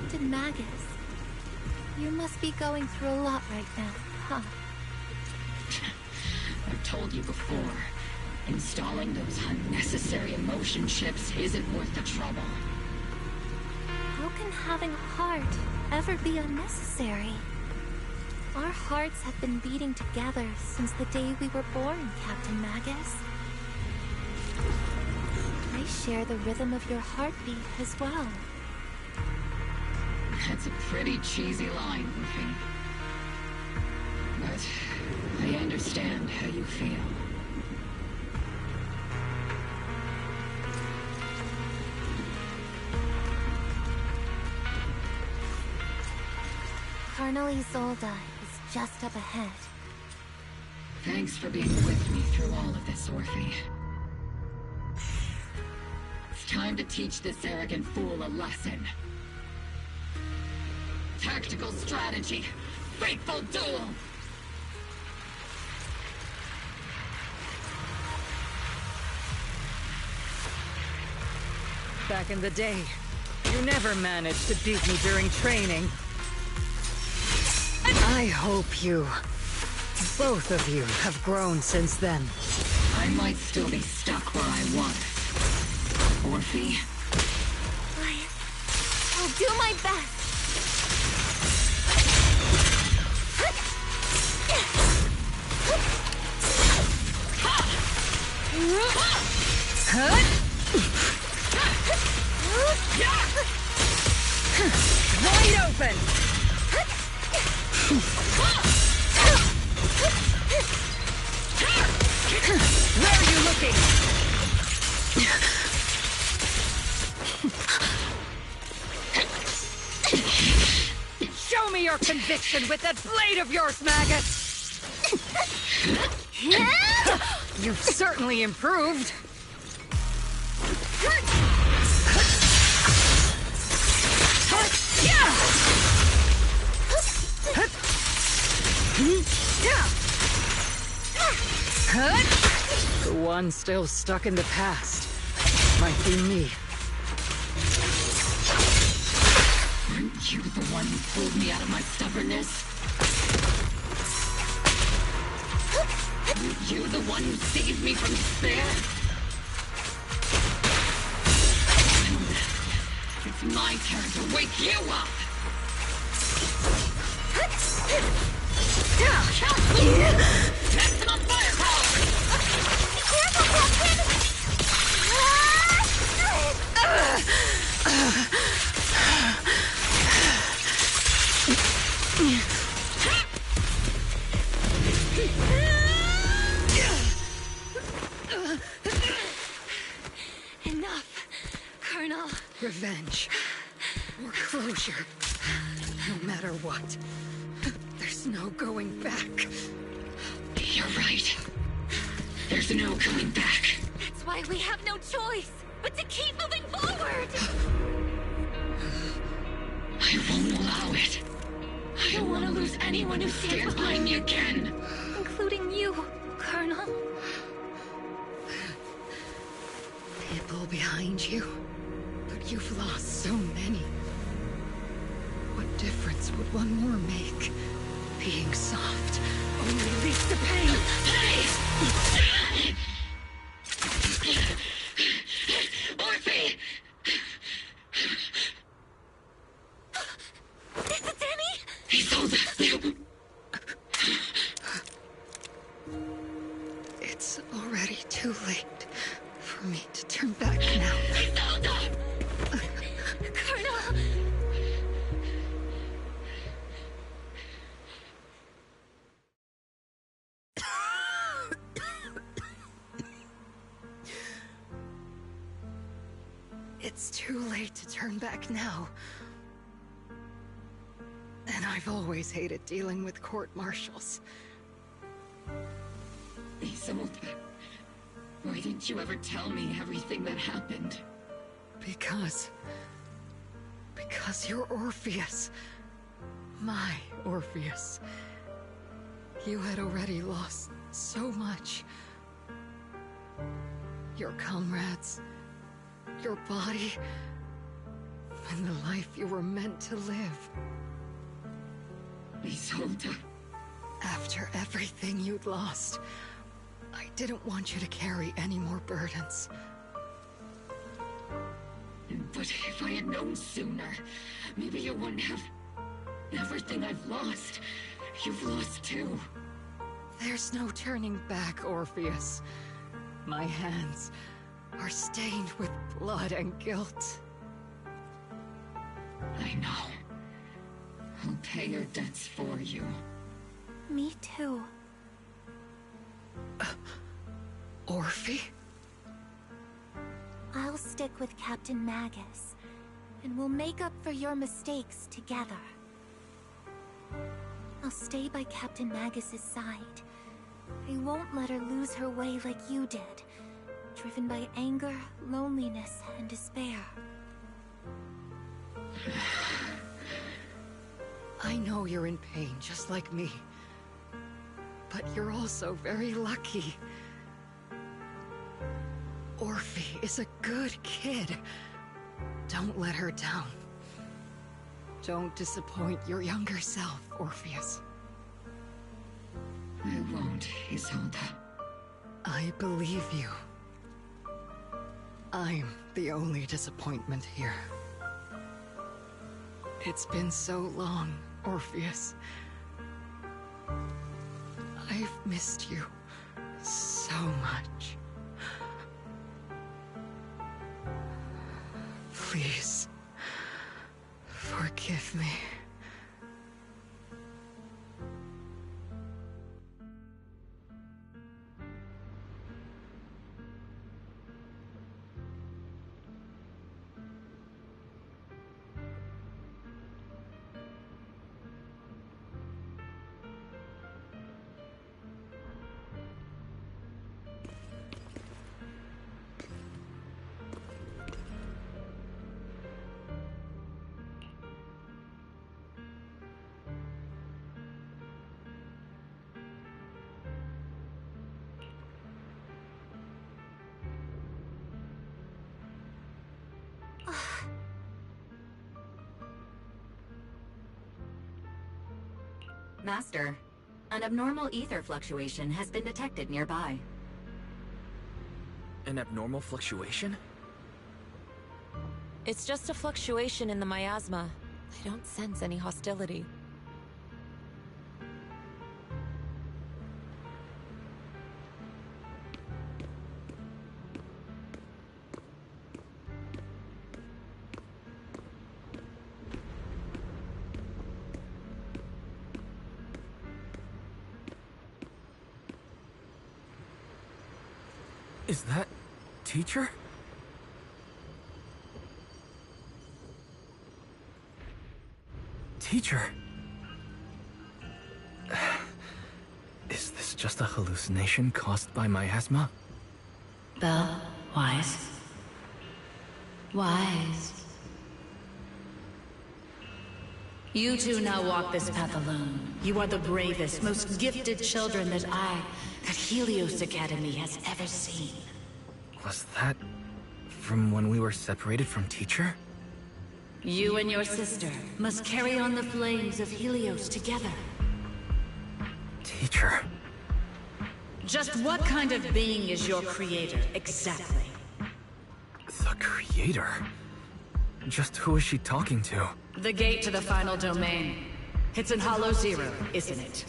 Captain Magus. You must be going through a lot right now, huh? I've told you before, installing those unnecessary emotion chips isn't worth the trouble. How can having a heart ever be unnecessary? Our hearts have been beating together since the day we were born, Captain Magus. I share the rhythm of your heartbeat as well. That's a pretty cheesy line, Luffy. But I understand how you feel. Colonel Isolde is just up ahead. Thanks for being with me through all of this, Orphe. It's time to teach this arrogant fool a lesson. Tactical strategy. Fateful duel! Back in the day, you never managed to beat me during training. I hope you, both of you, have grown since then. I might still be stuck where I was. Orphe? I'll do my best. Wide open! Where are you looking? Show me your conviction with that blade of yours, Magus! You've certainly improved. The one still stuck in the past might be me. Weren't you the one who pulled me out of my stubbornness? Weren't you the one who saved me from despair? It's my turn to wake you up! Maximum firepower! Careful, Captain! Enough, Colonel. Revenge. Or closure. No matter what. There's no going back. You're right. There's no coming back. That's why we have no choice but to keep moving forward. I won't allow it. I don't want to lose anyone who stands behind me again. Including you, Colonel. People behind you. But you've lost so many. What difference would one more make? Being soft only leads to pain. Orphe! Is it Danny? Isolde! It's already too late for me to turn back now. Isolde! Colonel! It's too late to turn back now. And I've always hated dealing with court-martials. Isolde, why didn't you ever tell me everything that happened? Because you're Orpheus. My Orpheus. You had already lost so much. Your comrades, your body, and the life you were meant to live. Isolde. After everything you'd lost, I didn't want you to carry any more burdens. But if I had known sooner, maybe you wouldn't have... Everything I've lost, you've lost too. There's no turning back, Orpheus. My hands are stained with blood and guilt. I know. I'll pay your debts for you. Me too. Orphe? I'll stick with Captain Magus, and we'll make up for your mistakes together. I'll stay by Captain Magus's side. I won't let her lose her way like you did, driven by anger, loneliness, and despair. I know you're in pain, just like me. But you're also very lucky. Orphe is a good kid. Don't let her down. Don't disappoint your younger self, Orpheus. I won't, Isolde. I believe you. I'm the only disappointment here. It's been so long, Orpheus. I've missed you so much. Please, forgive me. Master, an abnormal ether fluctuation has been detected nearby. An abnormal fluctuation? It's just a fluctuation in the miasma. I don't sense any hostility. Is that... teacher? Teacher? Is this just a hallucination caused by miasma? Belle, Wise. Wise. You two now walk this path alone. You are the bravest, most gifted children that Helios Academy has ever seen. Was that... from when we were separated from teacher? You and your sister must carry on the flames of Helios together. Teacher... Just what kind of being is your creator, exactly? The creator? Just who is she talking to? The gate to the final domain. It's in Hollow Zero, isn't it?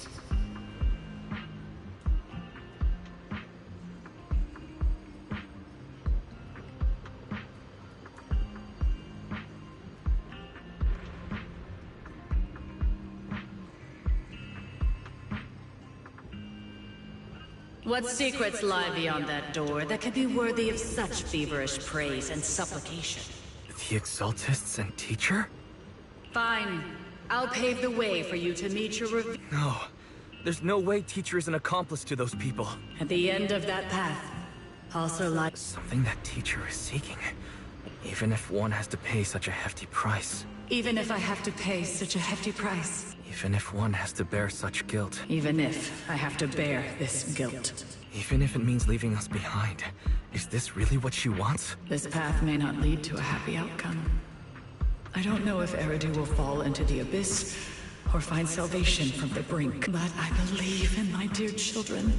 What secrets lie beyond that door that could be worthy of such feverish praise and supplication? The Exaltists and teacher? Fine. I'll pave the way for you to meet your No. There's no way teacher is an accomplice to those people. At the end of that path, also lies Something that teacher is seeking. Even if one has to pay such a hefty price. even if I have to pay such a hefty price. Even if one has to bear such guilt. Even if I have to bear this guilt. Even if it means leaving us behind. Is this really what she wants? This path may not lead to a happy outcome. I don't know if Eridu will fall into the abyss or find salvation from the brink, but I believe in my dear children.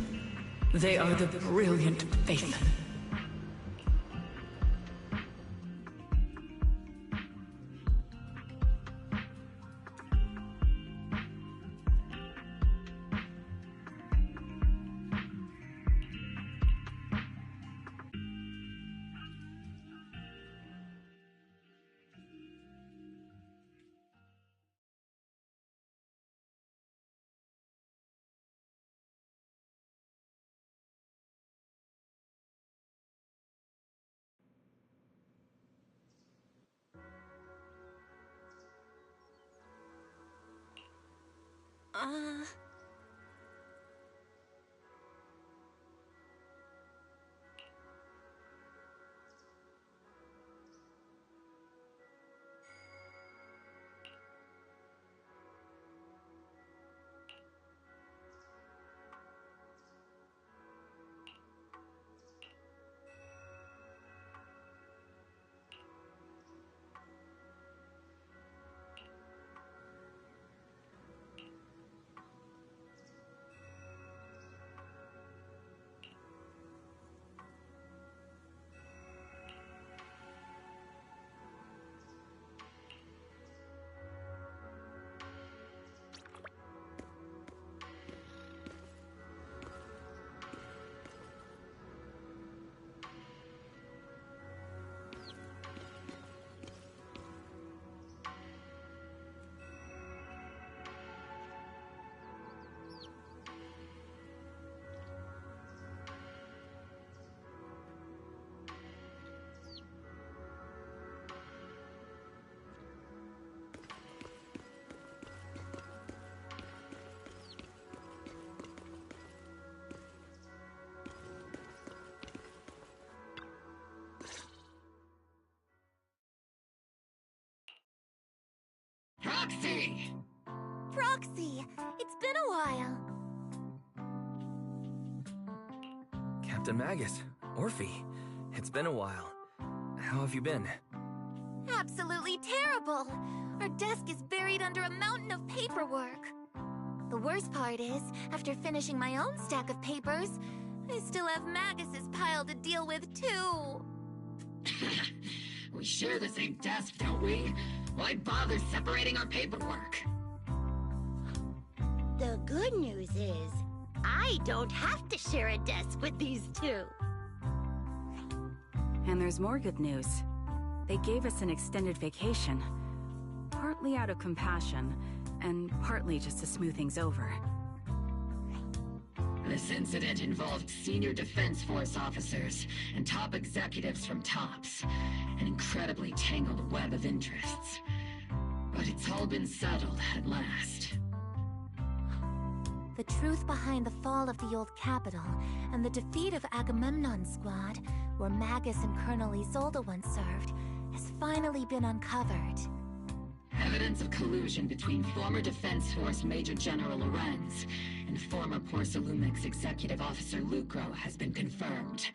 They are the brilliant Phaethon. Proxy! Proxy, it's been a while. Captain Magus, Orphe, it's been a while. How have you been? Absolutely terrible. Our desk is buried under a mountain of paperwork. The worst part is, after finishing my own stack of papers, I still have Magus's pile to deal with too. We share the same desk, don't we? Why bother separating our paperwork? The good news is, I don't have to share a desk with these two. And there's more good news. They gave us an extended vacation. Partly out of compassion, and partly just to smooth things over. This incident involved senior Defense Force officers and top executives from TOPS. An incredibly tangled web of interests. But it's all been settled at last. The truth behind the fall of the old capital and the defeat of Agamemnon's squad, where Magus and Colonel Isolde once served, has finally been uncovered. Evidence of collusion between former Defense Force Major General Lorenz and former Porcelumix Executive Officer Lucro has been confirmed.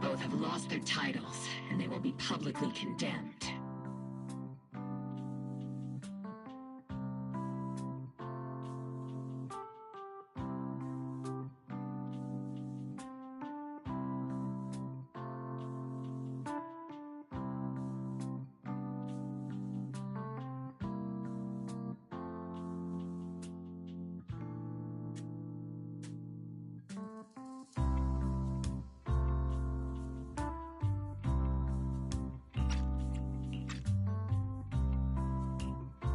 Both have lost their titles, and they will be publicly condemned.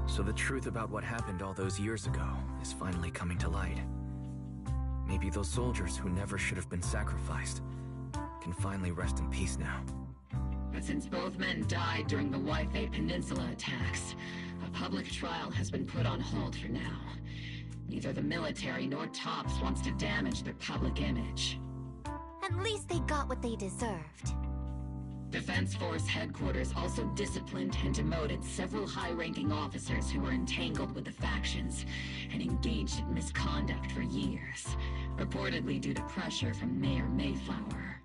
So the truth about what happened all those years ago is finally coming to light. Maybe those soldiers who never should have been sacrificed can finally rest in peace now. But since both men died during the Waifei Peninsula attacks, a public trial has been put on hold for now. Neither the military nor TOPS wants to damage their public image. At least they got what they deserved. Defense Force headquarters also disciplined and demoted several high-ranking officers who were entangled with the factions and engaged in misconduct for years, reportedly due to pressure from Mayor Mayflower.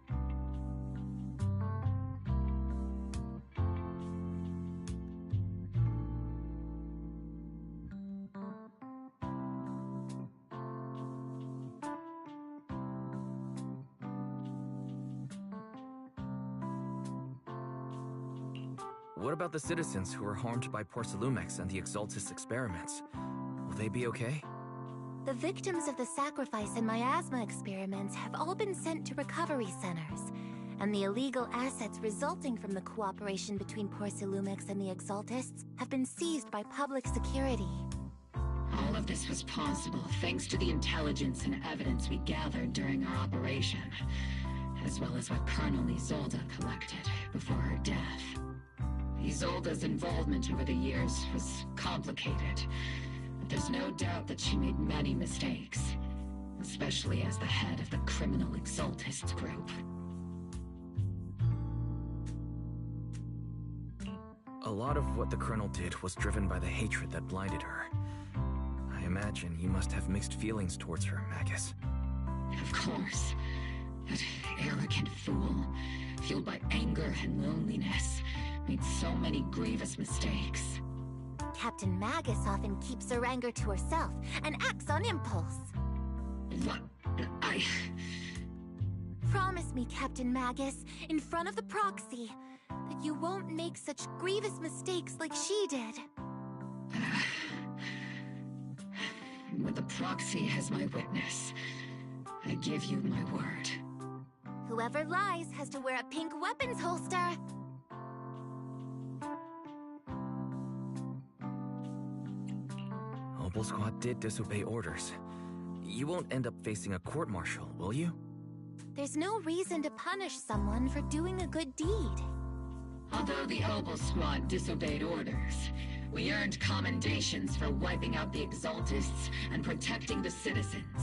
What about the citizens who were harmed by Porcelumex and the Exaltus experiments? Will they be okay? The victims of the sacrifice and miasma experiments have all been sent to recovery centers, and the illegal assets resulting from the cooperation between Porcelumex and the Exaltists have been seized by public security. All of this was possible thanks to the intelligence and evidence we gathered during our operation, as well as what Colonel Isolde collected before her death. Isolde's involvement over the years was complicated, but there's no doubt that she made many mistakes, especially as the head of the criminal Exaltists group. A lot of what the Colonel did was driven by the hatred that blinded her. I imagine you must have mixed feelings towards her, Magus. Of course. That arrogant fool, fueled by anger and loneliness, made so many grievous mistakes. Captain Magus often keeps her anger to herself and acts on impulse. What? Promise me, Captain Magus, in front of the Proxy, that you won't make such grievous mistakes like she did. With the Proxy as my witness, I give you my word. Whoever lies has to wear a pink weapons holster. Opal Squad did disobey orders. You won't end up facing a court-martial, will you? There's no reason to punish someone for doing a good deed. Although the Opal Squad disobeyed orders, we earned commendations for wiping out the Exaltists and protecting the citizens.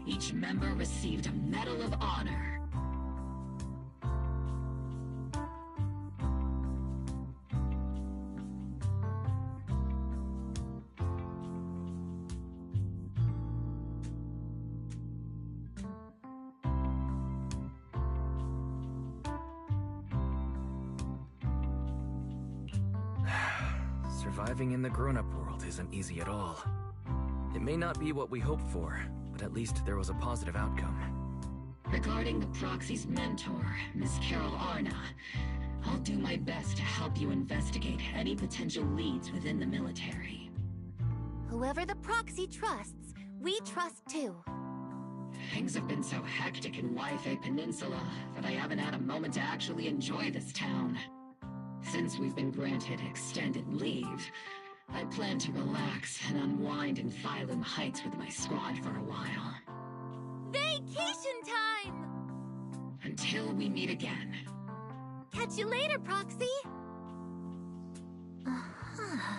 Each member received a Medal of Honor. Surviving in the grown-up world isn't easy at all. It may not be what we hoped for, but at least there was a positive outcome. Regarding the Proxy's mentor, Miss Carol Arna, I'll do my best to help you investigate any potential leads within the military. Whoever the Proxy trusts, we trust too. Things have been so hectic in Waifei Peninsula that I haven't had a moment to actually enjoy this town. Since we've been granted extended leave, I plan to relax and unwind in Phylum Heights with my squad for a while. Vacation time! Until we meet again. Catch you later, Proxy! Uh-huh.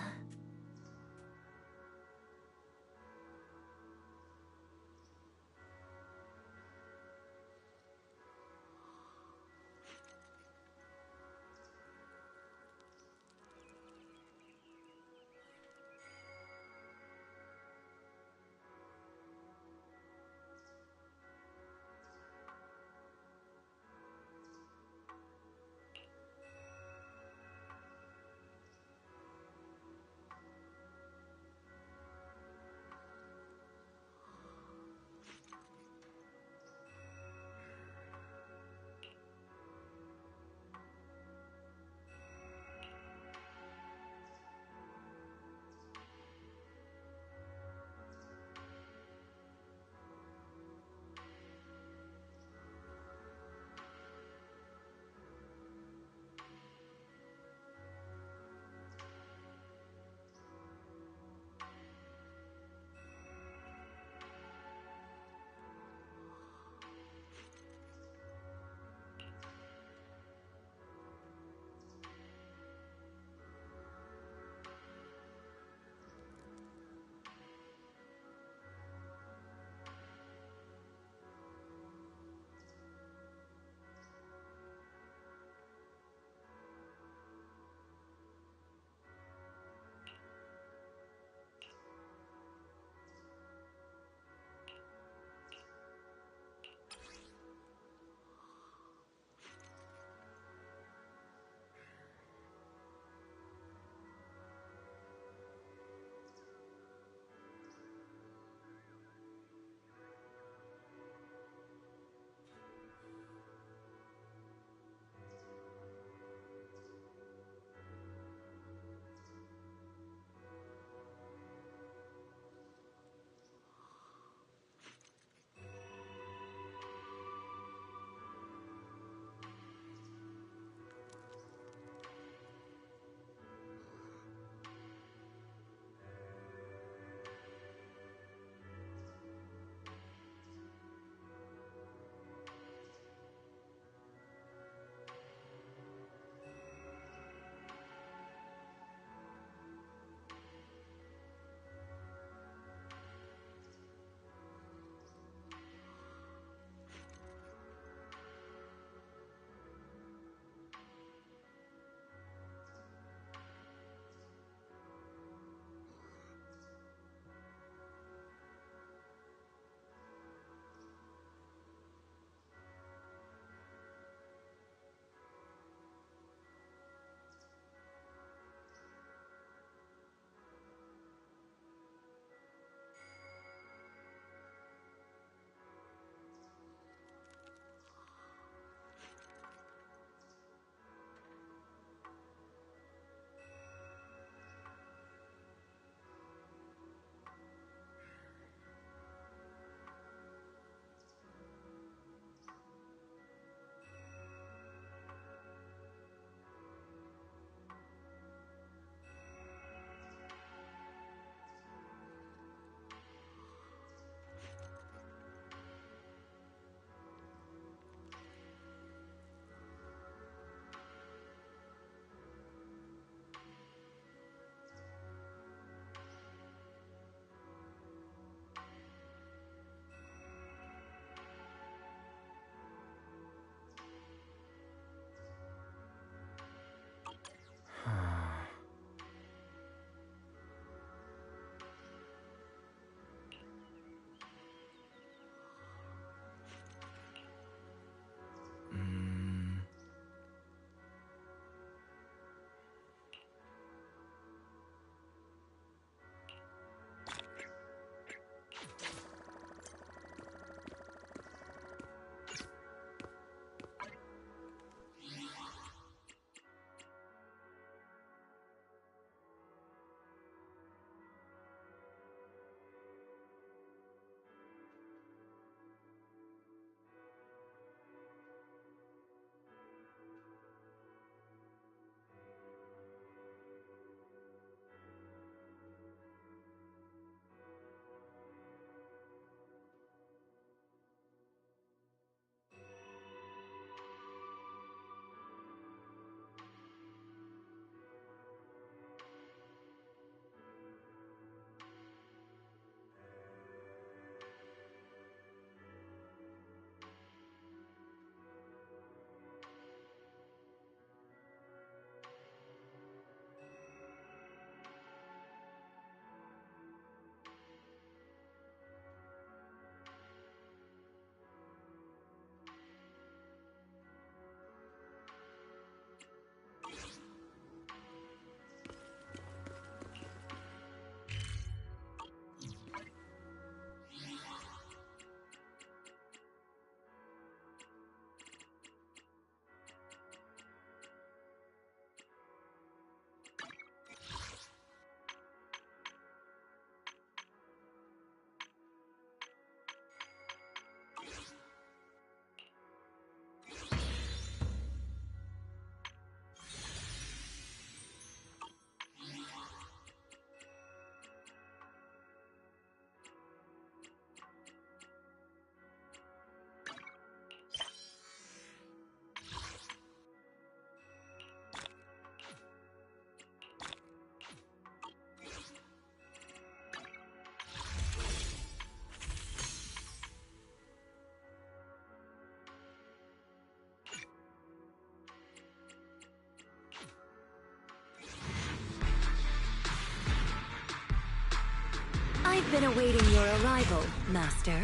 I've been awaiting your arrival, Master.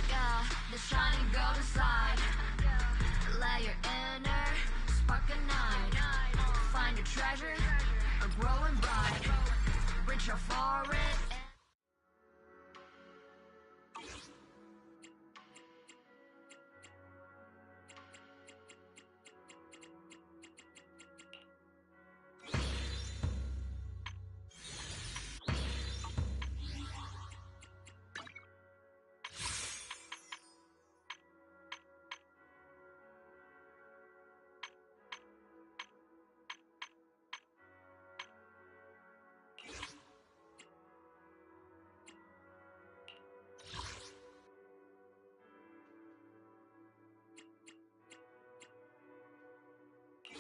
Yeah, the shining gold aside. Let your inner spark ignite. Find a treasure, or growing bright. Reach out for it.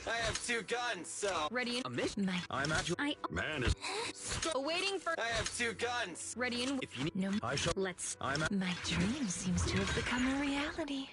I have 2 guns, so... Ready in A mission? I'm actually... Man is... waiting for. I have 2 guns! Ready in. If you need... No. I shall... Let's. I'm... My dream seems to have become a reality.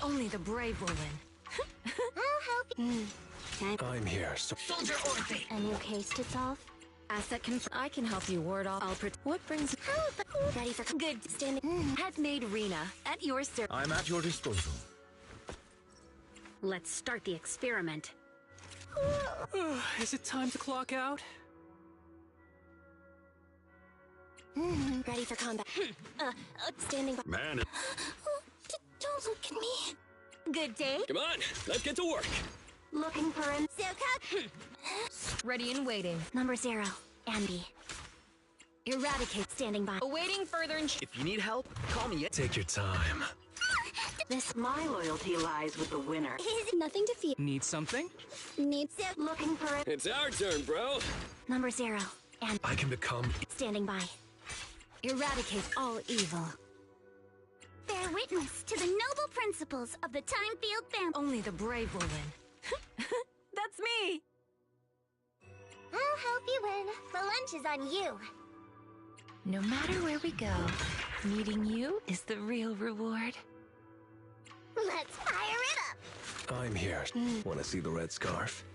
Only the brave will win. I'll help you. I'm here, so... Soldier Orphe! A new case to solve? Asset I can help you ward off. What brings... Ready for Good standing. Head maid Rena, at your service. I'm at your disposal. Let's start the experiment. Is it time to clock out? Ready for combat. Standing by. Man, Don't look at me. Good day. come on, let's get to work. Looking for an Silka. Ready and waiting. Number 0. Ambi. Eradicate. Standing by. Awaiting further If you need help, call me. Take your time. This My loyalty lies with the winner. is nothing to fear. Need something? Needs it. Looking for it. It's our turn, bro. Number 0. And I can become... standing by. Eradicate all evil. Bear witness to the noble principles of the Timefield family. Only the brave will win. That's me! I'll help you win. The lunch is on you. No matter where we go, meeting you is the real reward. Let's fire it up. I'm here. Want to see the red scarf?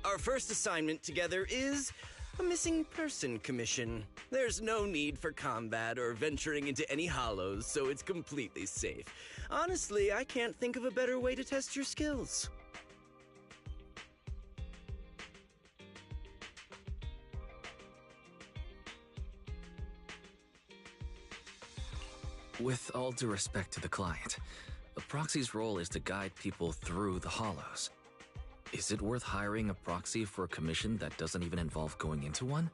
Our first assignment together is a missing person commission. There's no need for combat or venturing into any hollows, so it's completely safe. Honestly, I can't think of a better way to test your skills. With all due respect to the client, a proxy's role is to guide people through the hollows. Is it worth hiring a proxy for a commission that doesn't even involve going into one?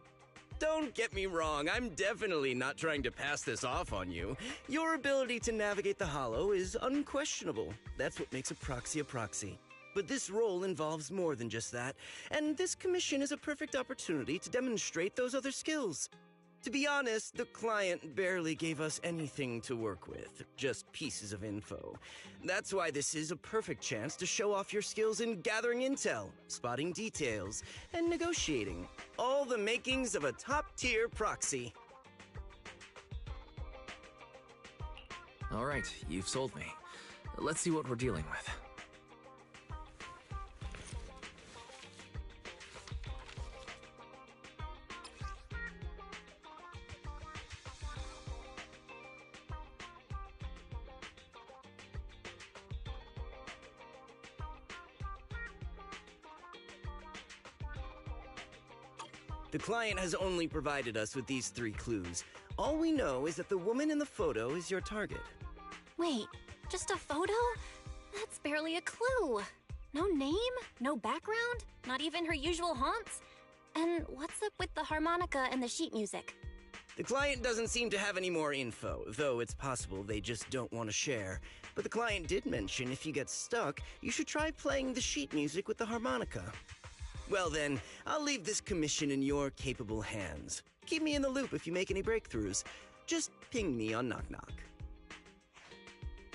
Don't get me wrong, I'm definitely not trying to pass this off on you. Your ability to navigate the hollow is unquestionable. That's what makes a proxy. But this role involves more than just that, and this commission is a perfect opportunity to demonstrate those other skills. To be honest, the client barely gave us anything to work with, just pieces of info. That's why this is a perfect chance to show off your skills in gathering intel, spotting details, and negotiating. All the makings of a top-tier proxy. All right, you've sold me. Let's see what we're dealing with. The client has only provided us with these 3 clues. All we know is that the woman in the photo is your target. Wait, just a photo? That's barely a clue. No name, no background, not even her usual haunts. And what's up with the harmonica and the sheet music? The client doesn't seem to have any more info, though it's possible they just don't want to share. But the client did mention if you get stuck, you should try playing the sheet music with the harmonica. Well then, I'll leave this commission in your capable hands. Keep me in the loop if you make any breakthroughs. Just ping me on Knock Knock.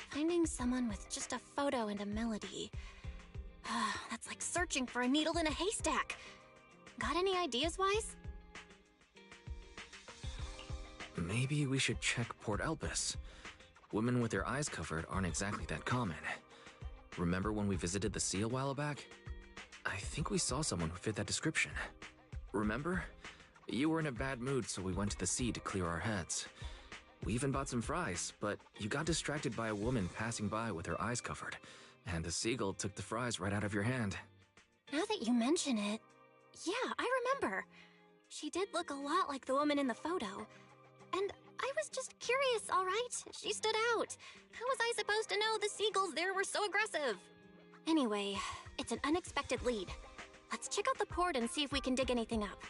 Finding someone with just a photo and a melody. That's like searching for a needle in a haystack. Got any ideas, Wise? Maybe we should check Port Elpis. Women with their eyes covered aren't exactly that common. Remember when we visited the sea a while back? I think we saw someone who fit that description. Remember? You were in a bad mood, so we went to the sea to clear our heads. We even bought some fries, but you got distracted by a woman passing by with her eyes covered, and the seagull took the fries right out of your hand. Now that you mention it, yeah, I remember. She did look a lot like the woman in the photo. And I was just curious, all right? She stood out. How was I supposed to know the seagulls there were so aggressive? Anyway, it's an unexpected lead. Let's check out the port and see if we can dig anything up.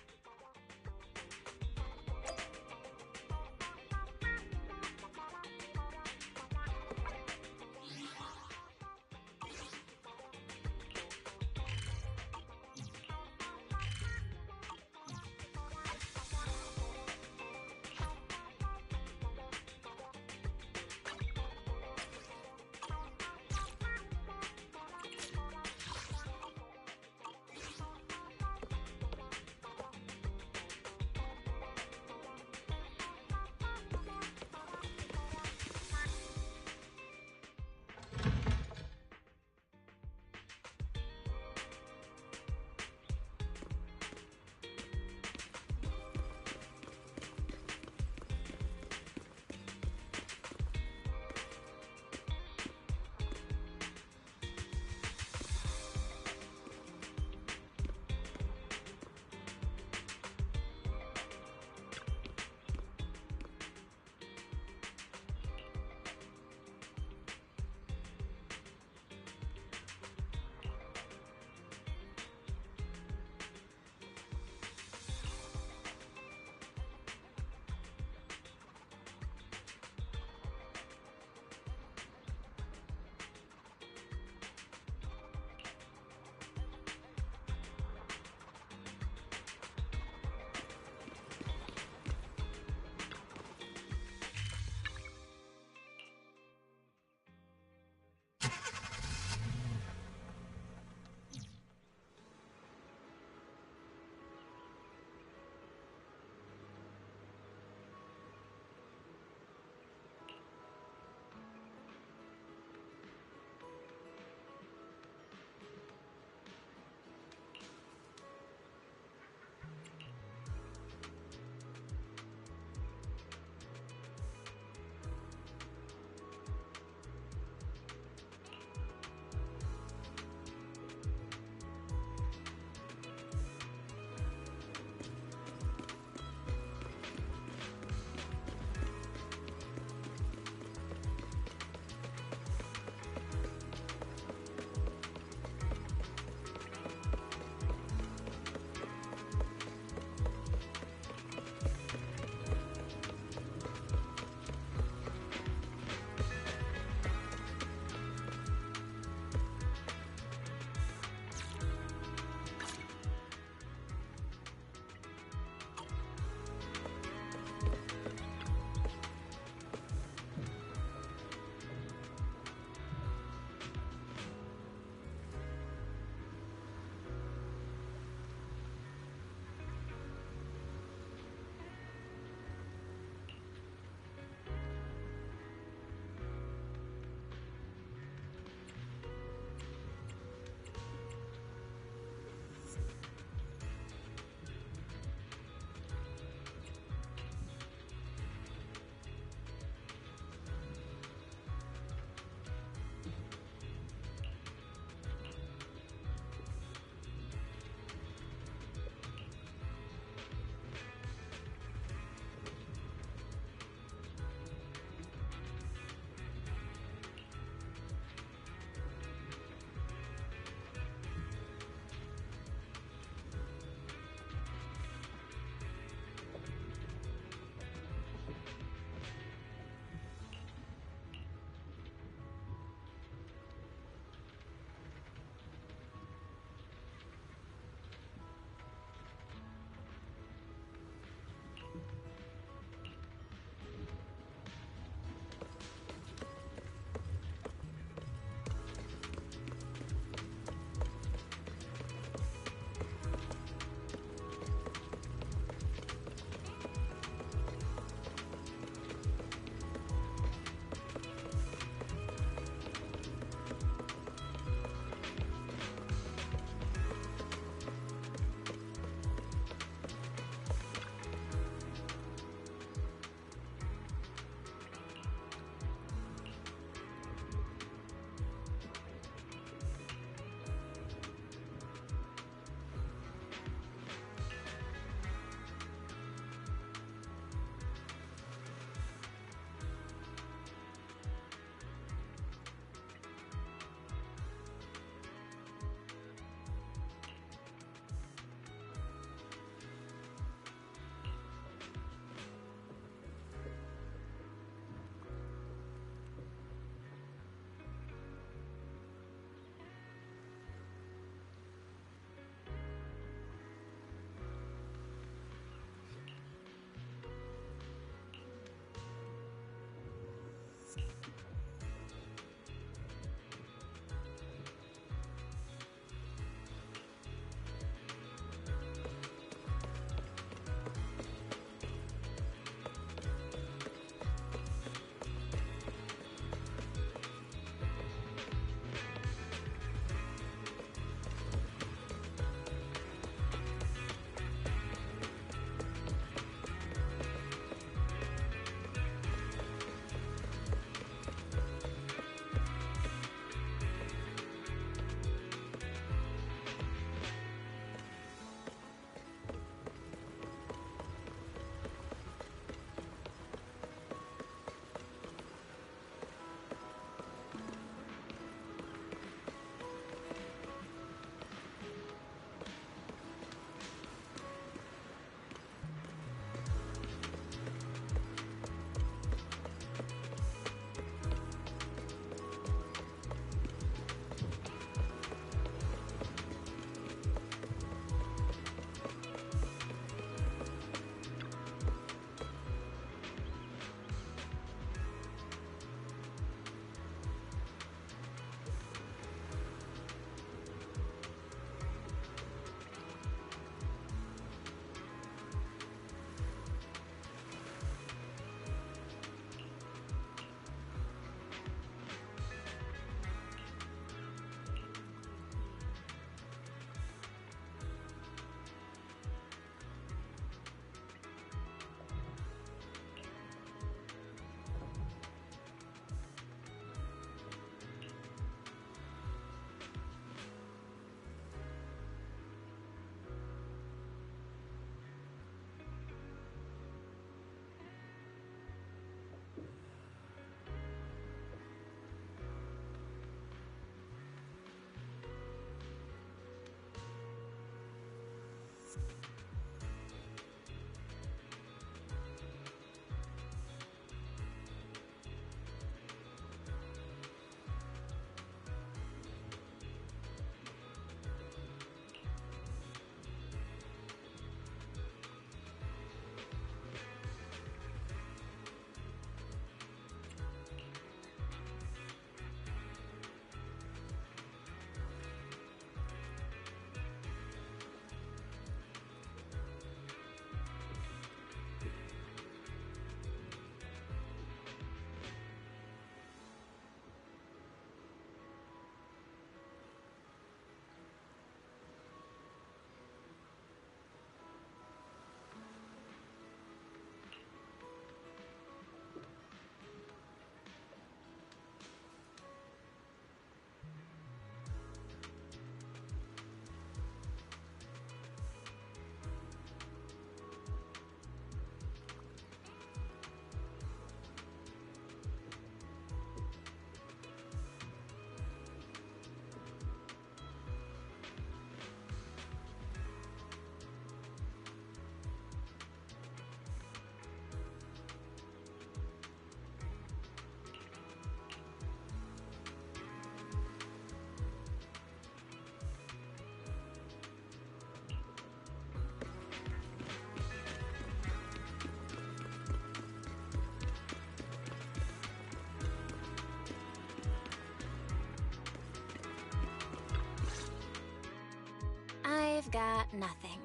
I've got nothing.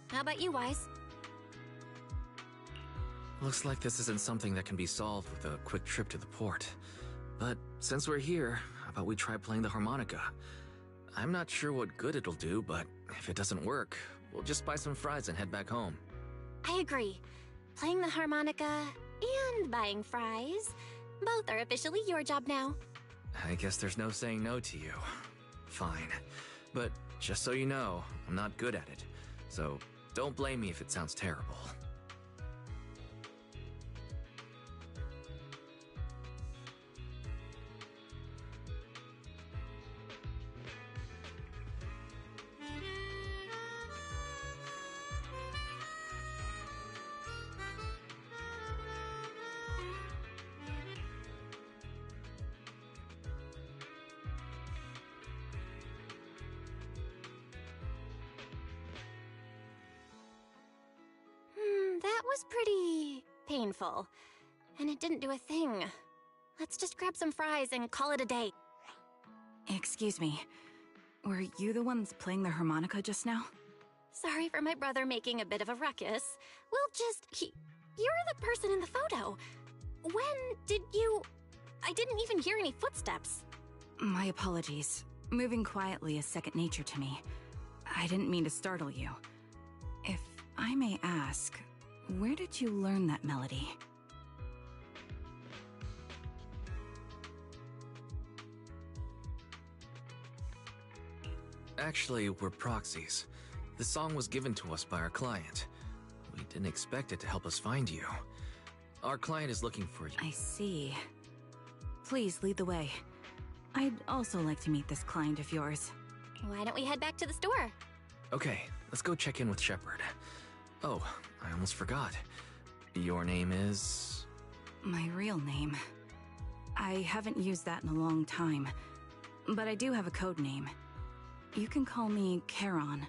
How about you, Wise? Looks like this isn't something that can be solved with a quick trip to the port. But since we're here, how about we try playing the harmonica? I'm not sure what good it'll do, but if it doesn't work, we'll just buy some fries and head back home. I agree. Playing the harmonica and buying fries, both are officially your job now. I guess there's no saying no to you. Fine. But just so you know, I'm not good at it. So don't blame me if it sounds terrible. That was pretty painful. And it didn't do a thing. Let's just grab some fries and call it a day. Excuse me. Were you the ones playing the harmonica just now? Sorry for my brother making a bit of a ruckus. You're the person in the photo. When did you... I didn't even hear any footsteps. My apologies. Moving quietly is second nature to me. I didn't mean to startle you. If I may ask, where did you learn that melody? Actually, we're proxies. The song was given to us by our client. We didn't expect it to help us find you. Our client is looking for you. I see. Please lead the way. I'd also like to meet this client of yours. Why don't we head back to the store? Okay, let's go check in with Shepard. Oh, I almost forgot. Your name is... My real name. I haven't used that in a long time, but I do have a code name. You can call me Charon.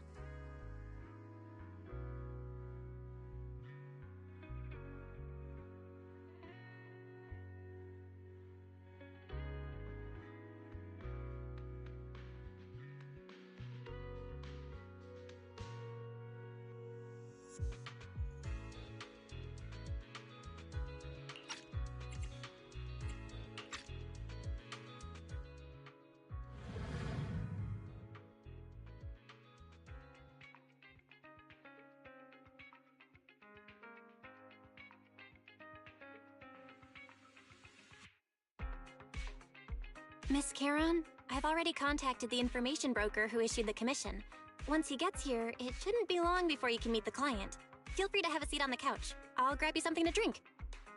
Miss Charon, I've already contacted the information broker who issued the commission. Once he gets here, it shouldn't be long before you can meet the client. Feel free to have a seat on the couch. I'll grab you something to drink.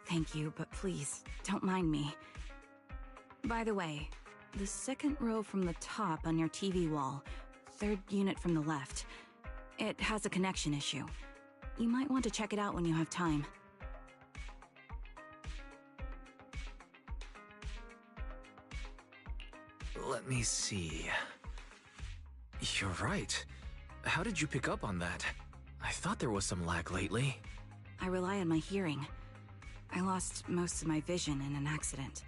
Thank you, but please, don't mind me. By the way, the second row from the top on your TV wall, third unit from the left, it has a connection issue. You might want to check it out when you have time. Let me see... You're right. How did you pick up on that? I thought there was some lag lately. I rely on my hearing. I lost most of my vision in an accident.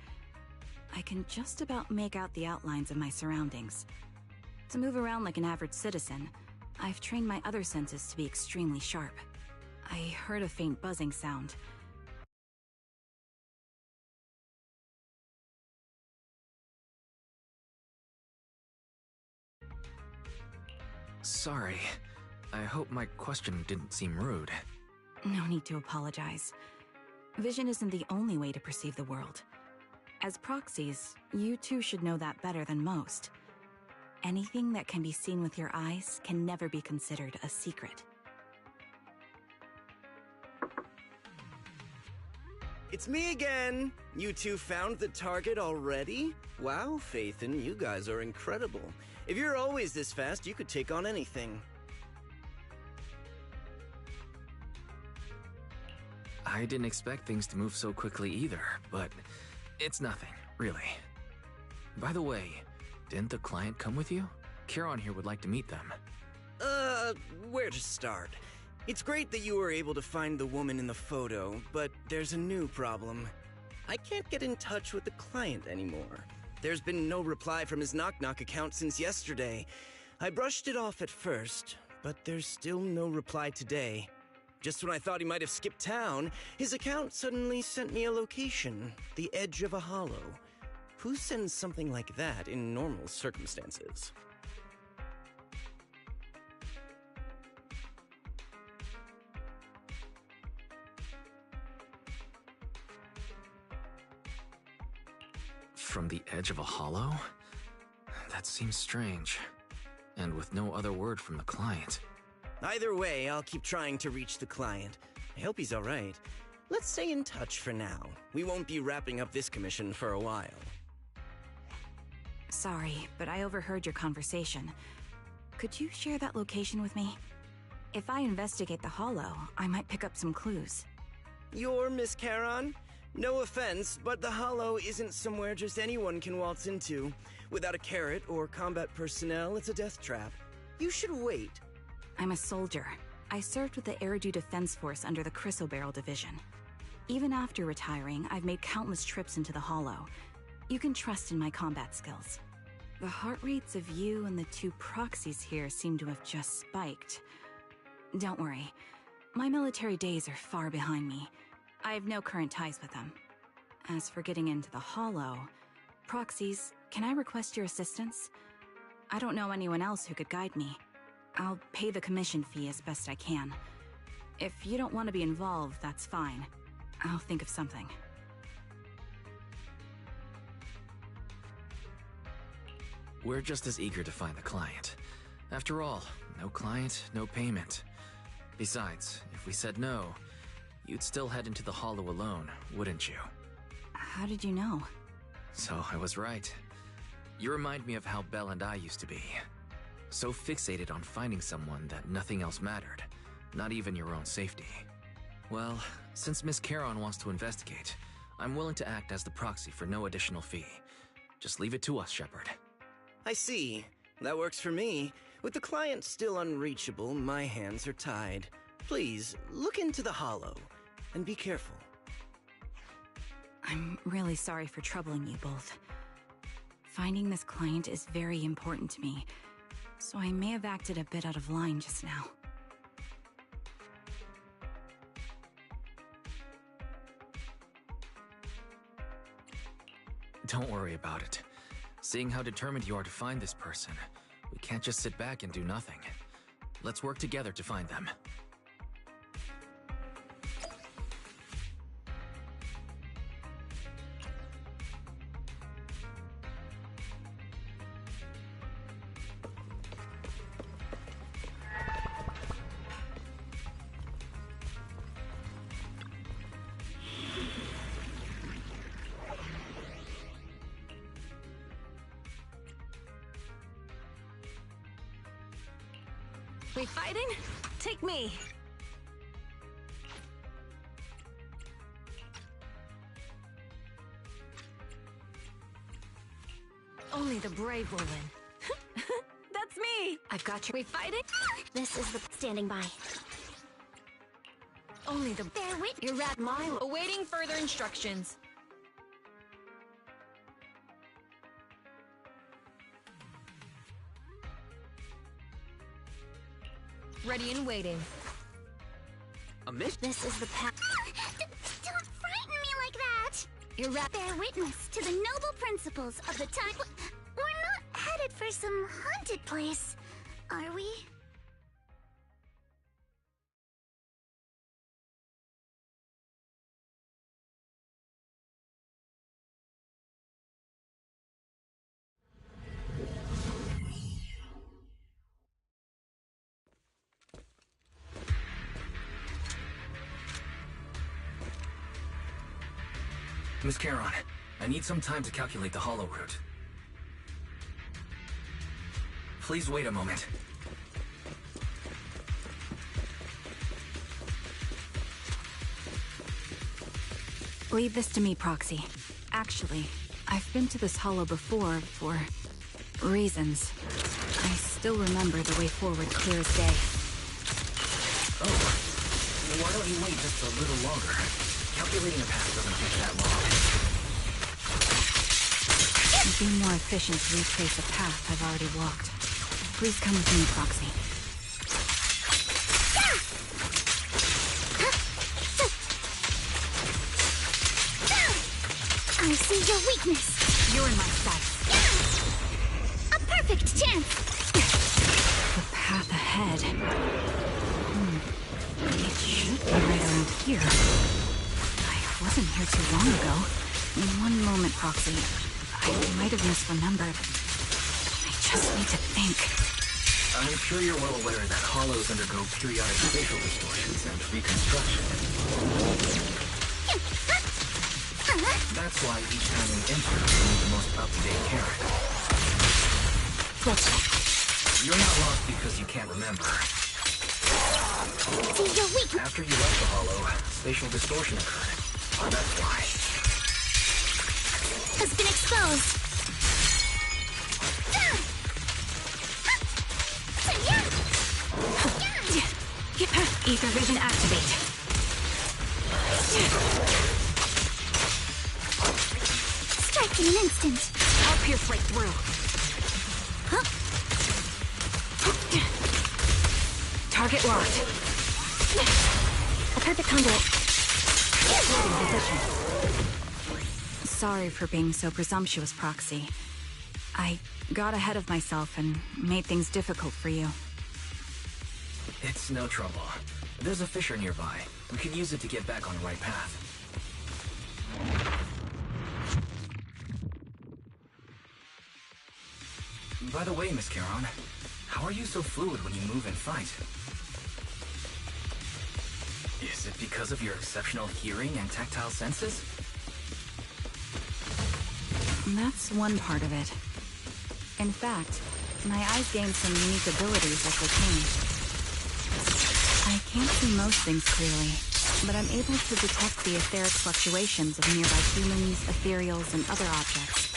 I can just about make out the outlines of my surroundings. To move around like an average citizen, I've trained my other senses to be extremely sharp. I heard a faint buzzing sound. Sorry. I hope my question didn't seem rude. No need to apologize. Vision isn't the only way to perceive the world. As proxies, you too should know that better than most. Anything that can be seen with your eyes can never be considered a secret. It's me again! You two found the target already? Wow, Phaethon, you guys are incredible. If you're always this fast, you could take on anything. I didn't expect things to move so quickly either, but it's nothing, really. By the way, didn't the client come with you? Charon here would like to meet them. Where to start? It's great that you were able to find the woman in the photo, but there's a new problem. I can't get in touch with the client anymore. There's been no reply from his Knock Knock account since yesterday. I brushed it off at first, but there's still no reply today. Just when I thought he might have skipped town, his account suddenly sent me a location, the edge of a hollow. Who sends something like that in normal circumstances? From the edge of a hollow? That seems strange. And with no other word from the client. Either way, I'll keep trying to reach the client. I hope he's alright. Let's stay in touch for now. We won't be wrapping up this commission for a while. Sorry, but I overheard your conversation. Could you share that location with me? If I investigate the hollow, I might pick up some clues. You're Miss Charon? No offense, but the hollow isn't somewhere just anyone can waltz into. Without a carrot or combat personnel, it's a death trap. You should wait. I'm a soldier. I served with the Eridu Defense Force under the Chrysoberyl Division. Even after retiring, I've made countless trips into the hollow. You can trust in my combat skills. The heart rates of you and the two proxies here seem to have just spiked. Don't worry. My military days are far behind me. I have no current ties with them. As for getting into the hollow, proxies, can I request your assistance? I don't know anyone else who could guide me. I'll pay the commission fee as best I can. If you don't want to be involved, that's fine. I'll think of something. We're just as eager to find the client. After all, no client, no payment. Besides, if we said no, you'd still head into the hollow alone, wouldn't you? How did you know? So I was right. You remind me of how Belle and I used to be. So fixated on finding someone that nothing else mattered, not even your own safety. Well, since Miss Charon wants to investigate, I'm willing to act as the proxy for no additional fee. Just leave it to us, Shepard. I see. That works for me. With the client still unreachable, my hands are tied. Please, look into the hollow, and be careful. I'm really sorry for troubling you both. Finding this client is very important to me, so I may have acted a bit out of line just now. Don't worry about it. Seeing how determined you are to find this person, we can't just sit back and do nothing. Let's work together to find them. We fighting? Take me. Only the brave will win. That's me. I've got you. We fighting? This is the standing by. Only the Bear with You're at mile. Awaiting further instructions. Ready and waiting. A mission? This is the path. Don't frighten me like that! You're right. Bear witness to the noble principles of the time. We're not headed for some haunted place, are we? Miss Charon, I need some time to calculate the hollow route. Please wait a moment. Leave this to me, Proxy. Actually, I've been to this hollow before for reasons. I still remember the way forward clear as day. Oh, why don't you wait just a little longer? Calculating a path doesn't take that long. It'd be more efficient to retrace a path I've already walked. Please come with me, Proxy. I see your weakness. You're in my sight. A perfect chance. The path ahead. It should be right around here. I wasn't here too long ago. In one moment, Proxy. I might have misremembered. I just need to think. I'm sure you're well aware that hollows undergo periodic spatial distortions and reconstruction. That's why each time we enter, we need the most up-to-date care. Gotcha. You're not lost because you can't remember. See your weakness. After you left the hollow, spatial distortion occurred. That's why. Has been exposed. Ether vision activate. Strike in an instant. I'll pierce right through. Target locked. A perfect conduit. Holding position. Sorry for being so presumptuous, Proxy. I got ahead of myself and made things difficult for you. It's no trouble. There's a fissure nearby. We can use it to get back on the right path. By the way, Miss Charon, how are you so fluid when you move and fight? Is it because of your exceptional hearing and tactile senses? That's one part of it. In fact, my eyes gained some unique abilities as they changed. I can't see most things clearly, but I'm able to detect the etheric fluctuations of nearby humans, ethereals, and other objects.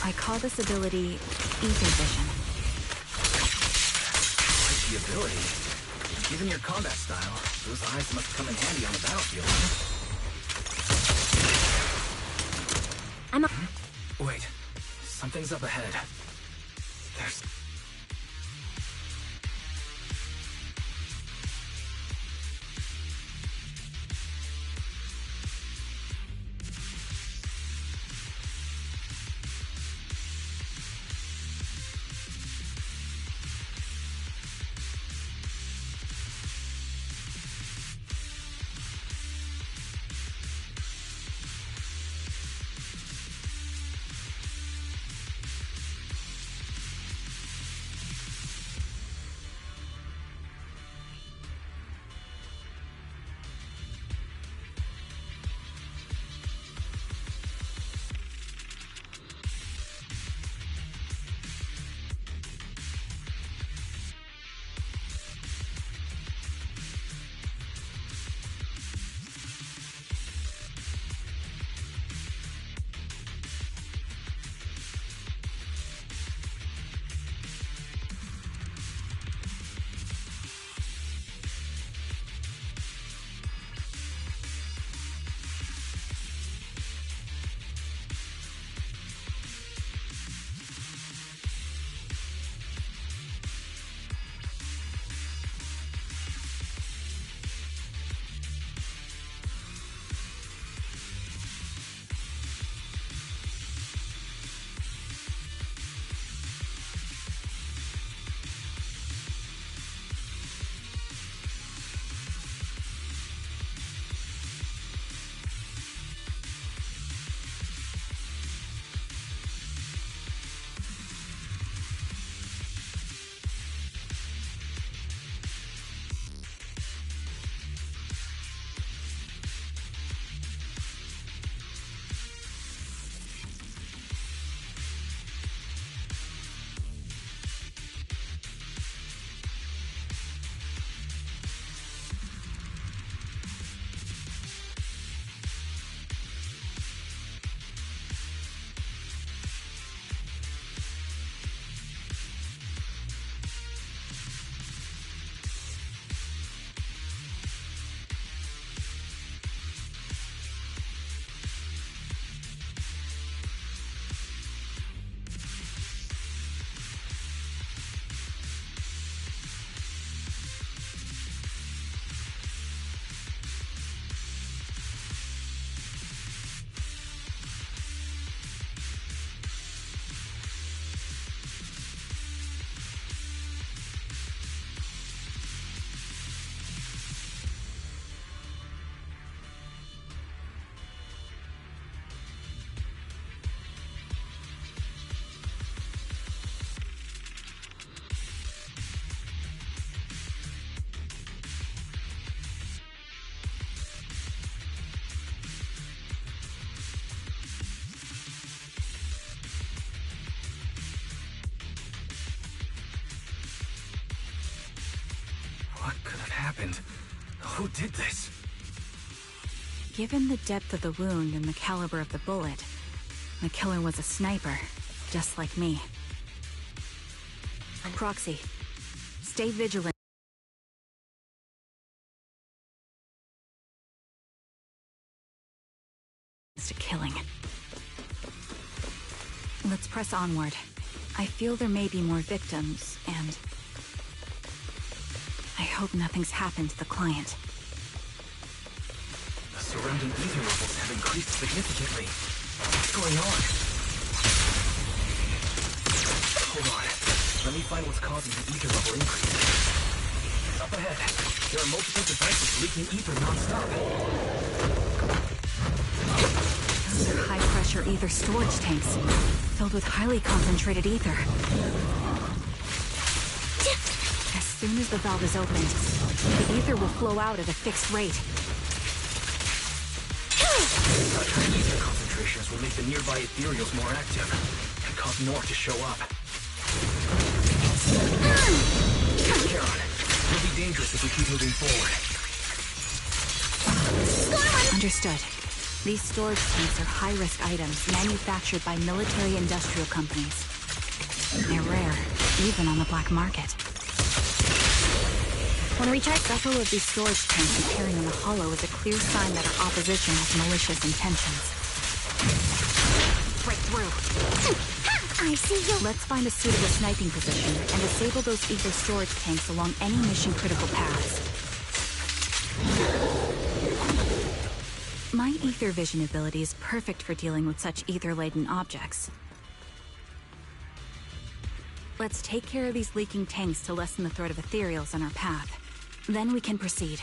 I call this ability ether vision. Quite the ability. Given your combat style, those eyes must come in handy on the battlefield, huh? Wait, something's up ahead. There's... What could have happened? Who did this? Given the depth of the wound and the caliber of the bullet, the killer was a sniper, just like me. Proxy, stay vigilant. To killing. Let's press onward. I feel there may be more victims, and I hope nothing's happened to the client. The surrounding ether levels have increased significantly. What's going on? Hold on. Let me find what's causing the ether level increase. Up ahead, there are multiple devices leaking ether non-stop. Those are high-pressure ether storage tanks, filled with highly concentrated ether. As soon as the valve is opened, the ether will flow out at a fixed rate. Such high ether concentrations will make the nearby ethereals more active, and cause more to show up. Charon, it'll be dangerous if we keep moving forward. Understood. These storage tanks are high-risk items manufactured by military-industrial companies. They're rare, even on the black market. When we check several of these storage tanks appearing in the hollow is a clear sign that our opposition has malicious intentions. Break through. I see you. Let's find a suitable sniping position and disable those ether storage tanks along any mission-critical paths. My ether vision ability is perfect for dealing with such ether-laden objects. Let's take care of these leaking tanks to lessen the threat of ethereals on our path. Then we can proceed.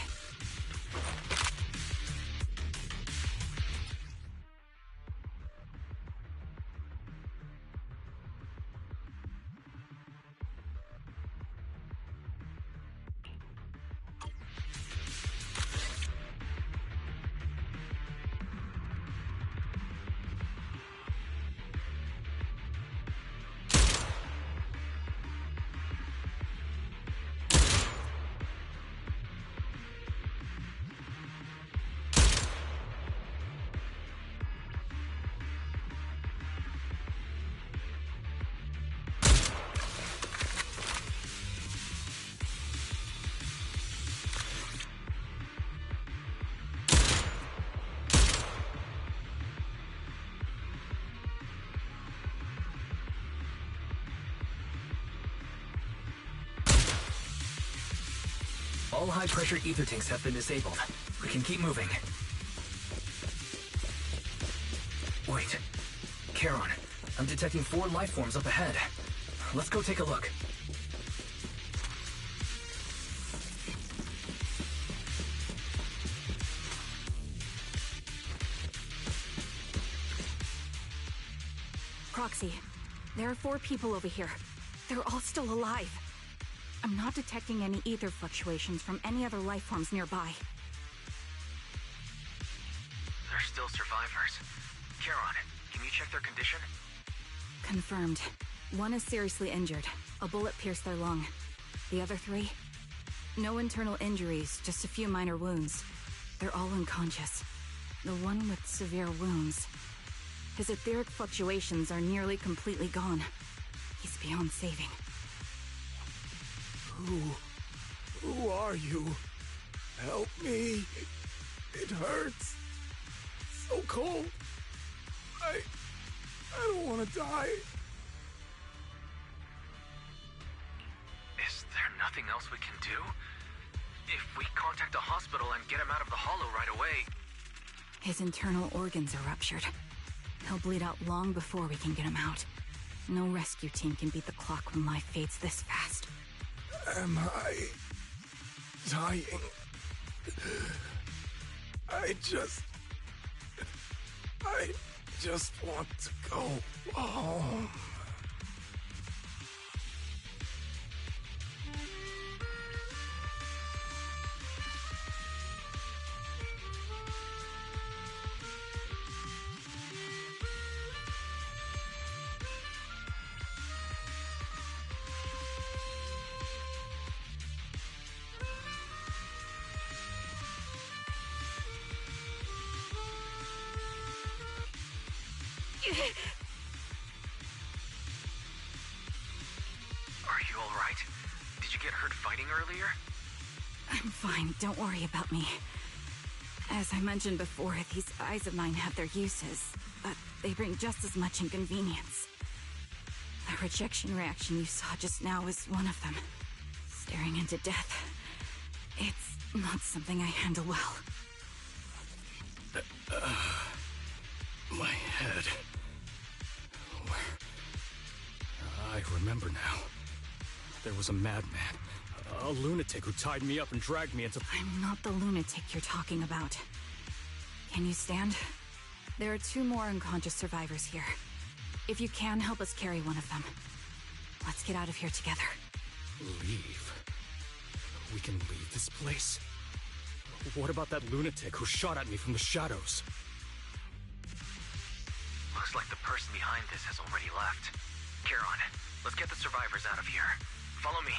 All high-pressure ether tanks have been disabled. We can keep moving. Wait. Charon, I'm detecting 4 life forms up ahead. Let's go take a look. Proxy, there are 4 people over here. They're all still alive. I'm not detecting any ether fluctuations from any other life forms nearby. They're still survivors. Charon, can you check their condition? Confirmed. 1 is seriously injured. A bullet pierced their lung. The other 3? No internal injuries, just a few minor wounds. They're all unconscious. The one with severe wounds. His etheric fluctuations are nearly completely gone. He's beyond saving. Who are you? Help me. It hurts. So cold. I don't want to die. Is there nothing else we can do? If we contact the hospital and get him out of the hollow right away... His internal organs are ruptured. He'll bleed out long before we can get him out. No rescue team can beat the clock when life fades this fast. Am I dying? I just want to go home. Are you alright? Did you get hurt fighting earlier? I'm fine, don't worry about me. As I mentioned before, these eyes of mine have their uses, but they bring just as much inconvenience. The rejection reaction you saw just now is one of them. Staring into death. It's not something I handle well. My head. I remember now. There was a madman. A lunatic who tied me up and dragged me into... I'm not the lunatic you're talking about. Can you stand? There are 2 more unconscious survivors here. If you can, help us carry one of them. Let's get out of here together. Leave? We can leave this place? What about that lunatic who shot at me from the shadows? Looks like the person behind this has already left. Charon, let's get the survivors out of here. Follow me.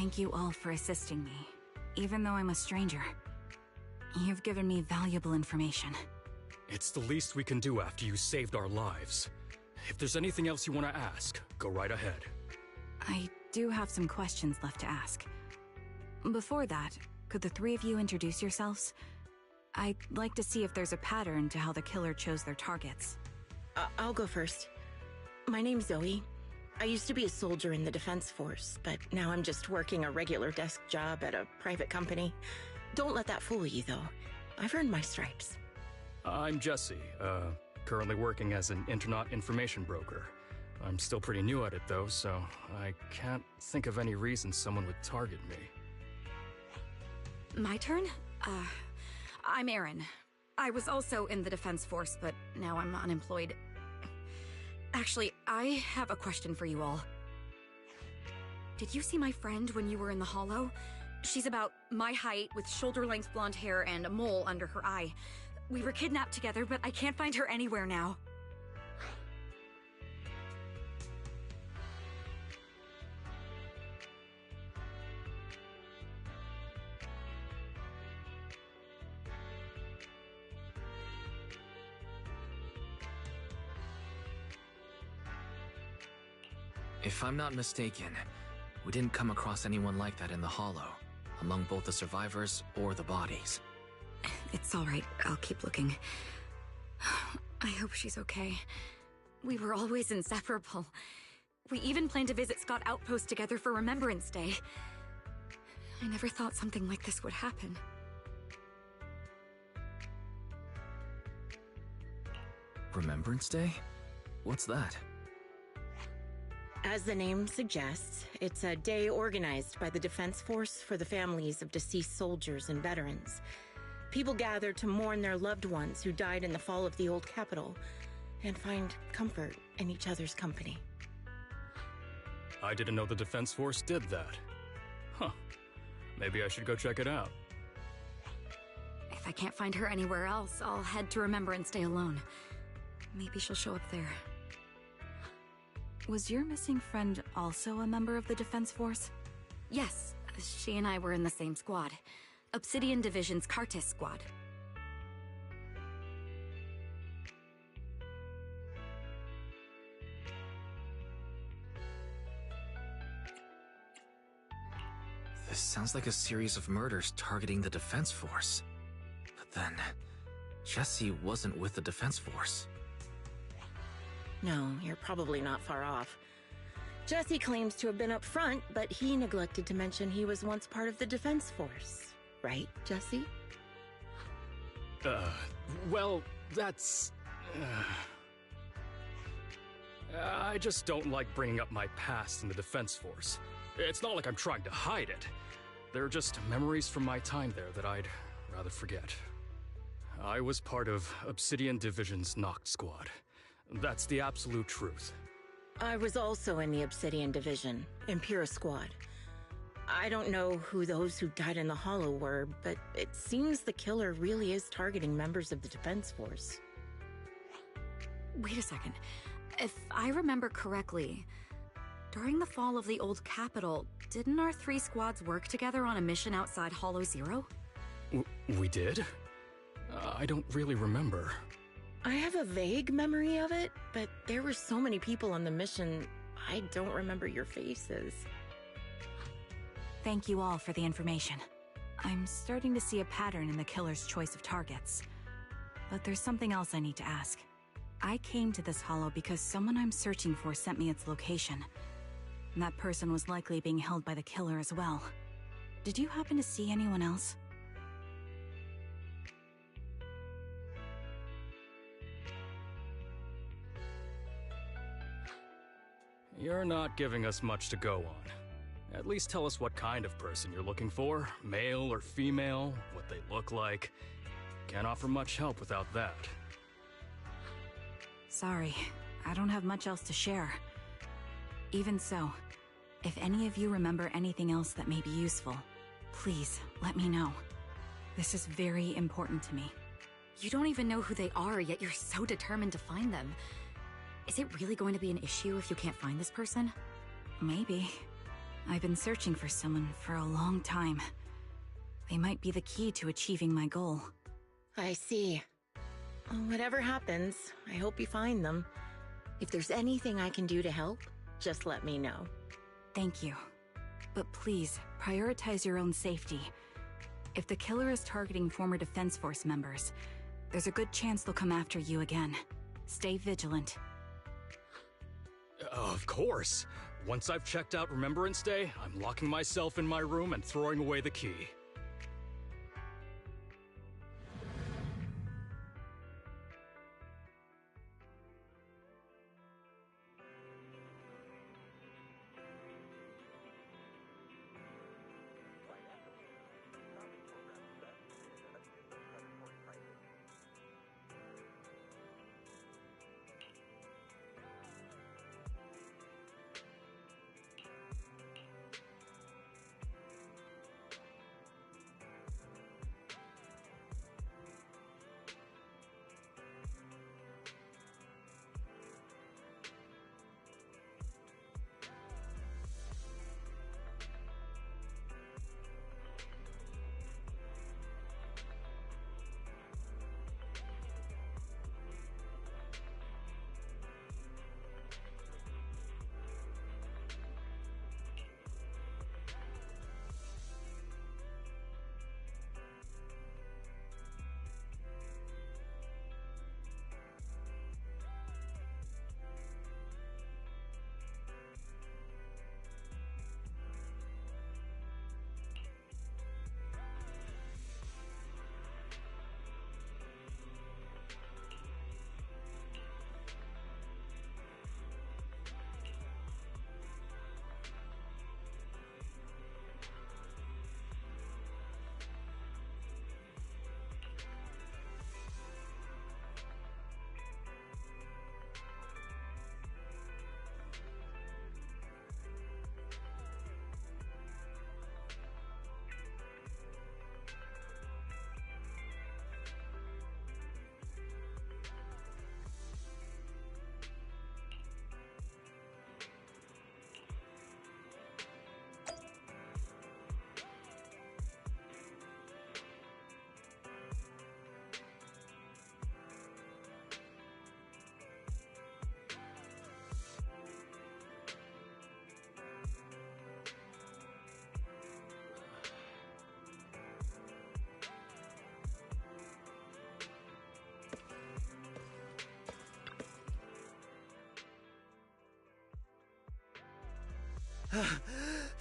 Thank you all for assisting me, even though I'm a stranger. You've given me valuable information. It's the least we can do after you saved our lives. If there's anything else you want to ask, go right ahead. I do have some questions left to ask. Before that, could the three of you introduce yourselves? I'd like to see if there's a pattern to how the killer chose their targets. I'll go first. My name's Zoe. I used to be a soldier in the Defense Force, but now I'm just working a regular desk job at a private company. Don't let that fool you, though. I've earned my stripes. I'm Jesse, currently working as an internet information broker. I'm still pretty new at it, though, so I can't think of any reason someone would target me. My turn? I'm Erin. I was also in the Defense Force, but now I'm unemployed. Actually, I have a question for you all. Did you see my friend when you were in the Hollow? She's about my height, with shoulder-length blonde hair and a mole under her eye. We were kidnapped together, but I can't find her anywhere now. If I'm not mistaken, we didn't come across anyone like that in the Hollow, among both the survivors or the bodies. It's all right. I'll keep looking. I hope she's okay. We were always inseparable. We even planned to visit Scott Outpost together for Remembrance Day. I never thought something like this would happen. Remembrance Day? What's that? As the name suggests, it's a day organized by the Defense Force for the families of deceased soldiers and veterans. People gather to mourn their loved ones who died in the fall of the old capital and find comfort in each other's company. I didn't know the Defense Force did that. Huh. Maybe I should go check it out. If I can't find her anywhere else, I'll head to Remembrance Day alone. Maybe she'll show up there. Was your missing friend also a member of the Defense Force? Yes, she and I were in the same squad. Obsidian Division's Cartis squad. This sounds like a series of murders targeting the Defense Force. But then, Jesse wasn't with the Defense Force. No, you're probably not far off. Jesse claims to have been up front, but he neglected to mention he was once part of the Defense Force. Right, Jesse? Well, that's... I just don't like bringing up my past in the Defense Force. It's not like I'm trying to hide it. They're just memories from my time there that I'd rather forget. I was part of Obsidian Division's Noct Squad. That's the absolute truth. I was also in the Obsidian Division, Impera Squad. I don't know who those who died in the Hollow were, but it seems the killer really is targeting members of the Defense Force. Wait a second. If I remember correctly, during the fall of the old capital, didn't our three squads work together on a mission outside Hollow Zero? We did? I don't really remember. I have a vague memory of it, but there were so many people on the mission, I don't remember your faces. Thank you all for the information. I'm starting to see a pattern in the killer's choice of targets. But there's something else I need to ask. I came to this hollow because someone I'm searching for sent me its location. And that person was likely being held by the killer as well. Did you happen to see anyone else? You're not giving us much to go on. At least tell us what kind of person you're looking for, male or female, what they look like. Can't offer much help without that. Sorry, I don't have much else to share. Even so, if any of you remember anything else that may be useful, please let me know. This is very important to me. You don't even know who they are, yet you're so determined to find them. Is it really going to be an issue if you can't find this person? Maybe. I've been searching for someone for a long time. They might be the key to achieving my goal. I see. Whatever happens, I hope you find them. If there's anything I can do to help, just let me know. Thank you. But please, prioritize your own safety. If the killer is targeting former Defense Force members, there's a good chance they'll come after you again. Stay vigilant. Of course. Once I've checked out Remembrance Day, I'm locking myself in my room and throwing away the key.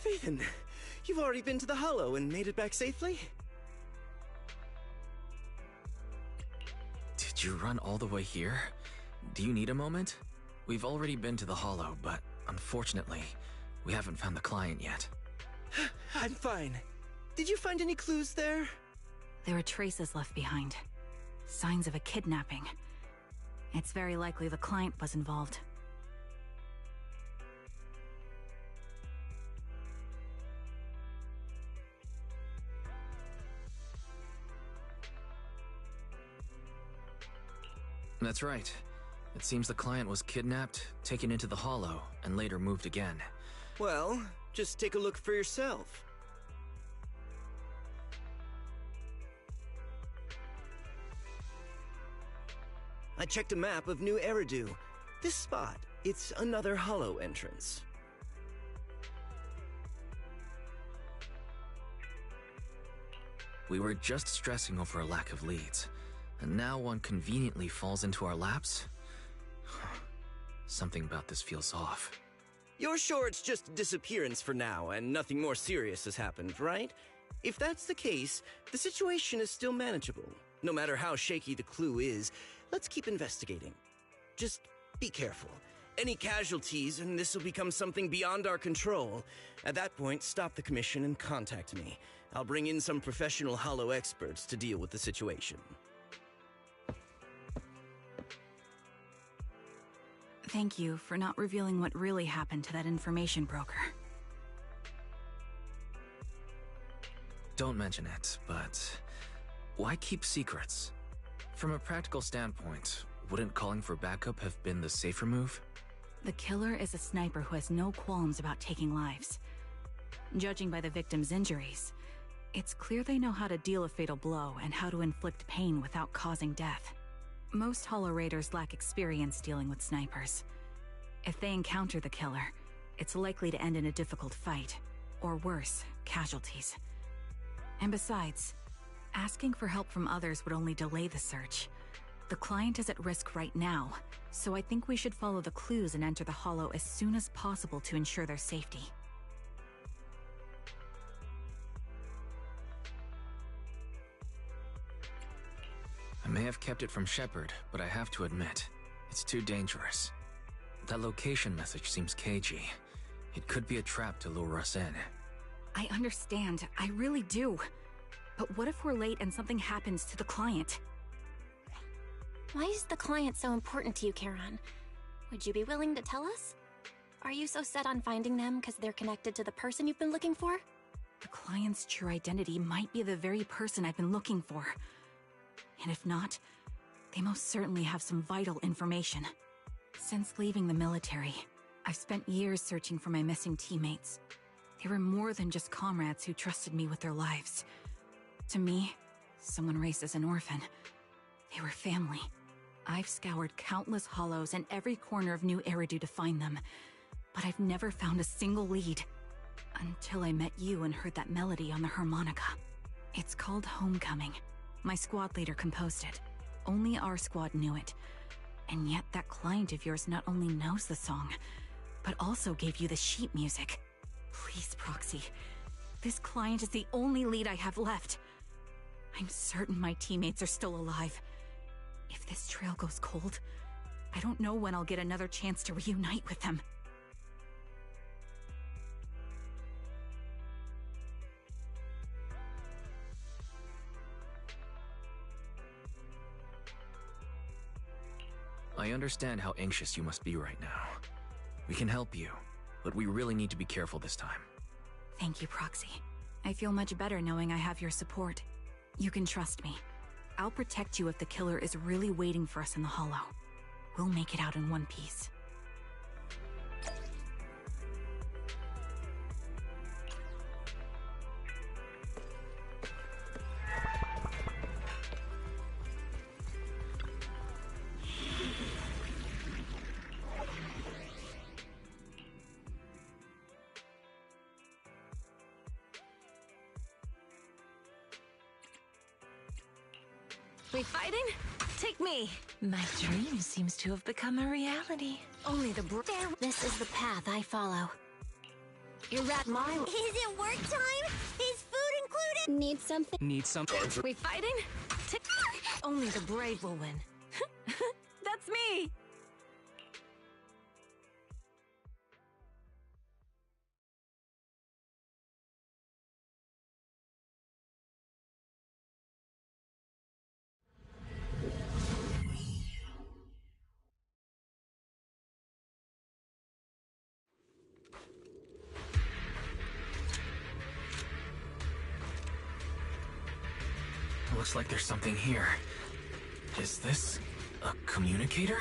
Phaethon, you've already been to the Hollow and made it back safely? Did you run all the way here? Do you need a moment? We've already been to the Hollow, but unfortunately, we haven't found the client yet. I'm fine. Did you find any clues there? There are traces left behind. Signs of a kidnapping. It's very likely the client was involved. That's right. It seems the client was kidnapped, taken into the Hollow, and later moved again. Well, just take a look for yourself. I checked a map of New Eridu. This spot, it's another Hollow entrance. We were just stressing over a lack of leads, and now one conveniently falls into our laps? Something about this feels off. You're sure it's just a disappearance for now, and nothing more serious has happened, right? If that's the case, the situation is still manageable. No matter how shaky the clue is, let's keep investigating. Just be careful. Any casualties, and this will become something beyond our control. At that point, stop the commission and contact me. I'll bring in some professional Hollow experts to deal with the situation. Thank you for not revealing what really happened to that information broker. Don't mention it, but why keep secrets? From a practical standpoint, wouldn't calling for backup have been the safer move? The killer is a sniper who has no qualms about taking lives. Judging by the victim's injuries, it's clear they know how to deal a fatal blow and how to inflict pain without causing death. Most Hollow Raiders lack experience dealing with snipers. If they encounter the killer, it's likely to end in a difficult fight, or worse, casualties. And besides, asking for help from others would only delay the search. The client is at risk right now, so I think we should follow the clues and enter the Hollow as soon as possible to ensure their safety. I may have kept it from Shepard, but I have to admit, it's too dangerous. That location message seems cagey. It could be a trap to lure us in. I understand, I really do. But what if we're late and something happens to the client? Why is the client so important to you, Charon? Would you be willing to tell us? Are you so set on finding them because they're connected to the person you've been looking for? The client's true identity might be the very person I've been looking for. And if not, they most certainly have some vital information. Since leaving the military, I've spent years searching for my missing teammates. They were more than just comrades who trusted me with their lives. To me, someone raised as an orphan, they were family. I've scoured countless hollows and every corner of New Eridu to find them, but I've never found a single lead. Until I met you and heard that melody on the harmonica. It's called Homecoming. My squad leader composed it. Only our squad knew it. And yet that client of yours not only knows the song, but also gave you the sheet music. Please, Proxy. This client is the only lead I have left. I'm certain my teammates are still alive. If this trail goes cold, I don't know when I'll get another chance to reunite with them. I understand how anxious you must be right now. We can help you, but we really need to be careful this time. Thank you, Proxy. I feel much better knowing I have your support. You can trust me. I'll protect you if the killer is really waiting for us in the Hollow. We'll make it out in one piece. We fighting? Take me! My dream seems to have become a reality. Only the This is the path I follow. You're at mile. Is it work time? Is food included? Need something? Need something? We fighting? Only the brave will win. That's me! Looks like there's something here. Is this a communicator?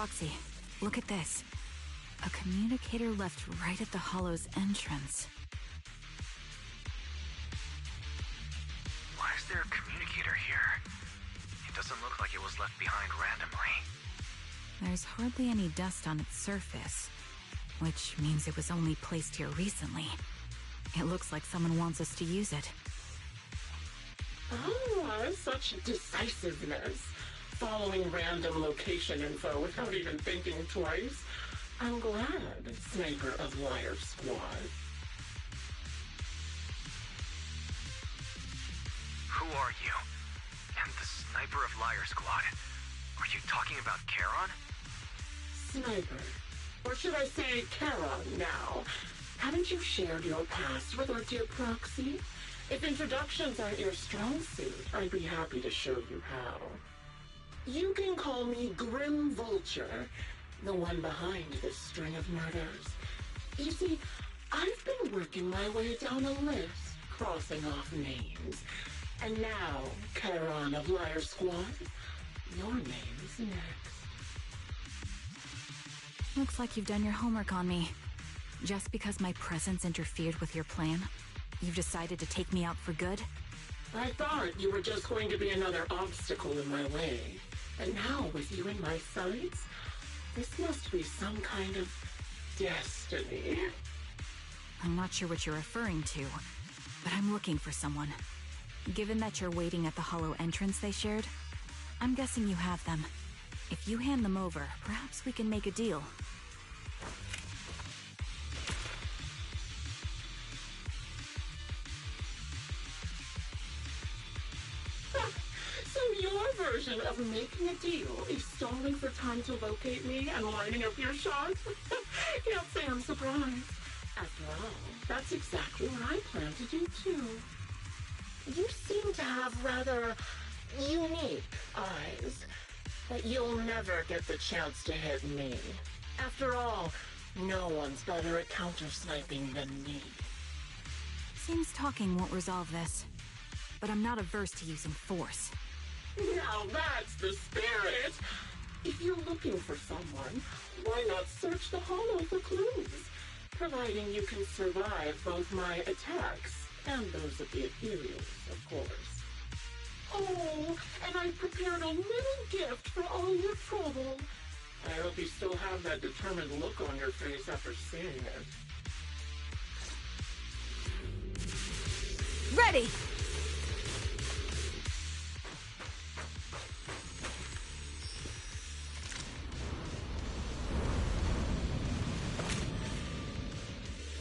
Proxy, look at this. A communicator left right at the Hollow's entrance. Why is there a communicator here? It doesn't look like it was left behind randomly. There's hardly any dust on its surface, which means it was only placed here recently. It looks like someone wants us to use it. Oh, such decisiveness. Following random location info without even thinking twice. I'm glad, Sniper of Liar Squad. Who are you? And the Sniper of Liar Squad. Are you talking about Charon? Sniper. Or should I say Charon now? Haven't you shared your past with our dear Proxy? If introductions aren't your strong suit, I'd be happy to show you how. You can call me Grim Vulture, the one behind this string of murders. You see, I've been working my way down a list, crossing off names. And now, Charon of Liar Squad, your name's next. Looks like you've done your homework on me. Just because my presence interfered with your plan, you've decided to take me out for good? I thought you were just going to be another obstacle in my way. And now, with you in my sights, this must be some kind of destiny. I'm not sure what you're referring to, but I'm looking for someone. Given that you're waiting at the Hollow entrance they shared, I'm guessing you have them. If you hand them over, perhaps we can make a deal. So your version of making a deal is stalling for time to locate me and lining up your shots? Can't say I'm surprised. After all, that's exactly what I plan to do too. You seem to have rather unique eyes, but you'll never get the chance to hit me. After all, no one's better at counter-sniping than me. Seems talking won't resolve this, but I'm not averse to using force. Now that's the spirit! If you're looking for someone, why not search the Hollow for clues? Providing you can survive both my attacks and those of the Ethereals, of course. Oh, and I've prepared a little gift for all your trouble. I hope you still have that determined look on your face after seeing it. Ready!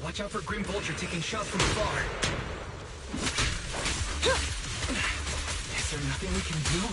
Watch out for Grim Vulture taking shots from afar. Is there nothing we can do?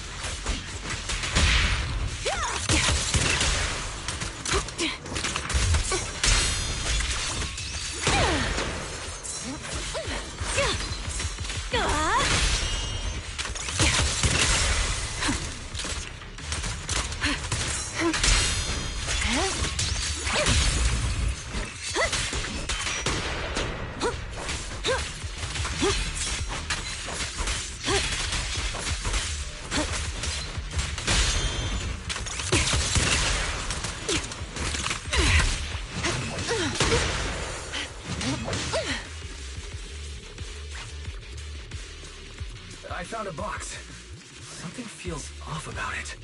I found a box. Something feels off about it.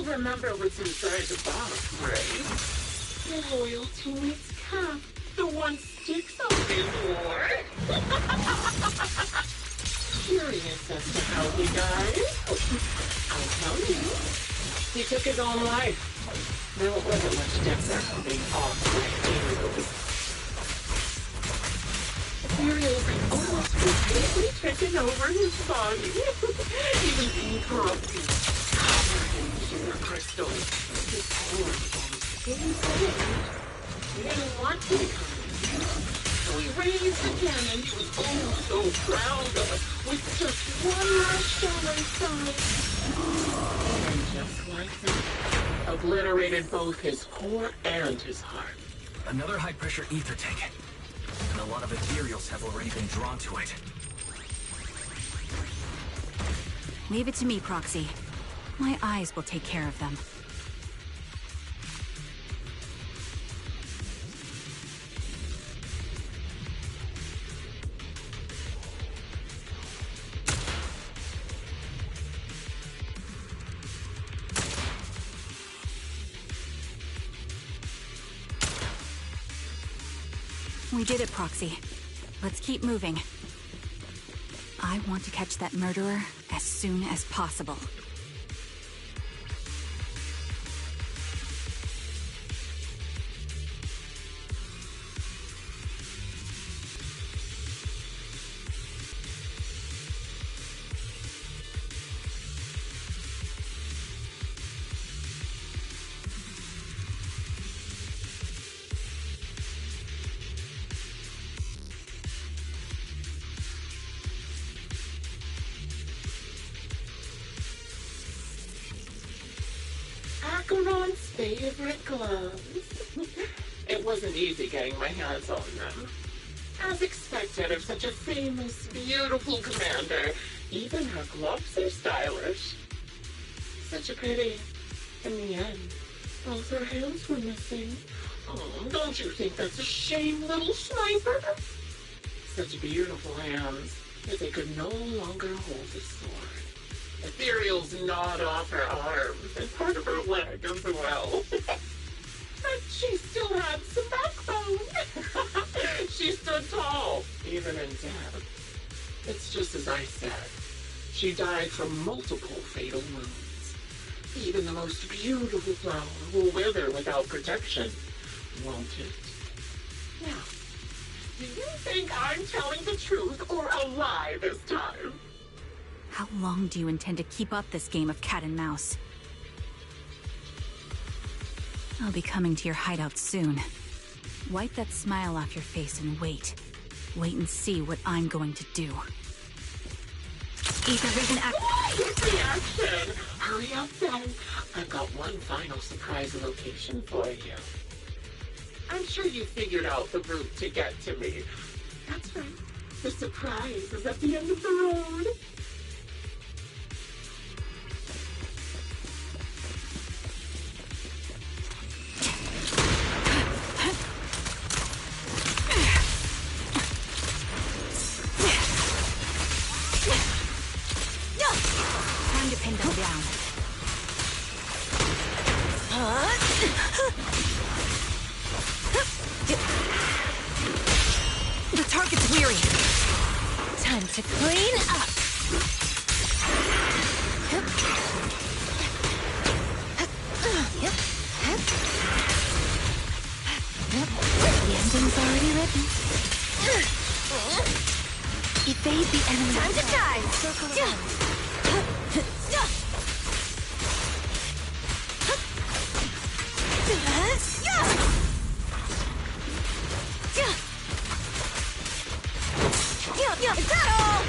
Remember what's inside the box, right? Your loyal teammate's cap, the one sticks up his war. curious as to how he died? I'll tell you. He took his own life. Though it wasn't much different from being off by Ethereals. Ethereals had almost completely taken over his body. He was incorruptible, covered in pure crystals. His core was almost fully formed. He didn't want to become it. So he raised again, and he was oh so proud with just one last shell inside. And just like that, obliterated both his core and his heart. Another high-pressure ether tank. And a lot of ethereals have already been drawn to it. Leave it to me, Proxy. My eyes will take care of them. We did it, Proxy. Let's keep moving. I want to catch that murderer as soon as possible. Acheron's favorite gloves. It wasn't easy getting my hands on them. As expected of such a famous, beautiful commander, even her gloves are stylish. Such a pity. In the end, both her hands were missing. Oh, don't you think that's a shame, little sniper? Such beautiful hands that they could no longer hold a sword. Ethereals gnawed off her arms and part of her leg as well. But she still had some backbone. She stood tall, even in death. It's just as I said. She died from multiple fatal wounds. Even the most beautiful flower will wither without protection, won't it? Now, do you think I'm telling the truth or a lie this time? How long do you intend to keep up this game of cat and mouse? I'll be coming to your hideout soon. Wipe that smile off your face and wait. Wait and see what I'm going to do. Ether Vision reaction! Hurry up then. I've got one final surprise location for you. I'm sure you figured out the route to get to me. That's right. The surprise is at the end of the road. Time to pin them down. The target's weary. Time to clean up. The ending's already written. Evade the enemy. Time to die. Is that all?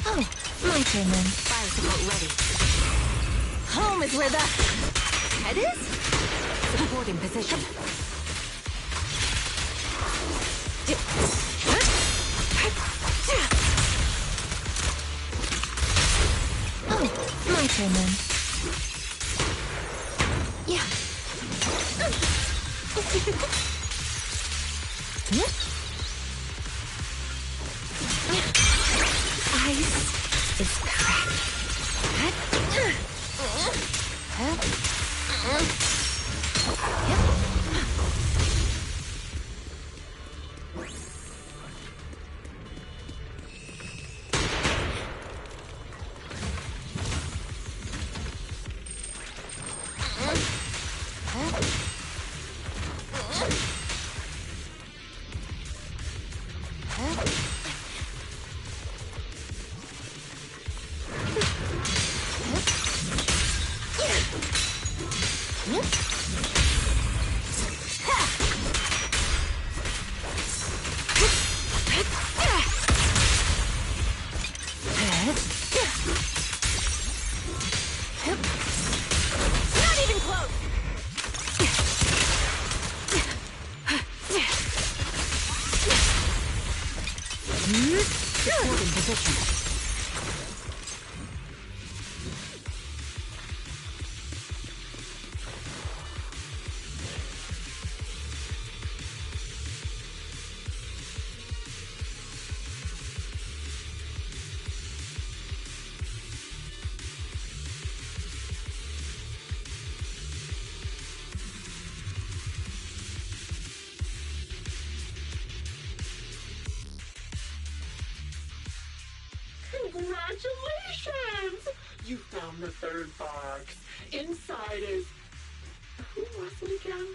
Oh, my turn then. Fire support ready. Home is where the head is? Support in position. Oh, my turn then. Yeah. Ice is cracked. position. Congratulations! You found the third box. Inside is... Who was it again?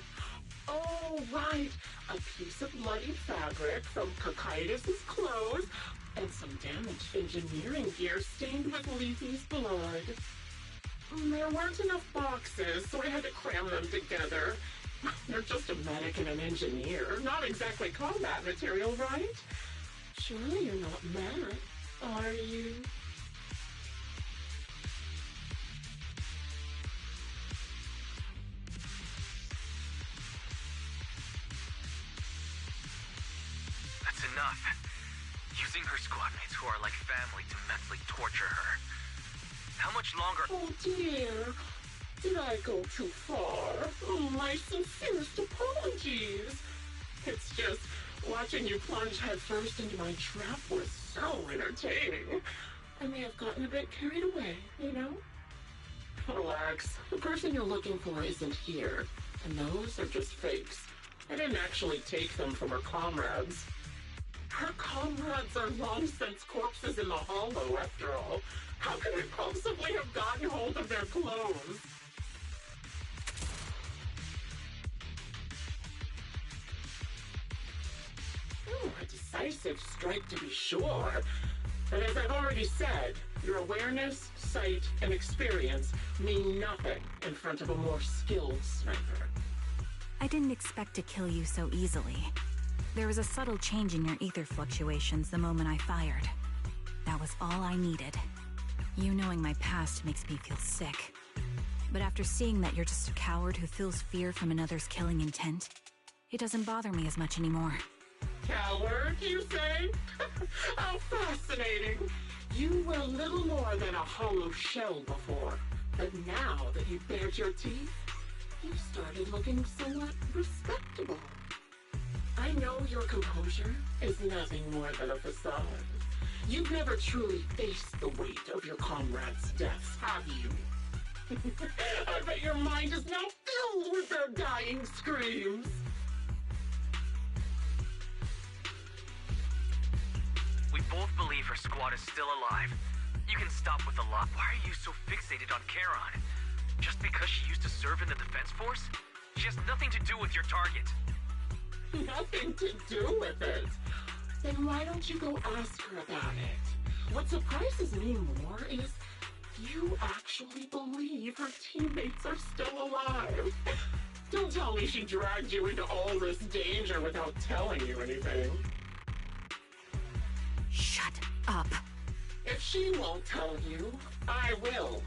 Oh, right. A piece of bloody fabric from Cocytus's clothes and some damaged engineering gear stained with Leafy's blood. There weren't enough boxes, so I had to cram them together. You're just a medic and an engineer, not exactly combat material, right? Surely you're not mad, are you? That's enough. Using her squad mates who are like family to mentally torture her. How much longer? Oh dear. Did I go too far? Oh, my sincerest apologies. It's just, watching you plunge headfirst into my trap was so entertaining. I may have gotten a bit carried away, you know? Relax. The person you're looking for isn't here. And those are just fakes. I didn't actually take them from her comrades. Her comrades are long since corpses in the hollow, after all. How could I possibly have gotten hold of their clothes? Oh, a decisive strike to be sure. But as I've already said, your awareness, sight, and experience mean nothing in front of a more skilled sniper. I didn't expect to kill you so easily. There was a subtle change in your ether fluctuations the moment I fired. That was all I needed. You knowing my past makes me feel sick. But after seeing that you're just a coward who feels fear from another's killing intent, it doesn't bother me as much anymore. Coward, you say? How fascinating. You were little more than a hollow shell before. But now that you've bared your teeth, you've started looking somewhat respectable. I know your composure is nothing more than a facade. You've never truly faced the weight of your comrades' deaths, have you? I bet your mind is now filled with their dying screams. We both believe her squad is still alive. You can stop with the lie. Why are you so fixated on Charon? Just because she used to serve in the defense force? She has nothing to do with your target. Nothing to do with it? Then why don't you go ask her about it? What surprises me more is you actually believe her teammates are still alive. Don't tell me she dragged you into all this danger without telling you anything. Shut up. If she won't tell you, I will.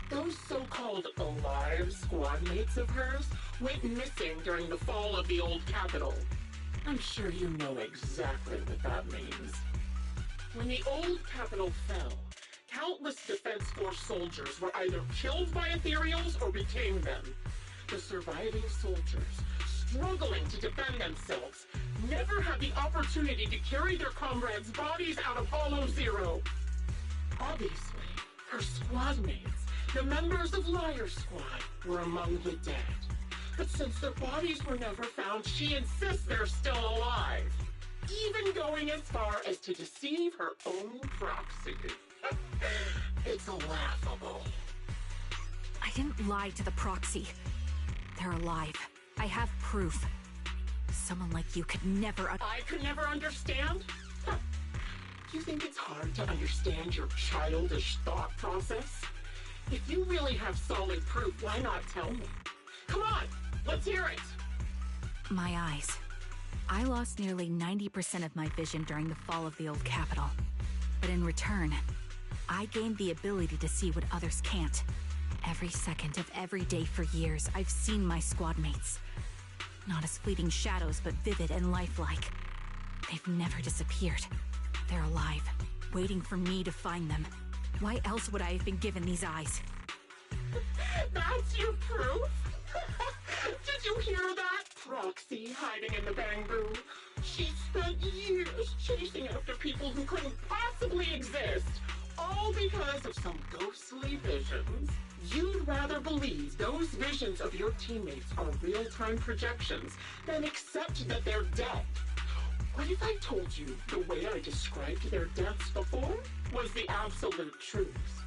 Those so-called alive squad mates of hers went missing during the fall of the old capital. I'm sure you know exactly what that means. When the old capital fell, countless Defense Force soldiers were either killed by Ethereals or became them. The surviving soldiers, struggling to defend themselves, never had the opportunity to carry their comrades' bodies out of Hollow Zero. Obviously, her squad mates, the members of Liar Squad, were among the dead. But since their bodies were never found, she insists they're still alive. Even going as far as to deceive her own proxy. It's laughable. I didn't lie to the proxy. They're alive. I have proof. Someone like you could never... I could never understand? Huh. You think it's hard to understand your childish thought process? If you really have solid proof, why not tell me? Come on, let's hear it! My eyes. I lost nearly 90% of my vision during the fall of the old capital. But in return, I gained the ability to see what others can't. Every second of every day for years, I've seen my squad mates. Not as fleeting shadows, but vivid and lifelike. They've never disappeared. They're alive, waiting for me to find them. Why else would I have been given these eyes? That's your proof? Did you hear that? Proxy hiding in the bamboo. She spent years chasing after people who couldn't possibly exist, all because of some ghostly visions. You'd rather believe those visions of your teammates are real-time projections than accept that they're dead. What if I told you the way I described their deaths before was the absolute truth?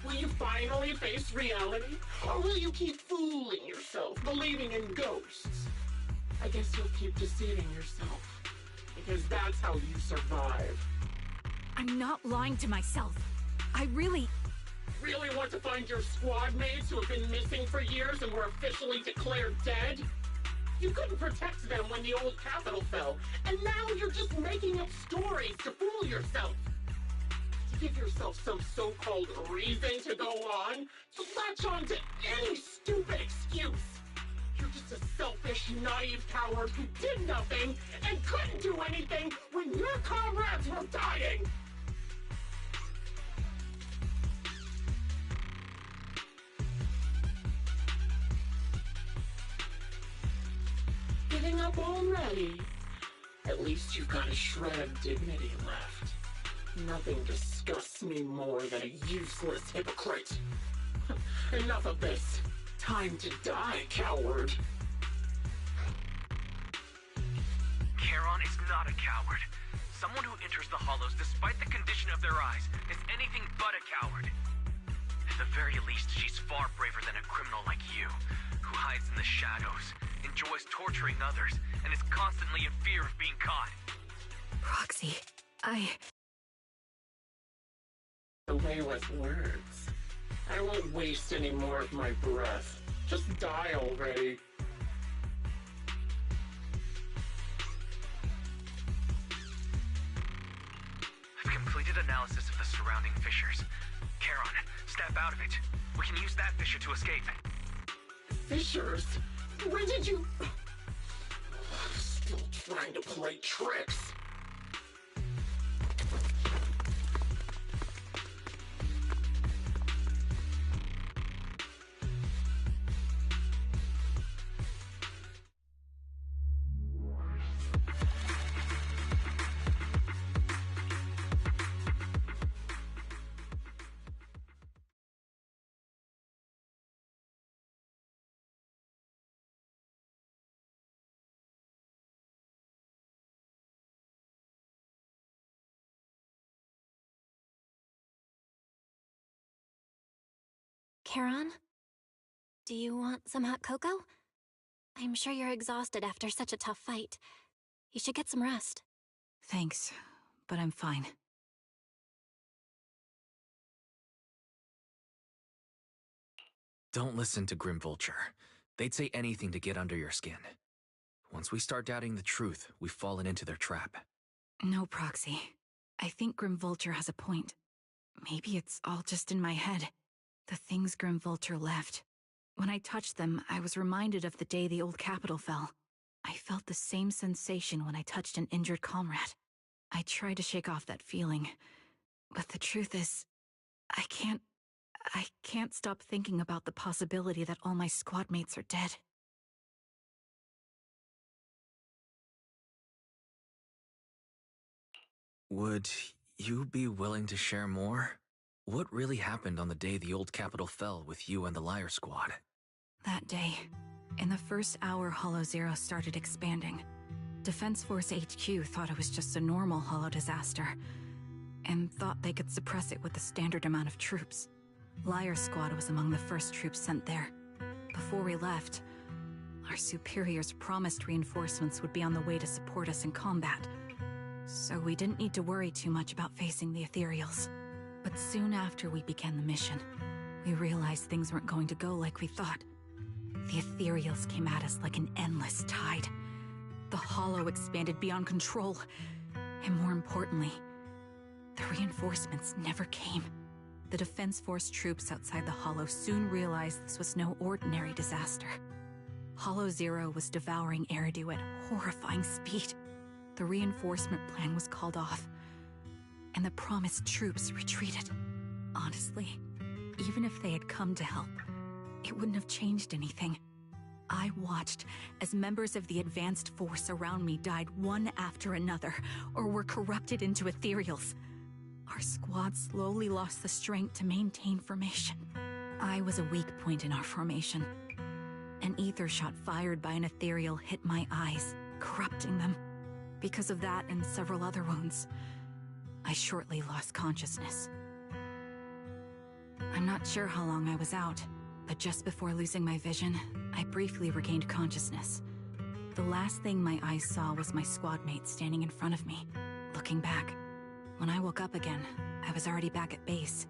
Will you finally face reality? Or will you keep fooling yourself, believing in ghosts? I guess you'll keep deceiving yourself, because that's how you survive. I'm not lying to myself. I really want to find your squad mates who have been missing for years and were officially declared dead? You couldn't protect them when the old capital fell, and now you're just making up stories to fool yourself. To give yourself some so-called reason to go on, to latch on to any stupid excuse. You're just a selfish, naive coward who did nothing and couldn't do anything when your comrades were dying. Giving up already? At least you've got a shred of dignity left. Nothing disgusts me more than a useless hypocrite. Enough of this. Time to die, coward. Charon is not a coward. Someone who enters the Hollows despite the condition of their eyes is anything but a coward. At the very least, she's far braver than a criminal like you, who hides in the shadows, enjoys torturing others, and is constantly in fear of being caught. Proxy, Away with words. I won't waste any more of my breath. Just die already. I've completed analysis of the surrounding fissures. Charon, step out of it. We can use that fissure to escape. Fissures? When did you... Still trying to play tricks. Charon? Do you want some hot cocoa? I'm sure you're exhausted after such a tough fight. You should get some rest. Thanks, but I'm fine. Don't listen to Grim Vulture. They'd say anything to get under your skin. Once we start doubting the truth, we've fallen into their trap. No, Proxy. I think Grim Vulture has a point. Maybe it's all just in my head. The things Grim Vulture left. When I touched them, I was reminded of the day the old capital fell. I felt the same sensation when I touched an injured comrade. I tried to shake off that feeling, but the truth is, I can't stop thinking about the possibility that all my squad mates are dead. Would you be willing to share more? What really happened on the day the old capital fell with you and the Liar Squad? That day, in the first hour Hollow Zero started expanding, Defense Force HQ thought it was just a normal Hollow disaster, and thought they could suppress it with the standard amount of troops. Liar Squad was among the first troops sent there. Before we left, our superiors promised reinforcements would be on the way to support us in combat, so we didn't need to worry too much about facing the Ethereals. But soon after we began the mission, we realized things weren't going to go like we thought. The Ethereals came at us like an endless tide. The Hollow expanded beyond control, and more importantly, the reinforcements never came. The Defense Force troops outside the Hollow soon realized this was no ordinary disaster. Hollow Zero was devouring Eridu at horrifying speed. The reinforcement plan was called off, and the promised troops retreated. Honestly, even if they had come to help, it wouldn't have changed anything. I watched as members of the advanced force around me died one after another, or were corrupted into ethereals. Our squad slowly lost the strength to maintain formation. I was a weak point in our formation. An ether shot fired by an ethereal hit my eyes, corrupting them. Because of that and several other wounds, I shortly lost consciousness. I'm not sure how long I was out, but just before losing my vision, I briefly regained consciousness. The last thing my eyes saw was my squad mate standing in front of me, looking back. When I woke up again, I was already back at base.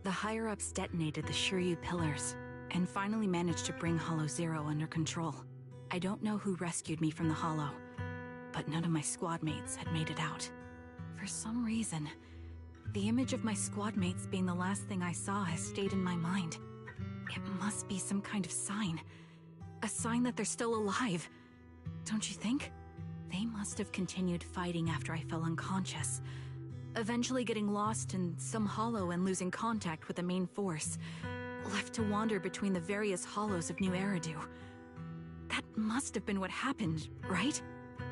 The higher-ups detonated the Shiryu pillars, and finally managed to bring Hollow Zero under control. I don't know who rescued me from the Hollow, but none of my squad mates had made it out. For some reason, the image of my squad mates being the last thing I saw has stayed in my mind. It must be some kind of sign. A sign that they're still alive. Don't you think? They must have continued fighting after I fell unconscious, eventually getting lost in some hollow and losing contact with the main force, left to wander between the various hollows of New Eridu. That must have been what happened, right?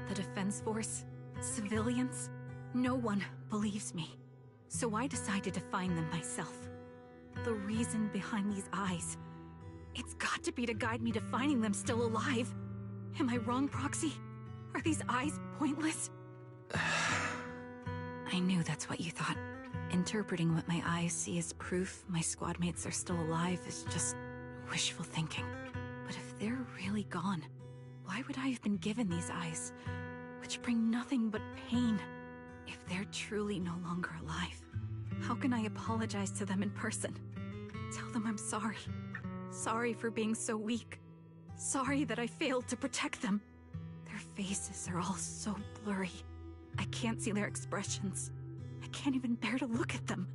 The Defense Force? Civilians? No one believes me. So I decided to find them myself. The reason behind these eyes. It's got to be to guide me to finding them still alive. Am I wrong, Proxy? Are these eyes pointless? I knew that's what you thought. Interpreting what my eyes see as proof my squad mates are still alive is just wishful thinking. But if they're really gone, why would I have been given these eyes, which bring nothing but pain? If they're truly no longer alive, how can I apologize to them in person? Tell them I'm sorry. Sorry for being so weak. Sorry that I failed to protect them. Their faces are all so blurry. I can't see their expressions. I can't even bear to look at them.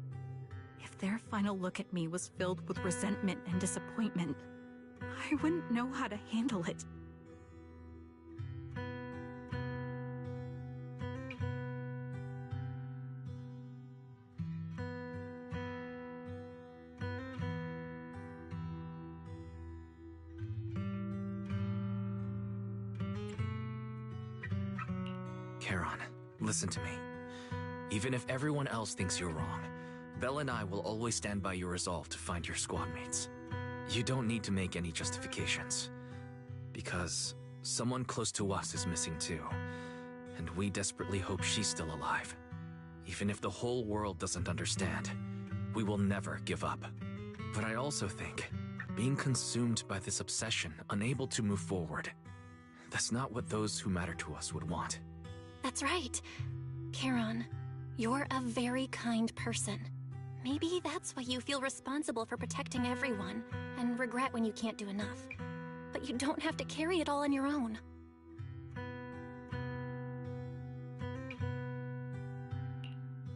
If their final look at me was filled with resentment and disappointment, I wouldn't know how to handle it. Charon, listen to me. Even if everyone else thinks you're wrong, Belle and I will always stand by your resolve to find your squad mates. You don't need to make any justifications. Because someone close to us is missing too. And we desperately hope she's still alive. Even if the whole world doesn't understand, we will never give up. But I also think, being consumed by this obsession, unable to move forward, that's not what those who matter to us would want. That's right. Charon, you're a very kind person. Maybe that's why you feel responsible for protecting everyone, and regret when you can't do enough. But you don't have to carry it all on your own.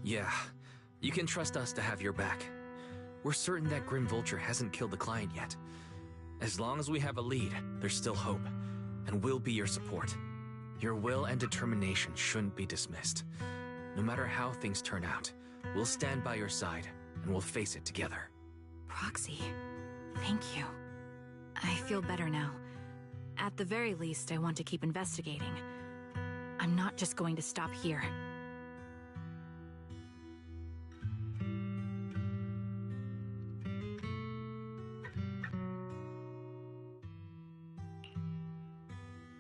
Yeah, you can trust us to have your back. We're certain that Grim Vulture hasn't killed the client yet. As long as we have a lead, there's still hope, and we'll be your support. Your will and determination shouldn't be dismissed. No matter how things turn out, we'll stand by your side, and we'll face it together. Proxy, thank you. I feel better now. At the very least, I want to keep investigating. I'm not just going to stop here.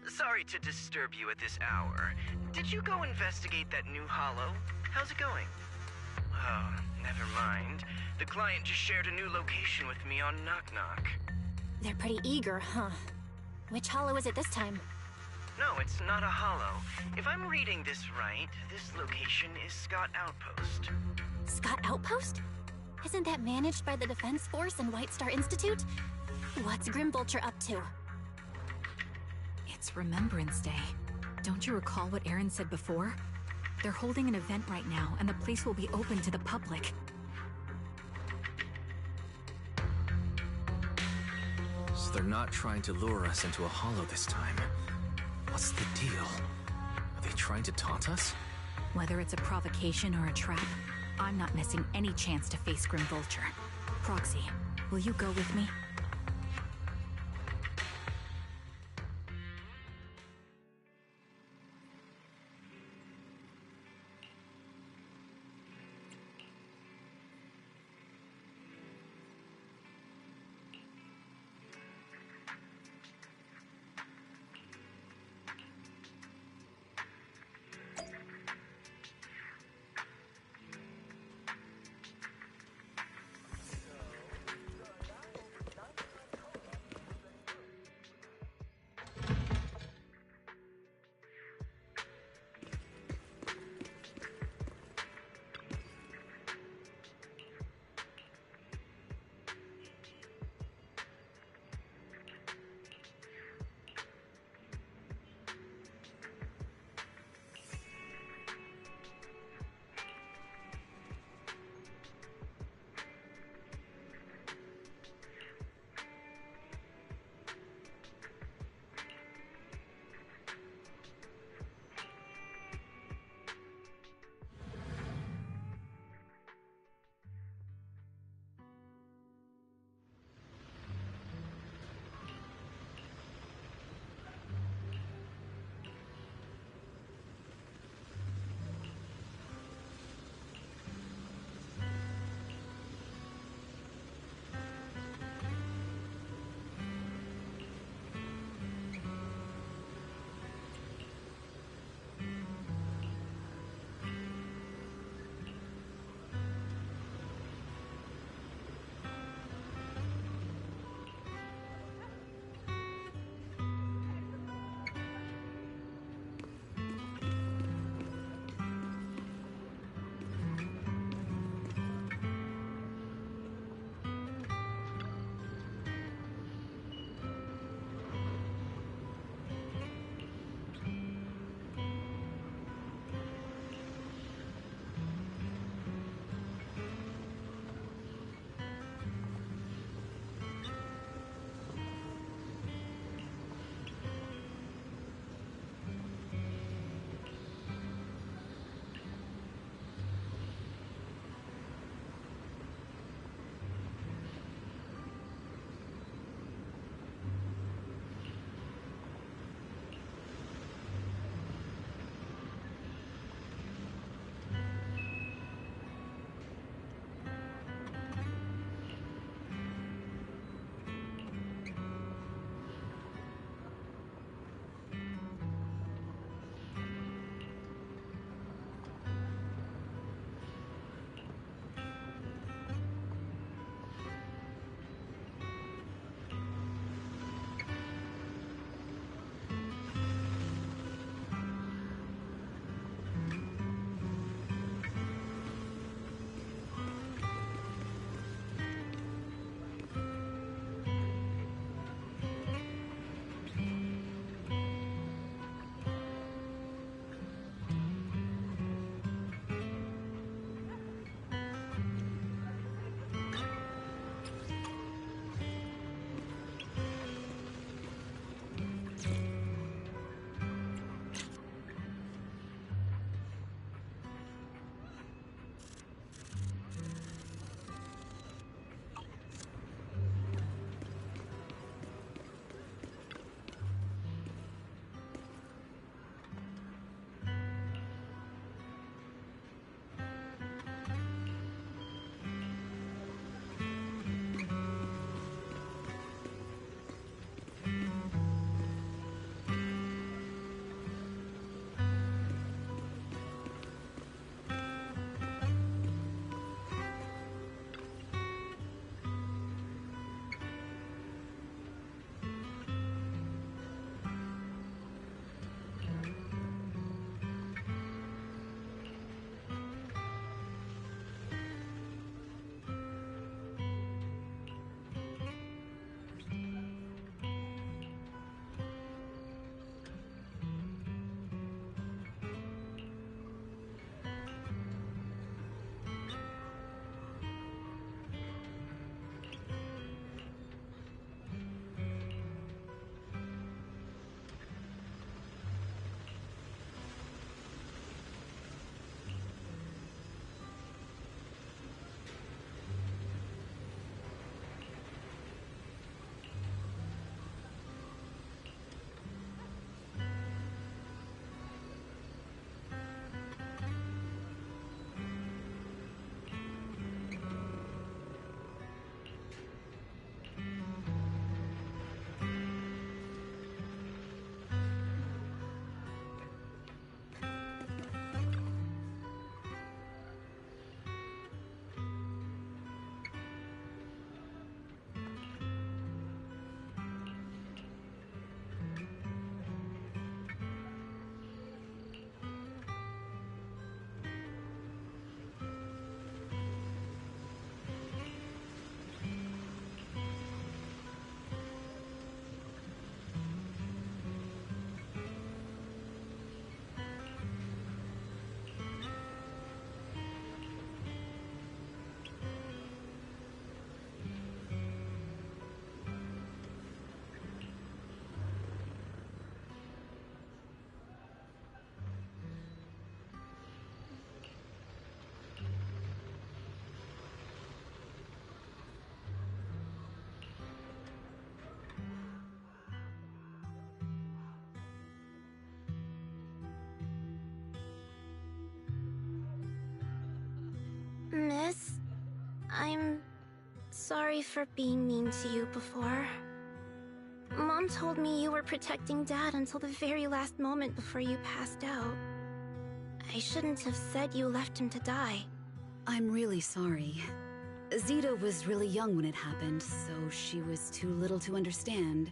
Sorry to disturb you at this hour. Did you go investigate that new hollow? How's it going? Oh, never mind. The client just shared a new location with me on Knock Knock. They're pretty eager, huh? Which hollow is it this time? No, it's not a hollow. If I'm reading this right, this location is Scott Outpost. Scott Outpost? Isn't that managed by the Defense Force and White Star Institute? What's Grim Vulture up to? It's Remembrance Day. Don't you recall what Aaron said before? They're holding an event right now, and the place will be open to the public. So they're not trying to lure us into a hollow this time. What's the deal? Are they trying to taunt us? Whether it's a provocation or a trap, I'm not missing any chance to face Grim Vulture. Proxy, will you go with me? sorry for being mean to you before. Mom told me you were protecting Dad until the very last moment before you passed out. I shouldn't have said you left him to die. I'm really sorry. Zeta was really young when it happened, so she was too little to understand,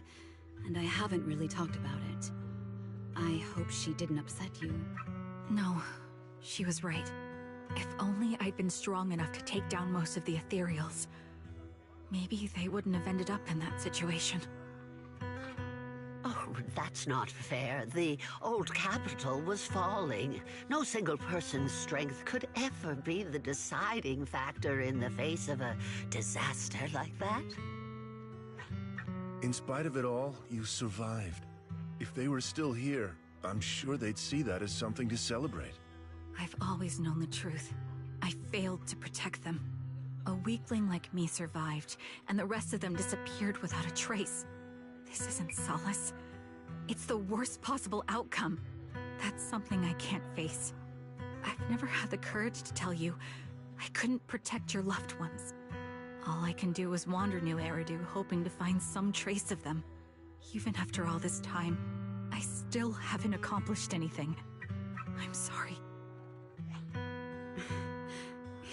and I haven't really talked about it. I hope she didn't upset you. No, she was right. If only I'd been strong enough to take down most of the Ethereals. Maybe they wouldn't have ended up in that situation. Oh, that's not fair. The old capital was falling. No single person's strength could ever be the deciding factor in the face of a disaster like that. In spite of it all, you survived. If they were still here, I'm sure they'd see that as something to celebrate. I've always known the truth. I failed to protect them. A weakling like me survived, and the rest of them disappeared without a trace. This isn't solace. It's the worst possible outcome. That's something I can't face. I've never had the courage to tell you I couldn't protect your loved ones. All I can do is wander New Eridu, hoping to find some trace of them. Even after all this time, I still haven't accomplished anything. I'm sorry.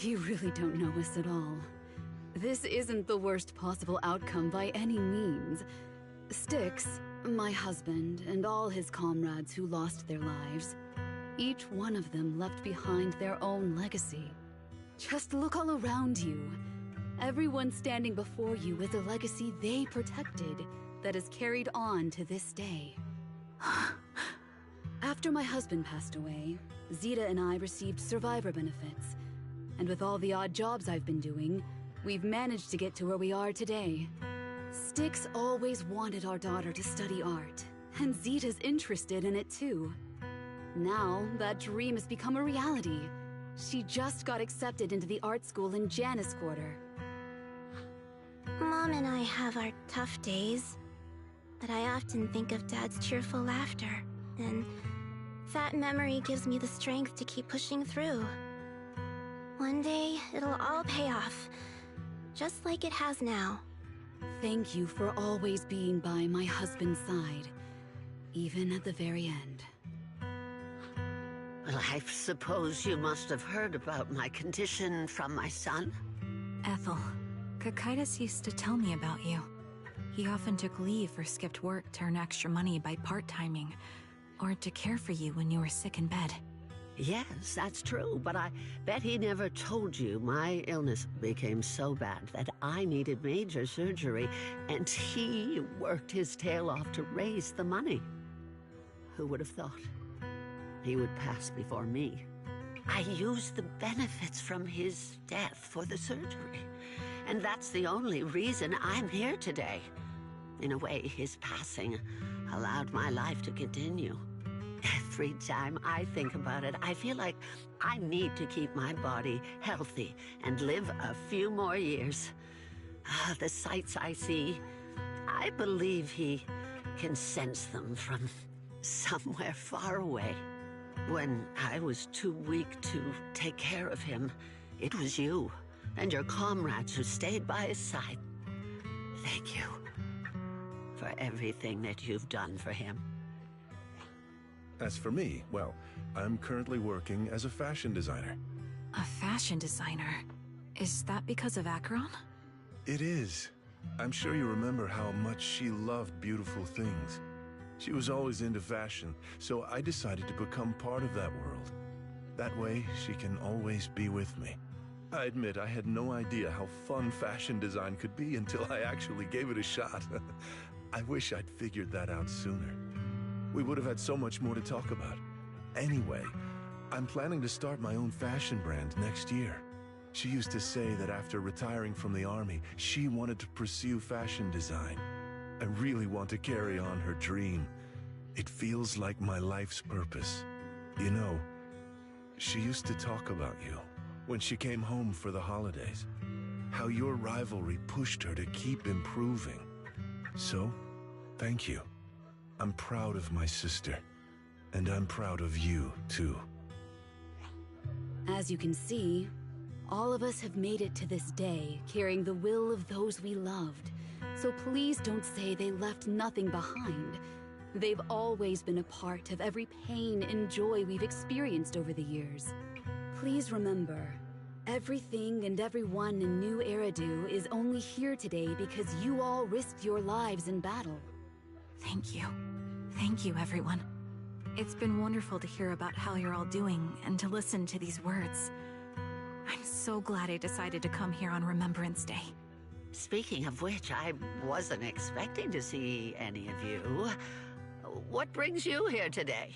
You really don't know us at all. This isn't the worst possible outcome by any means. Styx, my husband, and all his comrades who lost their lives, each one of them left behind their own legacy. Just look all around you. Everyone standing before you is a legacy they protected that is carried on to this day. After my husband passed away, Zeta and I received survivor benefits. And with all the odd jobs I've been doing, we've managed to get to where we are today. Styx always wanted our daughter to study art, and Zeta's interested in it too. Now, that dream has become a reality. She just got accepted into the art school in Janus Quarter. Mom and I have our tough days, but I often think of Dad's cheerful laughter, and that memory gives me the strength to keep pushing through. One day, it'll all pay off, just like it has now. Thank you for always being by my husband's side, even at the very end. Well, I suppose you must have heard about my condition from my son? Ethel, Cocytus used to tell me about you. He often took leave or skipped work to earn extra money by part-timing, or to care for you when you were sick in bed. Yes, that's true, but I bet he never told you my illness became so bad that I needed major surgery, and he worked his tail off to raise the money. Who would have thought he would pass before me? I used the benefits from his death for the surgery, and that's the only reason I'm here today. In a way, his passing allowed my life to continue. Every time I think about it, I feel like I need to keep my body healthy and live a few more years. The sights I see, I believe he can sense them from somewhere far away. When I was too weak to take care of him, it was you and your comrades who stayed by his side. Thank you for everything that you've done for him. As for me, well, I'm currently working as a fashion designer. A fashion designer? Is that because of Acheron? It is. I'm sure you remember how much she loved beautiful things. She was always into fashion, so I decided to become part of that world. That way, she can always be with me. I admit I had no idea how fun fashion design could be until I actually gave it a shot. I wish I'd figured that out sooner. We would have had so much more to talk about. Anyway, I'm planning to start my own fashion brand next year. She used to say that after retiring from the army, she wanted to pursue fashion design. I really want to carry on her dream. It feels like my life's purpose. You know, she used to talk about you when she came home for the holidays. How your rivalry pushed her to keep improving. So, thank you. I'm proud of my sister, and I'm proud of you, too. As you can see, All of us have made it to this day, carrying the will of those we loved. So please don't say they left nothing behind. They've always been a part of every pain and joy we've experienced over the years. Please remember, everything and everyone in New Eridu is only here today because you all risked your lives in battle. Thank you. Thank you, everyone. It's been wonderful to hear about how you're all doing and to listen to these words. I'm so glad I decided to come here on Remembrance Day. Speaking of which, I wasn't expecting to see any of you. What brings you here today?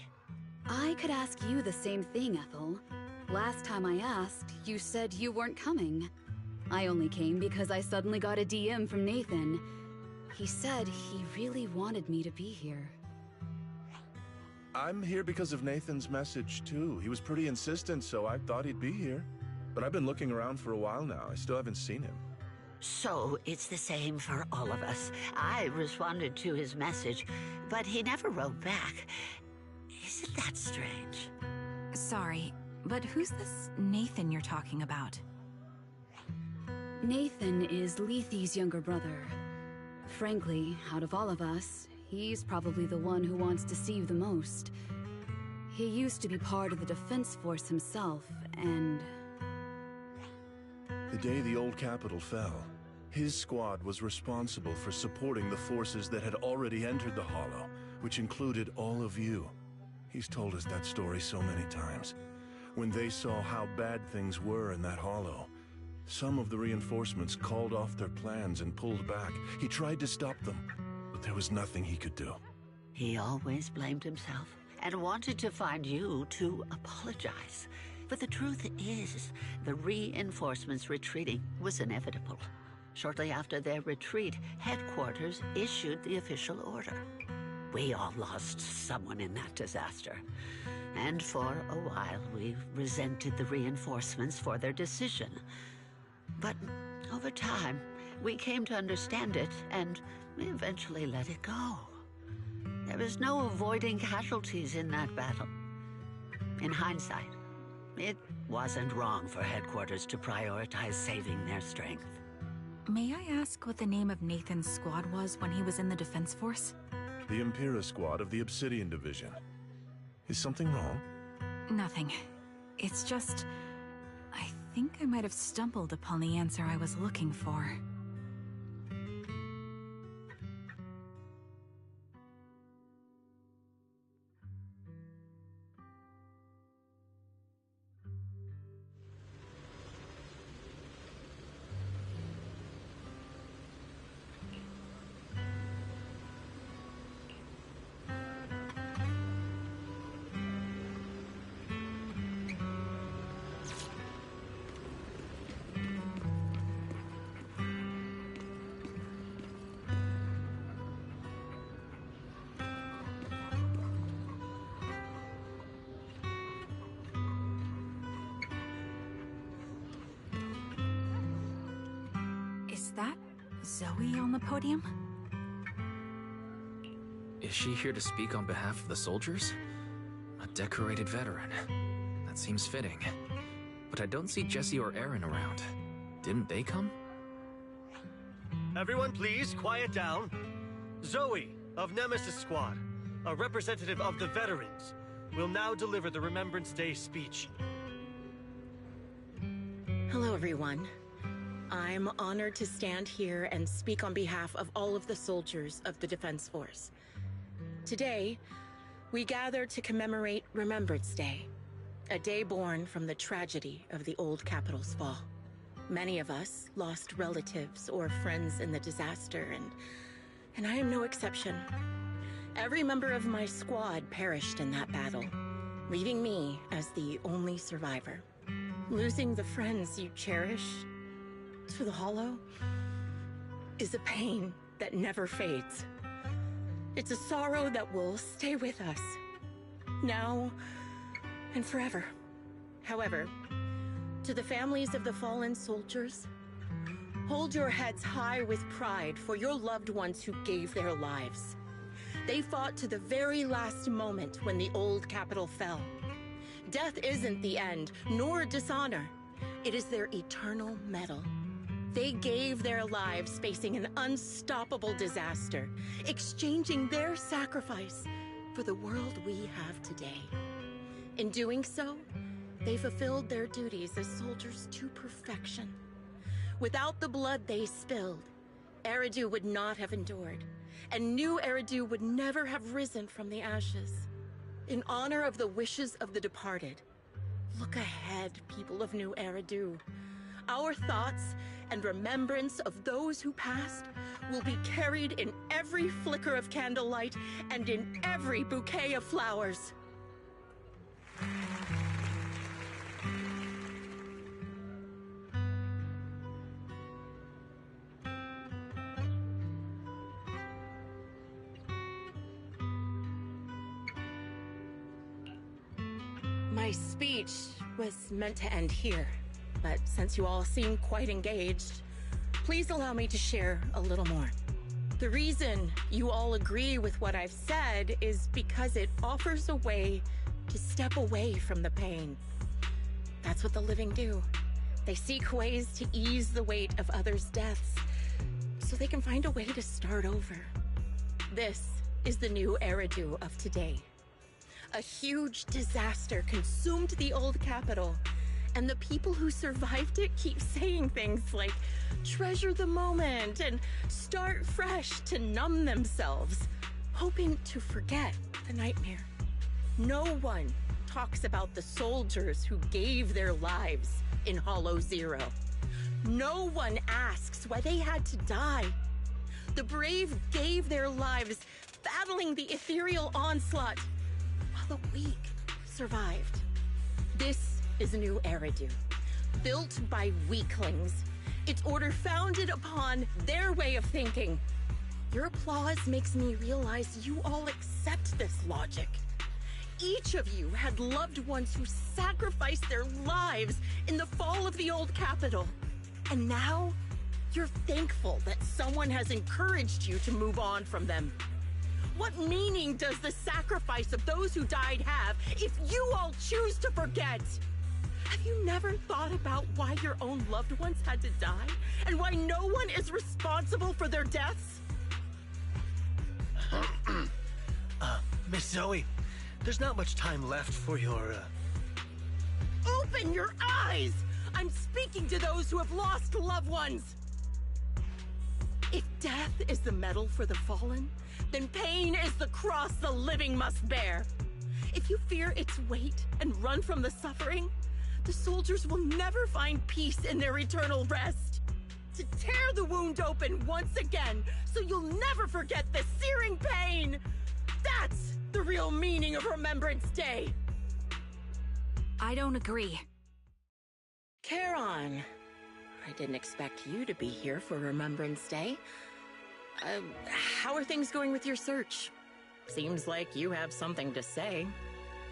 I could ask you the same thing, Ethel. Last time I asked, you said you weren't coming. I only came because I suddenly got a DM from Nathan. He said he really wanted me to be here. I'm here because of Nathan's message, too. He was pretty insistent, so I thought he'd be here. But I've been looking around for a while now. I still haven't seen him. So it's the same for all of us. I responded to his message, but he never wrote back. Isn't that strange? Sorry, but who's this Nathan you're talking about? Nathan is Lethe's younger brother. Frankly, out of all of us, he's probably the one who wants to see you the most. He used to be part of the Defense Force himself, and... The day the old capital fell, his squad was responsible for supporting the forces that had already entered the Hollow, which included all of you. He's told us that story so many times. When they saw how bad things were in that Hollow, some of the reinforcements called off their plans and pulled back. He tried to stop them, but there was nothing he could do. He always blamed himself and wanted to find you to apologize. But the truth is, the reinforcements retreating was inevitable. Shortly after their retreat, headquarters issued the official order. We all lost someone in that disaster. And for a while, we resented the reinforcements for their decision. But over time, we came to understand it, and we eventually let it go. There was no avoiding casualties in that battle. In hindsight, it wasn't wrong for headquarters to prioritize saving their strength. May I ask what the name of Nathan's squad was when he was in the Defense Force? The Impera squad of the Obsidian Division. Is something wrong? Nothing. It's just... I think I might have stumbled upon the answer I was looking for. Is that Zoe on the podium? Is she here to speak on behalf of the soldiers? A decorated veteran. That seems fitting. But I don't see Jesse or Aaron around. Didn't they come? Everyone please, quiet down. Zoe, of Nemesis Squad, a representative of the veterans, will now deliver the Remembrance Day speech. Hello, everyone. I'm honored to stand here and speak on behalf of all of the soldiers of the Defense Force. Today, we gather to commemorate Remembrance Day, a day born from the tragedy of the old capital's fall. Many of us lost relatives or friends in the disaster, and I am no exception. Every member of my squad perished in that battle, leaving me as the only survivor. Losing the friends you cherish to the Hollow is a pain that never fades. It's a sorrow that will stay with us, now and forever. However, to the families of the fallen soldiers, hold your heads high with pride for your loved ones who gave their lives. They fought to the very last moment when the old capital fell. Death isn't the end, nor dishonor. It is their eternal metal. They gave their lives facing an unstoppable disaster, exchanging their sacrifice for the world we have today. In doing so, they fulfilled their duties as soldiers to perfection. Without the blood they spilled, Eridu would not have endured, and New Eridu would never have risen from the ashes. In honor of the wishes of the departed, look ahead, people of New Eridu. Our thoughts and remembrance of those who passed will be carried in every flicker of candlelight and in every bouquet of flowers. My speech was meant to end here, but since you all seem quite engaged, please allow me to share a little more. The reason you all agree with what I've said is because it offers a way to step away from the pain. That's what the living do. They seek ways to ease the weight of others' deaths, so they can find a way to start over. This is the New Eridu of today. A huge disaster consumed the old capital, and the people who survived it keep saying things like, treasure the moment and start fresh to numb themselves, hoping to forget the nightmare. No one talks about the soldiers who gave their lives in Hollow Zero. No one asks why they had to die. The brave gave their lives battling the ethereal onslaught, while the weak survived. This is New Eridu, built by weaklings. Its order founded upon their way of thinking. Your applause makes me realize you all accept this logic. Each of you had loved ones who sacrificed their lives in the fall of the old capital. And now, you're thankful that someone has encouraged you to move on from them. What meaning does the sacrifice of those who died have if you all choose to forget? Have you never thought about why your own loved ones had to die? And why no one is responsible for their deaths? Miss Zoe, there's not much time left for your, Open your eyes! I'm speaking to those who have lost loved ones! If death is the medal for the fallen, then pain is the cross the living must bear. If you fear its weight and run from the suffering, the soldiers will never find peace in their eternal rest. To tear the wound open once again, so you'll never forget the searing pain! That's the real meaning of Remembrance Day! I don't agree. Charon, I didn't expect you to be here for Remembrance Day. How are things going with your search? Seems like you have something to say.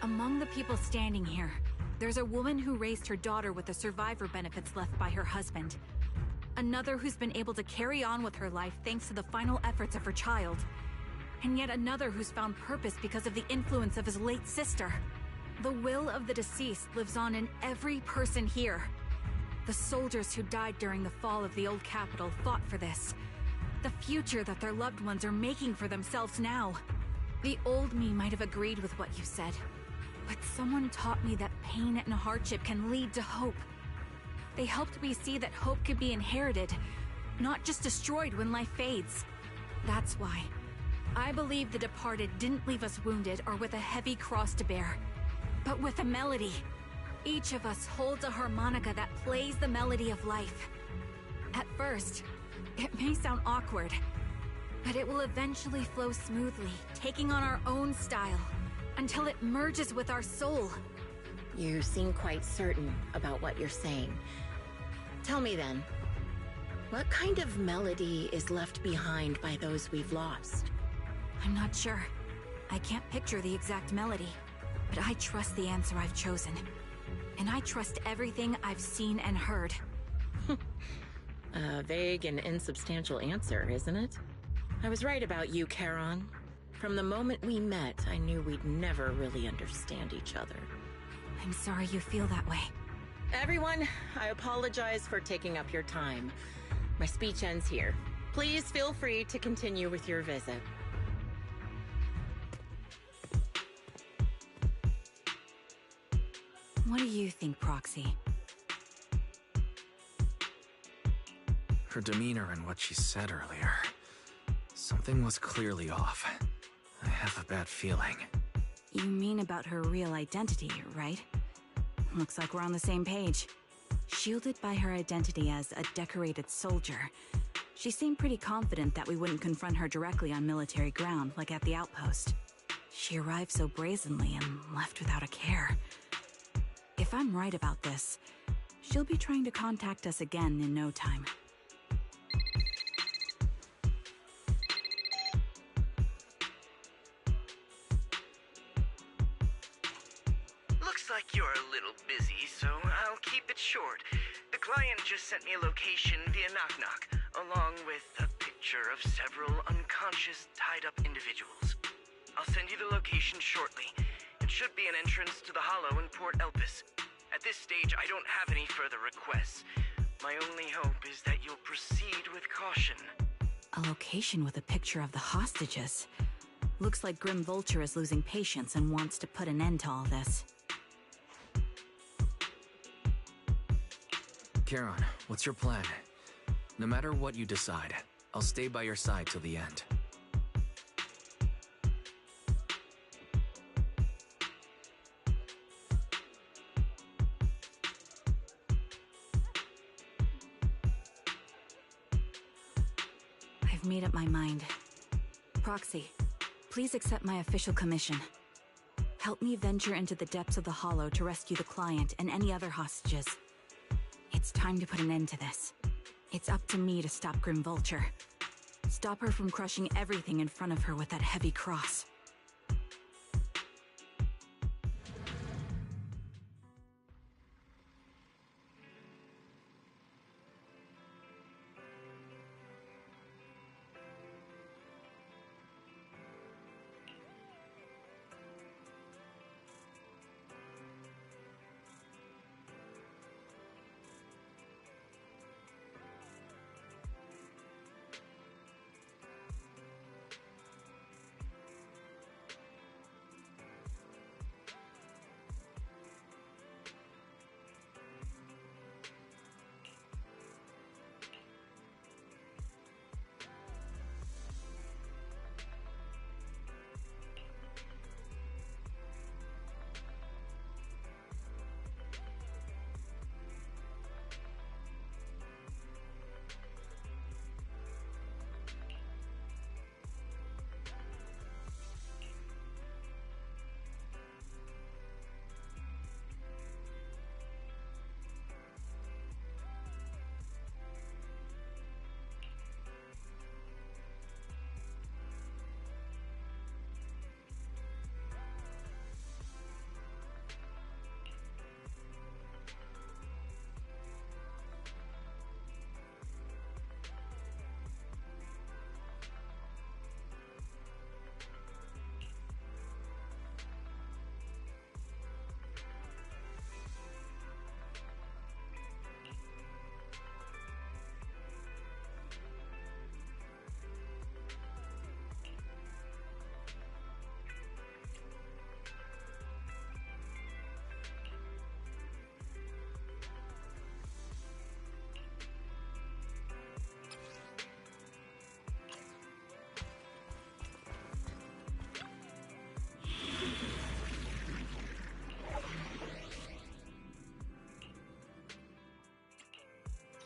Among the people standing here, there's a woman who raised her daughter with the survivor benefits left by her husband. Another who's been able to carry on with her life thanks to the final efforts of her child. And yet another who's found purpose because of the influence of his late sister. The will of the deceased lives on in every person here. The soldiers who died during the fall of the old capital fought for this. The future that their loved ones are making for themselves now. The old me might have agreed with what you said, but someone taught me that pain and hardship can lead to hope. They helped me see that hope could be inherited, not just destroyed when life fades. That's why I believe the departed didn't leave us wounded or with a heavy cross to bear, but with a melody. Each of us holds a harmonica that plays the melody of life. At first, it may sound awkward, but it will eventually flow smoothly, taking on our own style, until it merges with our soul. You seem quite certain about what you're saying. Tell me then, what kind of melody is left behind by those we've lost? I'm not sure. I can't picture the exact melody, but I trust the answer I've chosen. And I trust everything I've seen and heard. A vague and insubstantial answer, isn't it? I was right about you, Charon. From the moment we met, I knew we'd never really understand each other. I'm sorry you feel that way. Everyone, I apologize for taking up your time. My speech ends here. Please feel free to continue with your visit. What do you think, Proxy? Her demeanor and what she said earlier. Something was clearly off. I have a bad feeling. You mean about her real identity, right? Looks like we're on the same page. Shielded by her identity as a decorated soldier, she seemed pretty confident that we wouldn't confront her directly on military ground, like at the outpost. She arrived so brazenly and left without a care. If I'm right about this, she'll be trying to contact us again in no time. Looks like you're a little busy, so I'll keep it short. The client just sent me a location via Knock Knock, along with a picture of several unconscious, tied-up individuals. I'll send you the location shortly. It should be an entrance to the Hollow in Port Elpis. At this stage, I don't have any further requests. My only hope is that you'll proceed with caution. A location with a picture of the hostages. Looks like Grim Vulture is losing patience and wants to put an end to all this. Charon, what's your plan? No matter what you decide, I'll stay by your side till the end. I've made up my mind. Proxy, please accept my official commission. Help me venture into the depths of the Hollow to rescue the client and any other hostages. It's time to put an end to this. It's up to me to stop Grim Vulture. Stop her from crushing everything in front of her with that heavy cross.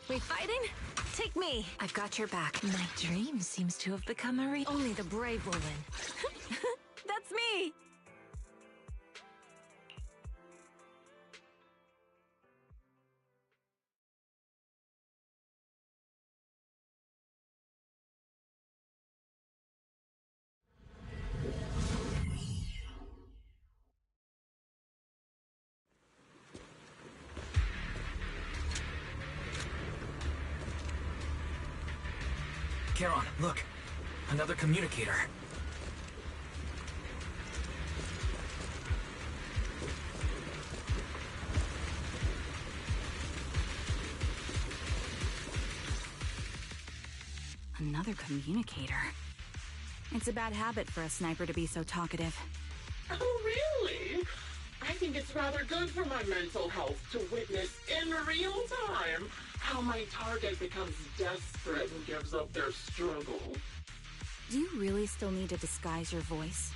We fighting? Take me. I've got your back. My dream seems to have become a Only the brave will win. That's me! Charon, look! Another communicator. Another communicator. It's a bad habit for a sniper to be so talkative. Oh, really? I think it's rather good for my mental health to witness in real time how my target becomes desperate and gives up their struggle. Do you really still need to disguise your voice?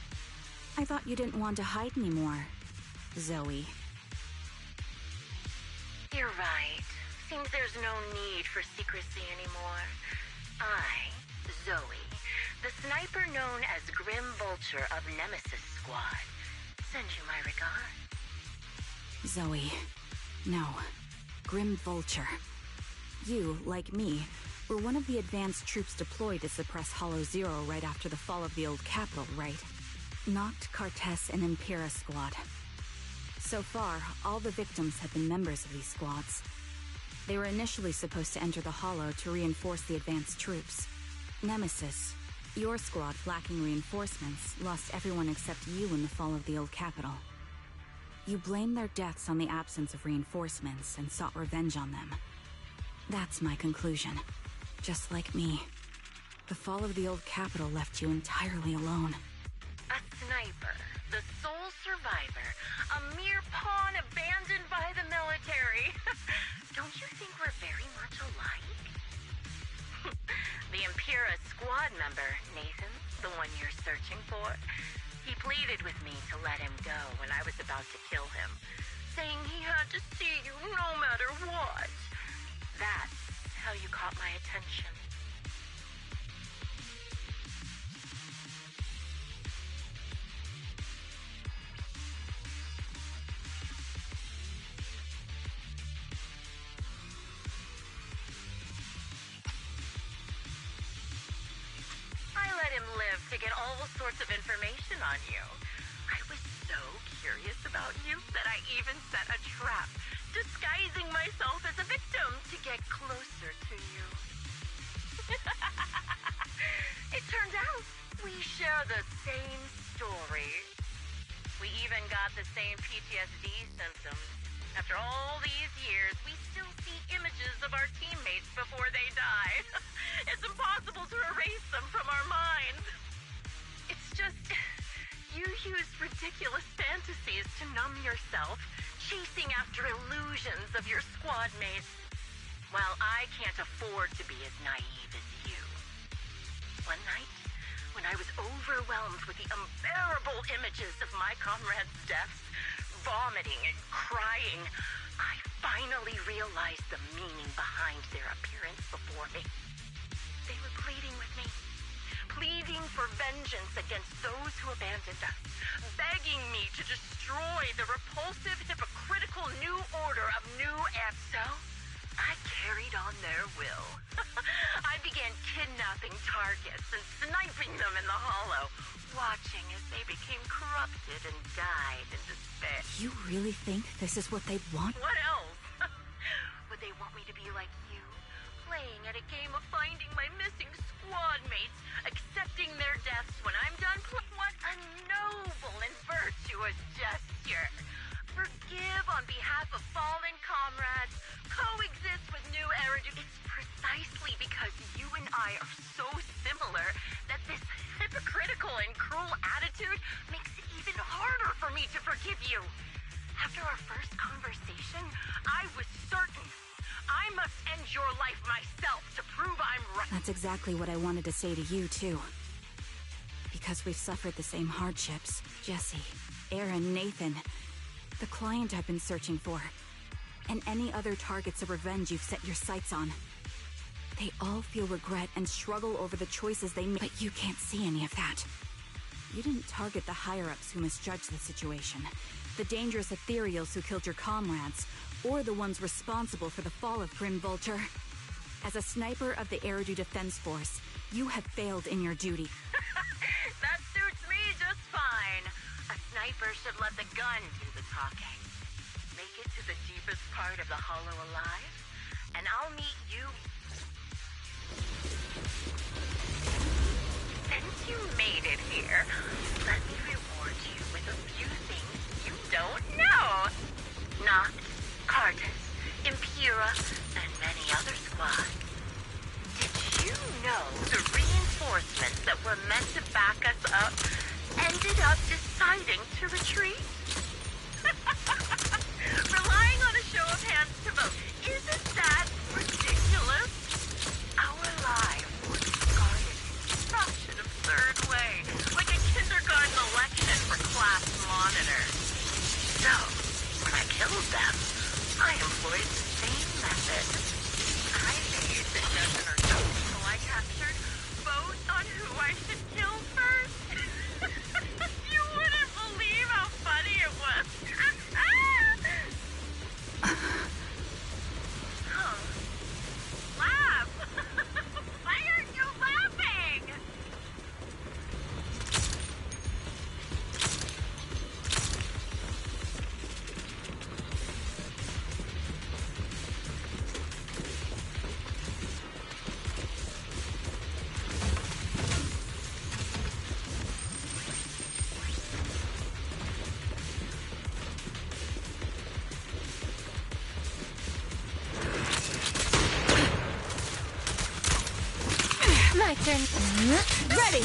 I thought you didn't want to hide anymore, Zoe. You're right. Seems there's no need for secrecy anymore. I, Zoe, the sniper known as Grim Vulture of Nemesis Squad, send you my regards. Zoe. No. Grim Vulture. You, like me, were one of the advanced troops deployed to suppress Hollow Zero right after the fall of the old capital, right? Noct, Cartess, and Impera Squad. So far, all the victims have been members of these squads. They were initially supposed to enter the Hollow to reinforce the advanced troops. Nemesis, your squad lacking reinforcements, lost everyone except you in the fall of the old capital. You blamed their deaths on the absence of reinforcements and sought revenge on them. That's my conclusion. Just like me. The fall of the old capital left you entirely alone. A sniper, the sole survivor, a mere pawn abandoned by the military. Don't you think we're very much alike? The Impera squad member, Nathan, the one you're searching for, he pleaded with me to let him go when I was about to kill him, saying he had to see you no matter what. That's how you caught my attention. I let him live to get all sorts of information on you. I was so curious about you that I even set a trap, disguising myself as a victim to get closer to you. It turns out we share the same story. We even got the same PTSD symptoms. After all these years, we still see images of our teammates before they die. It's impossible to erase them from our minds. It's just, you use ridiculous fantasies to numb yourself, chasing after illusions of your squad mates, while I can't afford to be as naive as you. One night, when I was overwhelmed with the unbearable images of my comrades' deaths, vomiting and crying, I finally realized the meaning behind their appearance before me. They were pleading with me, pleading for vengeance against those who abandoned us, begging me to destroy the repulsive, hypocritical new order of New Amp. So, I carried on their will. I began kidnapping targets and sniping them in the Hollow, watching as they became corrupted and died in despair. You really think this is what they want? What else? Would they want me to be like you, playing at a game of finding my missing squad mates, accepting their deaths when I'm done playing? What a noble and virtuous gesture. Forgive on behalf of fallen comrades, coexist with new Eridu. It's precisely because you and I are so similar that this hypocritical and cruel attitude makes it even harder for me to forgive you. After our first conversation, I was certain I must end your life myself to prove I'm right. That's exactly what I wanted to say to you, too. Because we've suffered the same hardships. Jesse, Aaron, Nathan, the client I've been searching for, and any other targets of revenge you've set your sights on. They all feel regret and struggle over the choices they make, but you can't see any of that. You didn't target the higher-ups who misjudged the situation, the dangerous ethereals who killed your comrades, or the ones responsible for the fall of Grim Vulture. As a sniper of the Eridu Defense Force, you have failed in your duty. That suits me just fine. A sniper should let the gun do the talking. Make it to the deepest part of the Hollow alive, and I'll meet you. Since you made it here, let me reward you with a few things you don't know. Noct, Cartess, Impera, and many other squads. Did you know the were meant to back us up ended up deciding to retreat? Relying on a show of hands to vote. Isn't that ridiculous? Our lives were guarded in such an absurd way, like a kindergarten election for class monitors. So, when I killed them, I employed the same method. I made the dozen or so people I captured vote on who I should kill first. You wouldn't believe how funny it was. Huh. Laugh! Why aren't you laughing? My turn. Ready!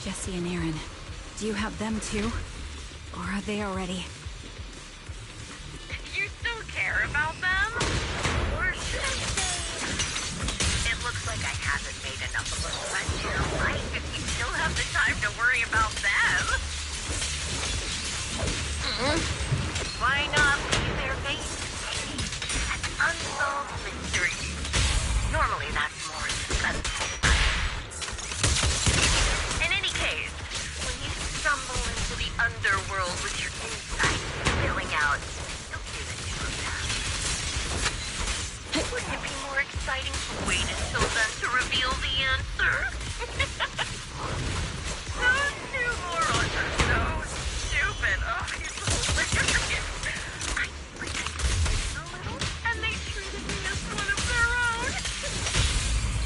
Jesse and Aaron, do you have them too? Or are they already? You still care about them? Or should I say, it looks like I haven't made enough of a friend in your life if you still have the time to worry about them. Why not leave their fate an unsolved mystery? Normally that's more successful. In any case, when you stumble into the underworld with your insight spilling out, you'll see that you have passed. Wouldn't it be more exciting to wait until then to reveal the answer? Those two morons are so stupid. Oh, you're so hilarious. I pretended a little, and they treated me as one of their own.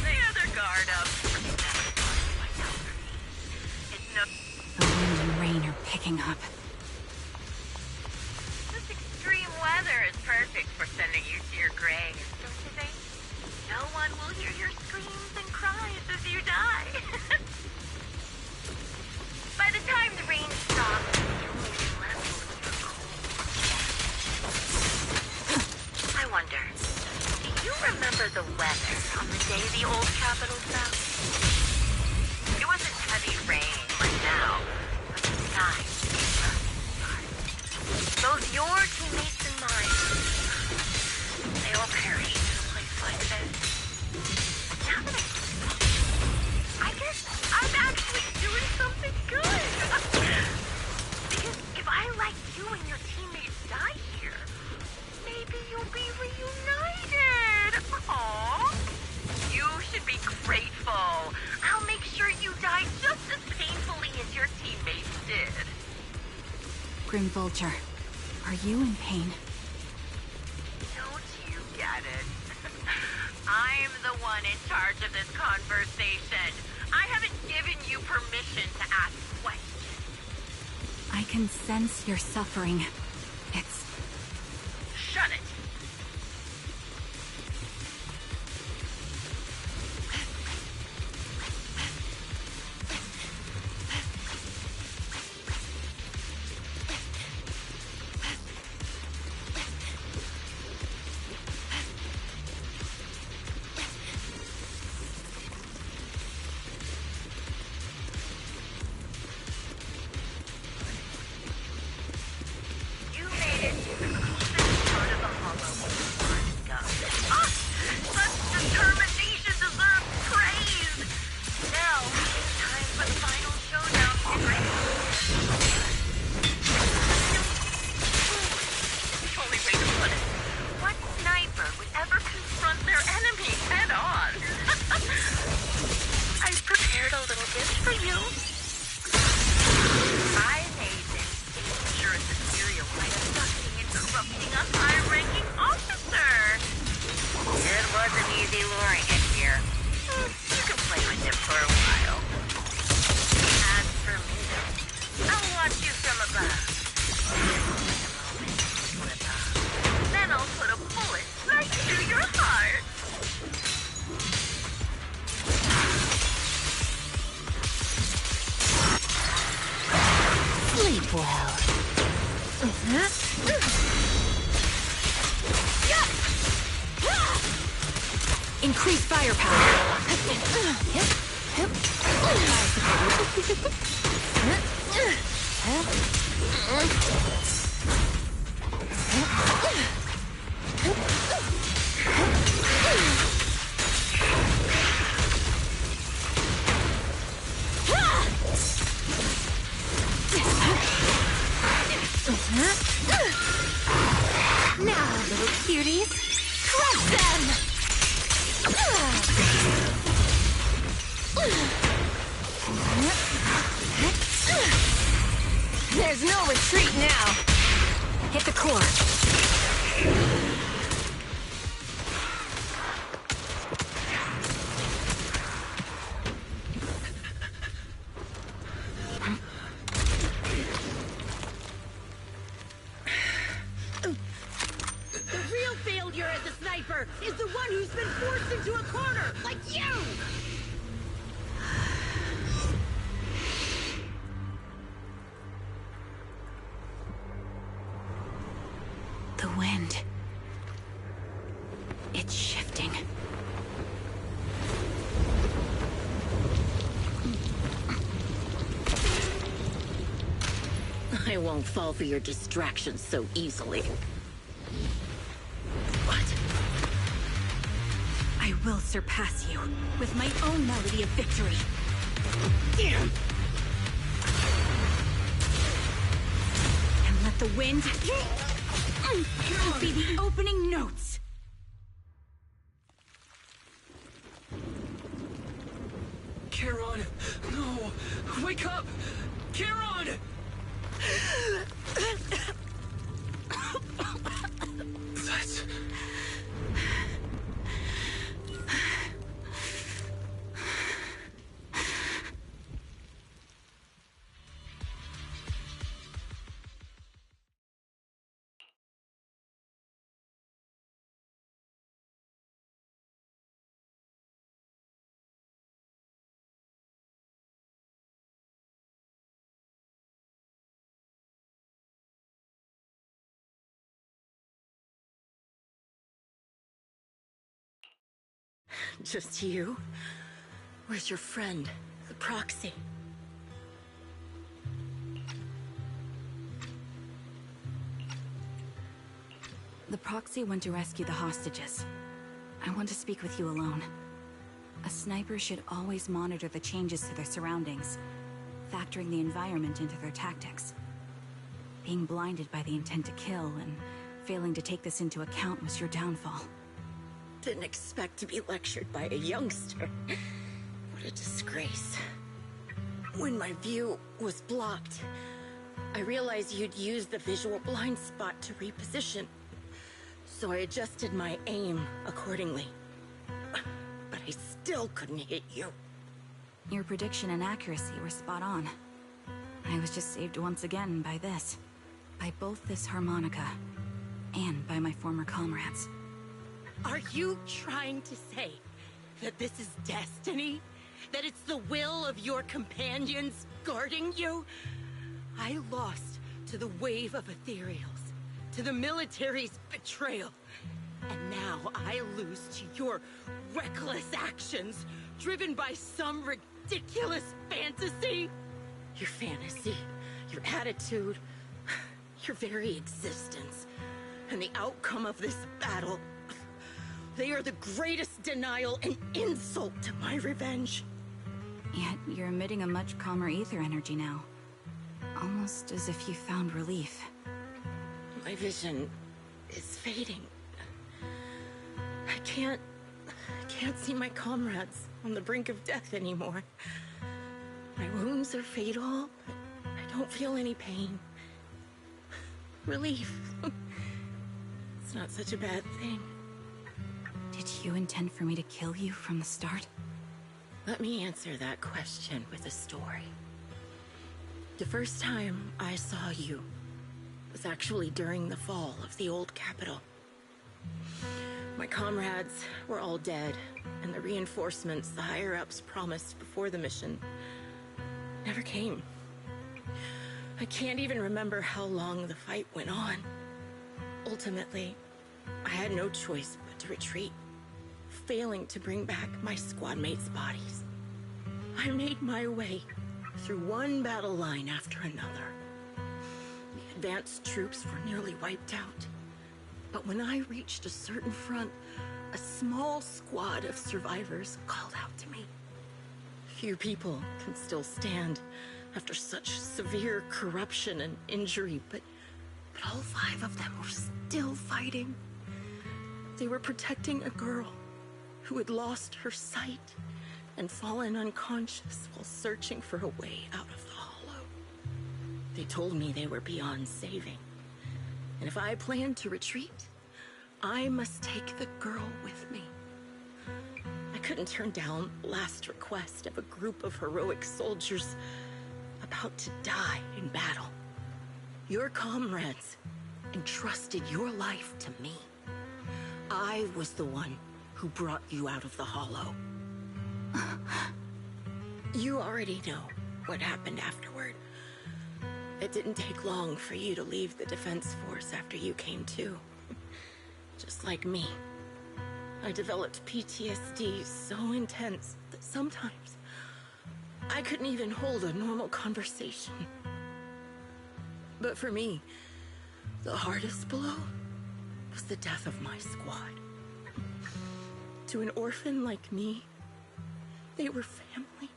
They had their guard up. The wind and rain are picking up. This extreme weather is perfect for sending you to your grave, don't you think? No one will hear your screams and cries as you die. By the time the rain stops, you'll be left with your cold chest. I wonder, do you remember the weather on the day the old Capitol fell? It wasn't heavy rain like now, but the sky both your teammates and mine, they all perished in a place like this. Now that I guess I'm actually doing something good. Because if I let you and your teammates die here, maybe you'll be reunited. Aww. You should be grateful. I'll make sure you die just as painfully as your teammates did. Grim Vulture, are you in pain? Don't you get it? I'm the one in charge of this conversation. I haven't given you permission to ask questions. I can sense your suffering. It's... Shut it. You made it Sleep well. Increase firepower. Now, little cuties, crush them! There's no retreat now. Hit the core. The real failure as a sniper is the one who's been forced into a corner, like you! The wind. It's shifting. I won't fall for your distractions so easily. What? I will surpass you with my own melody of victory. And let the wind be the opening notes. Charon! No! Wake up! Charon! That's... Just you? Where's your friend, the proxy? The proxy went to rescue the hostages. I want to speak with you alone. A sniper should always monitor the changes to their surroundings, factoring the environment into their tactics. Being blinded by the intent to kill and failing to take this into account was your downfall. Didn't expect to be lectured by a youngster. What a disgrace. When my view was blocked, I realized you'd used the visual blind spot to reposition. So I adjusted my aim accordingly. But I still couldn't hit you. Your prediction and accuracy were spot on. I was just saved once again by this. By both this harmonica, and by my former comrades. Are you trying to say that this is destiny? That it's the will of your companions guarding you? I lost to the wave of ethereals, to the military's betrayal. And now I lose to your reckless actions, driven by some ridiculous fantasy? Your fantasy, your attitude, your very existence, and the outcome of this battle. They are the greatest denial and insult to my revenge. Yet you're emitting a much calmer ether energy now. Almost as if you found relief. My vision is fading. I can't see my comrades on the brink of death anymore. My wounds are fatal, but I don't feel any pain. Relief. It's not such a bad thing. Did you intend for me to kill you from the start? Let me answer that question with a story. The first time I saw you was actually during the fall of the old capital. My comrades were all dead, and the reinforcements the higher-ups promised before the mission never came. I can't even remember how long the fight went on. Ultimately, I had no choice but to retreat, failing to bring back my squad mates' bodies. I made my way through one battle line after another. The advanced troops were nearly wiped out. But when I reached a certain front, a small squad of survivors called out to me. Few people can still stand after such severe corruption and injury, but all 5 of them were still fighting. They were protecting a girl who had lost her sight and fallen unconscious while searching for a way out of the hollow. They told me they were beyond saving, and if I planned to retreat, I must take the girl with me. I couldn't turn down the last request of a group of heroic soldiers about to die in battle. Your comrades entrusted your life to me. I was the one who brought you out of the hollow. You already know what happened afterward. It didn't take long for you to leave the Defense Force after you came to. Just like me. I developed PTSD so intense that sometimes I couldn't even hold a normal conversation. But for me, the hardest blow was the death of my squad. To an orphan like me, they were family.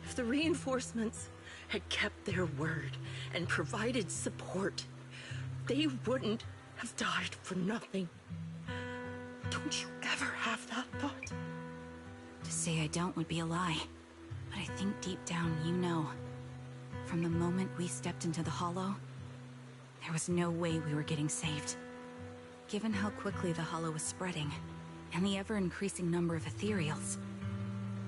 If the reinforcements had kept their word and provided support, they wouldn't have died for nothing. Don't you ever have that thought? To say I don't would be a lie, but I think deep down you know. From the moment we stepped into the Hollow, there was no way we were getting saved. Given how quickly the Hollow was spreading, and the ever-increasing number of Ethereals,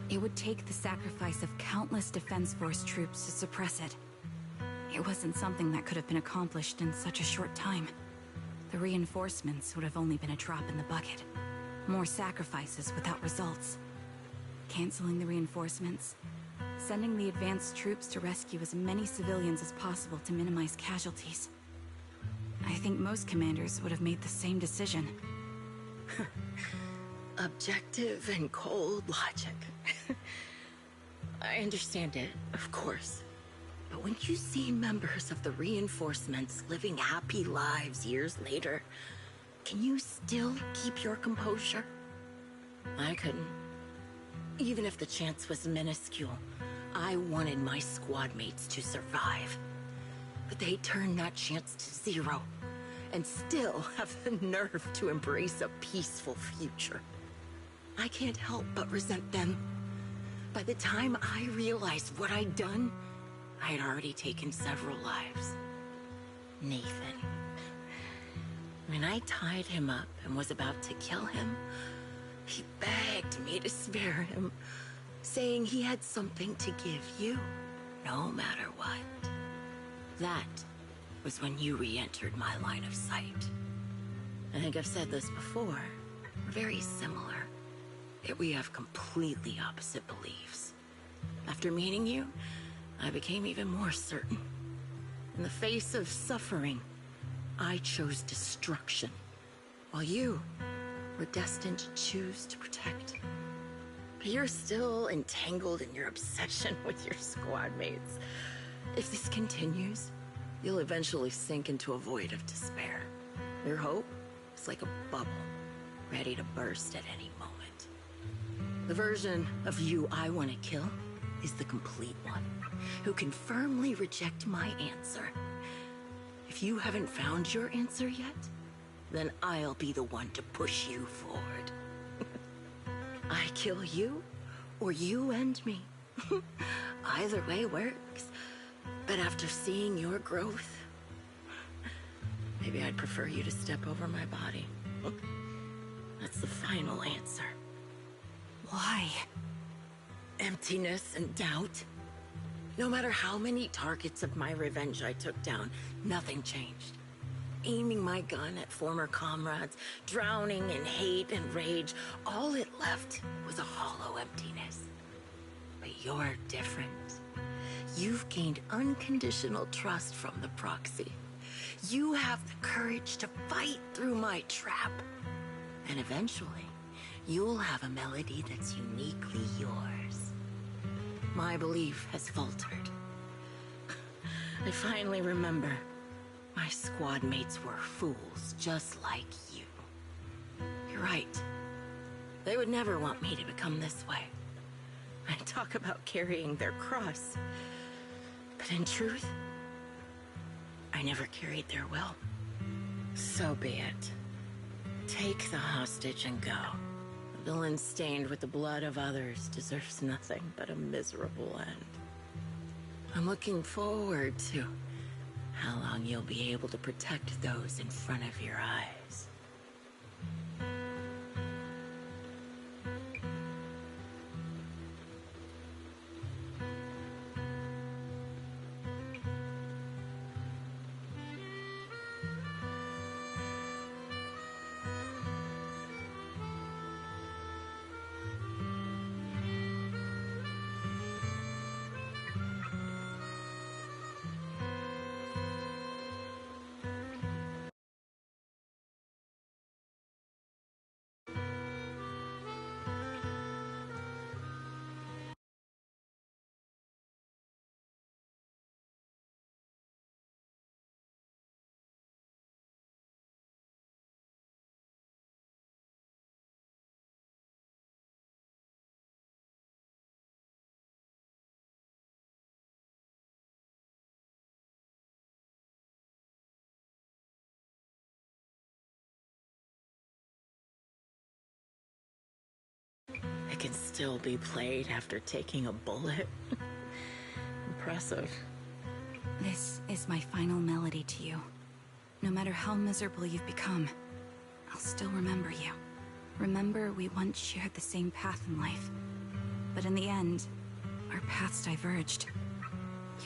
it would take the sacrifice of countless Defense Force troops to suppress it. It wasn't something that could have been accomplished in such a short time. The reinforcements would have only been a drop in the bucket. More sacrifices without results. Canceling the reinforcements, sending the advanced troops to rescue as many civilians as possible to minimize casualties. I think most commanders would have made the same decision. Objective and cold logic. I understand it, of course. But when you see members of the reinforcements living happy lives years later, can you still keep your composure? I couldn't. Even if the chance was minuscule, I wanted my squad mates to survive. But they turned that chance to 0, and still have the nerve to embrace a peaceful future. I can't help but resent them. By the time I realized what I'd done, I had already taken several lives. Nathan. When I tied him up and was about to kill him, he begged me to spare him, saying he had something to give you, no matter what. That was when you re-entered my line of sight. I think I've said this before. We're very similar, yet we have completely opposite beliefs. After meeting you, I became even more certain. In the face of suffering, I chose destruction, while you were destined to choose to protect. But you're still entangled in your obsession with your squad mates. If this continues, you'll eventually sink into a void of despair. Your hope is like a bubble, ready to burst at any moment. The version of you I want to kill is the complete one, who can firmly reject my answer. If you haven't found your answer yet, then I'll be the one to push you forward. I kill you, or you end me. Either way works. But after seeing your growth, maybe I'd prefer you to step over my body. That's the final answer. Why? Emptiness and doubt. No matter how many targets of my revenge I took down, nothing changed. Aiming my gun at former comrades, drowning in hate and rage, all it left was a hollow emptiness. But you're different. You've gained unconditional trust from the Proxy. You have the courage to fight through my trap. And eventually, you'll have a melody that's uniquely yours. My belief has faltered. I finally remember. My squad mates were fools, just like you. You're right. They would never want me to become this way. I talk about carrying their cross. But in truth, I never carried their will. So be it. Take the hostage and go. A villain stained with the blood of others deserves nothing but a miserable end. I'm looking forward to how long you'll be able to protect those in front of your eyes. It can still be played after taking a bullet. Impressive. This is my final melody to you. No matter how miserable you've become, I'll still remember you. Remember we once shared the same path in life. But in the end, our paths diverged.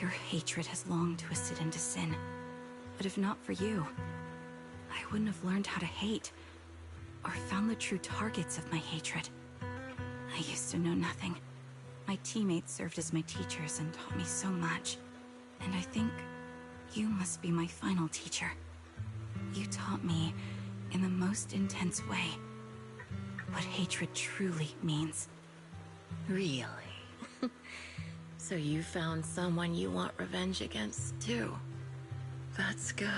Your hatred has long twisted into sin. But if not for you, I wouldn't have learned how to hate, or found the true targets of my hatred. I used to know nothing. My teammates served as my teachers and taught me so much. And I think you must be my final teacher. You taught me, in the most intense way, what hatred truly means. Really? So you found someone you want revenge against, too. That's good.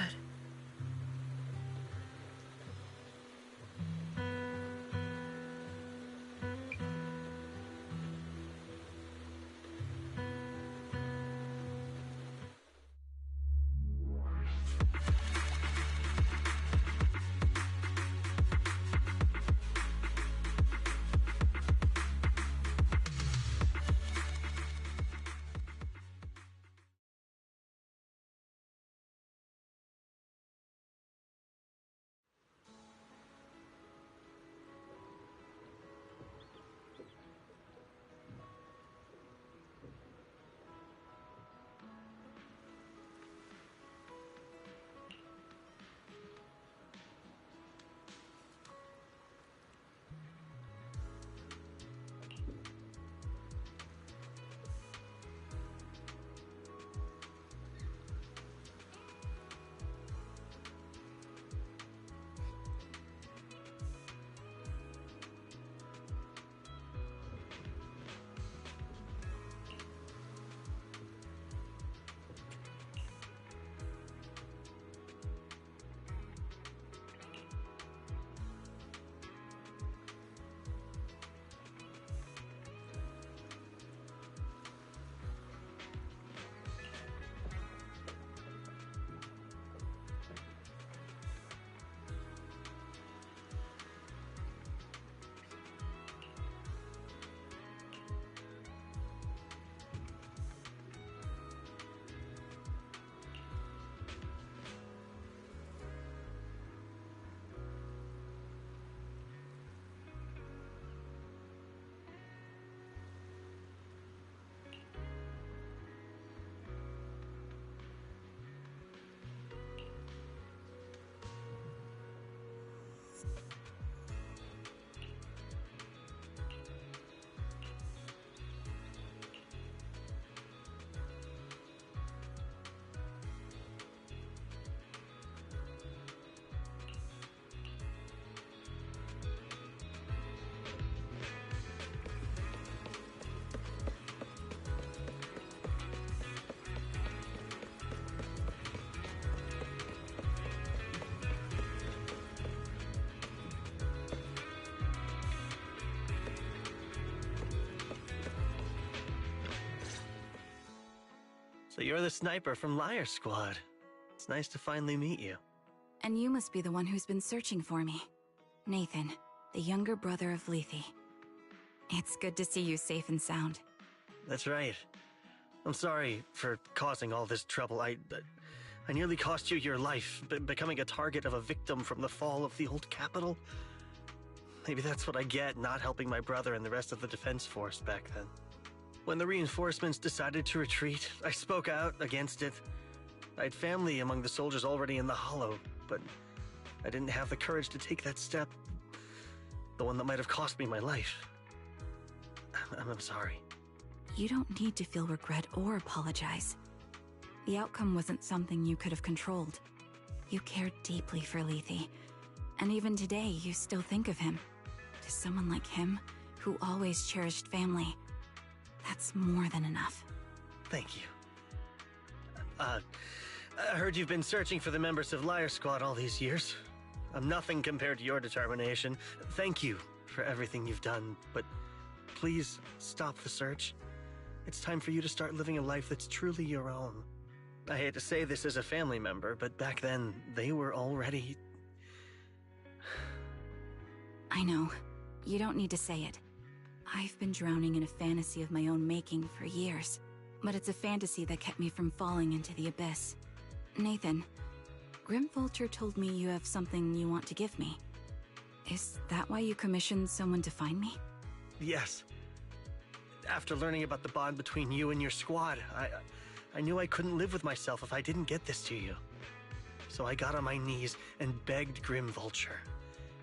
So you're the sniper from Liar Squad. It's nice to finally meet you. And you must be the one who's been searching for me. Nathan, the younger brother of Lethe. It's good to see you safe and sound. That's right. I'm sorry for causing all this trouble. I nearly cost you your life, becoming a target of a victim from the fall of the old capital. Maybe that's what I get not helping my brother and the rest of the defense force back then. When the reinforcements decided to retreat, I spoke out against it. I had family among the soldiers already in the Hollow, but I didn't have the courage to take that step. The one that might have cost me my life. I'm sorry. You don't need to feel regret or apologize. The outcome wasn't something you could have controlled. You cared deeply for Lethe, and even today you still think of him. To someone like him, who always cherished family, that's more than enough. Thank you. I heard you've been searching for the members of Liar Squad all these years. I'm nothing compared to your determination. Thank you for everything you've done, but please stop the search. It's time for you to start living a life that's truly your own. I hate to say this as a family member, but back then, they were already... I know. You don't need to say it. I've been drowning in a fantasy of my own making for years, but it's a fantasy that kept me from falling into the abyss. Nathan, Grimvulture told me you have something you want to give me. Is that why you commissioned someone to find me? Yes. After learning about the bond between you and your squad, I knew I couldn't live with myself if I didn't get this to you. So I got on my knees and begged Grimvulture,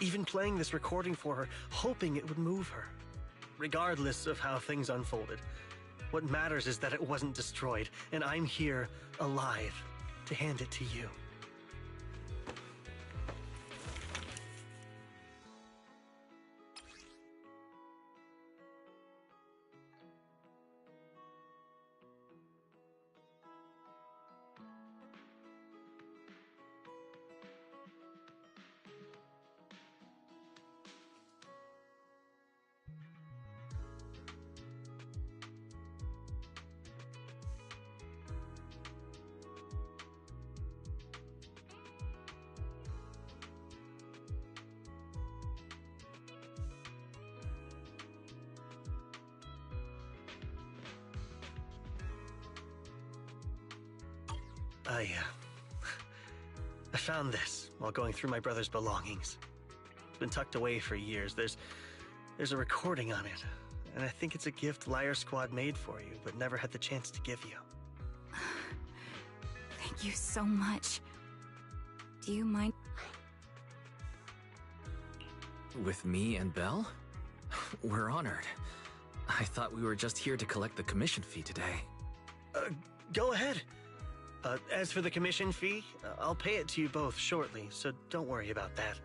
even playing this recording for her, hoping it would move her. Regardless of how things unfolded, what matters is that it wasn't destroyed, and I'm here, alive, to hand it to you. I found this while going through my brother's belongings. It's been tucked away for years. There's a recording on it, and I think it's a gift Liar Squad made for you, but never had the chance to give you. Thank you so much. Do you mind? With me and Belle? We're honored. I thought we were just here to collect the commission fee today. Go ahead. As for the commission fee, I'll pay it to you both shortly, so don't worry about that.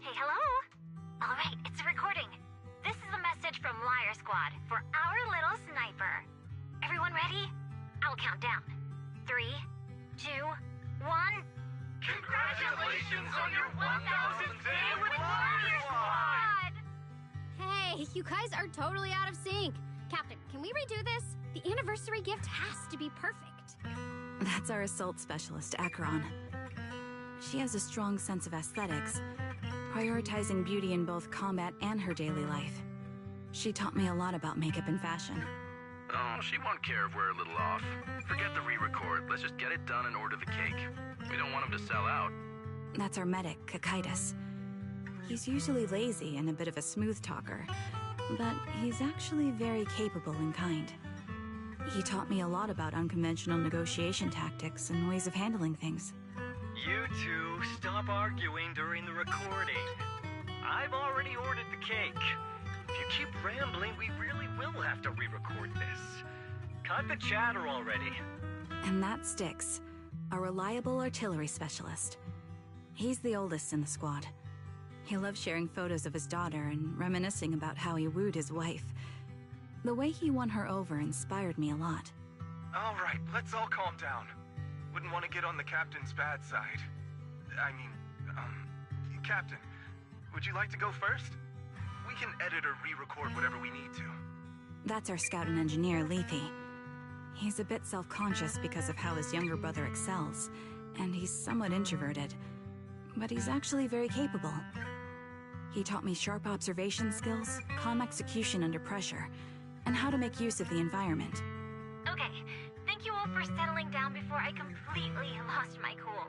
Hey, hello? Alright, it's a recording. This is a message from Liar Squad for our little sniper. Everyone ready? I'll count down. 3, 2, 1. Congratulations on your 1000th day with Liar Squad! Hey, you guys are totally out of sync. Captain, can we redo this? The anniversary gift has to be perfect. That's our assault specialist, Acheron. She has a strong sense of aesthetics, prioritizing beauty in both combat and her daily life. She taught me a lot about makeup and fashion. Oh, she won't care if we're a little off. Forget the re-record. Let's just get it done and order the cake. We don't want him to sell out. That's our medic, Kakaitis. He's usually lazy and a bit of a smooth talker, but he's actually very capable and kind. He taught me a lot about unconventional negotiation tactics and ways of handling things. You two, stop arguing during the recording. I've already ordered the cake. If you keep rambling, we really will have to re-record this. Cut the chatter already. And that's Styx, a reliable artillery specialist. He's the oldest in the squad. He loves sharing photos of his daughter and reminiscing about how he wooed his wife. The way he won her over inspired me a lot. All right, let's all calm down. Wouldn't want to get on the captain's bad side. Captain, would you like to go first? We can edit or re-record whatever we need to. That's our scout and engineer, Lethe. He's a bit self-conscious because of how his younger brother excels, and he's somewhat introverted. But he's actually very capable. He taught me sharp observation skills, calm execution under pressure, and how to make use of the environment. Okay, thank you all for settling down before I completely lost my cool.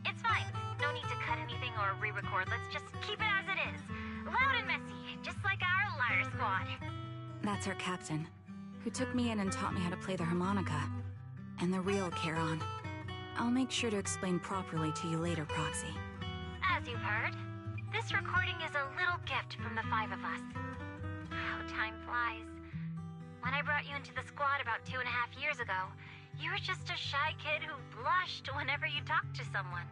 It's fine. No need to cut anything or re-record. Let's just keep it as it is. Loud and messy, just like our Liar Squad. That's our captain, who took me in and taught me how to play the harmonica. And the real Charon. I'll make sure to explain properly to you later, Proxy. As you've heard, this recording is a little gift from the 5 of us. How time flies. When I brought you into the squad about 2.5 years ago, you were just a shy kid who blushed whenever you talked to someone.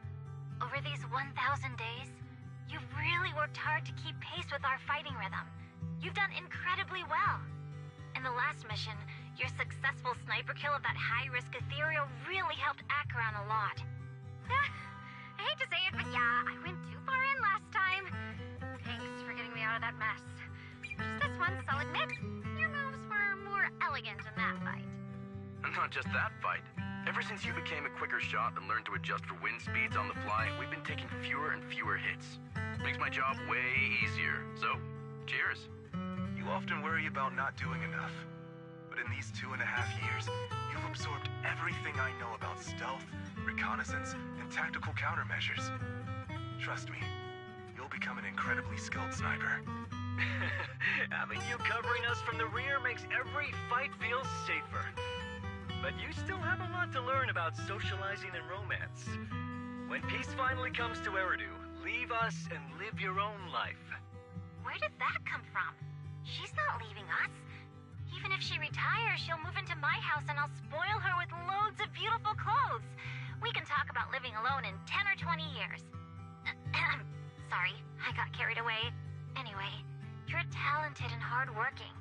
Over these 1,000 days, you've really worked hard to keep pace with our fighting rhythm. You've done incredibly well. In the last mission, your successful sniper kill of that high-risk ethereal really helped Acheron a lot. I hate to say it, but yeah, I went too far in last time. Thanks for getting me out of that mess. Just this once, I'll admit, your moves were more elegant in that fight. Not just that fight. Ever since you became a quicker shot and learned to adjust for wind speeds on the fly, we've been taking fewer and fewer hits. Makes my job way easier. So, cheers. You often worry about not doing enough. But in these 2.5 years, you've absorbed everything I know about stealth, reconnaissance, and tactical countermeasures. Trust me, you'll become an incredibly skilled sniper. Having you covering us from the rear makes every fight feel safer. But you still have a lot to learn about socializing and romance. When peace finally comes to Eridu, leave us and live your own life. Where did that come from? She's not leaving us. Even if she retires, she'll move into my house and I'll spoil her with loads of beautiful clothes. We can talk about living alone in 10 or 20 years. Sorry, I got carried away. Anyway, you're talented and hardworking.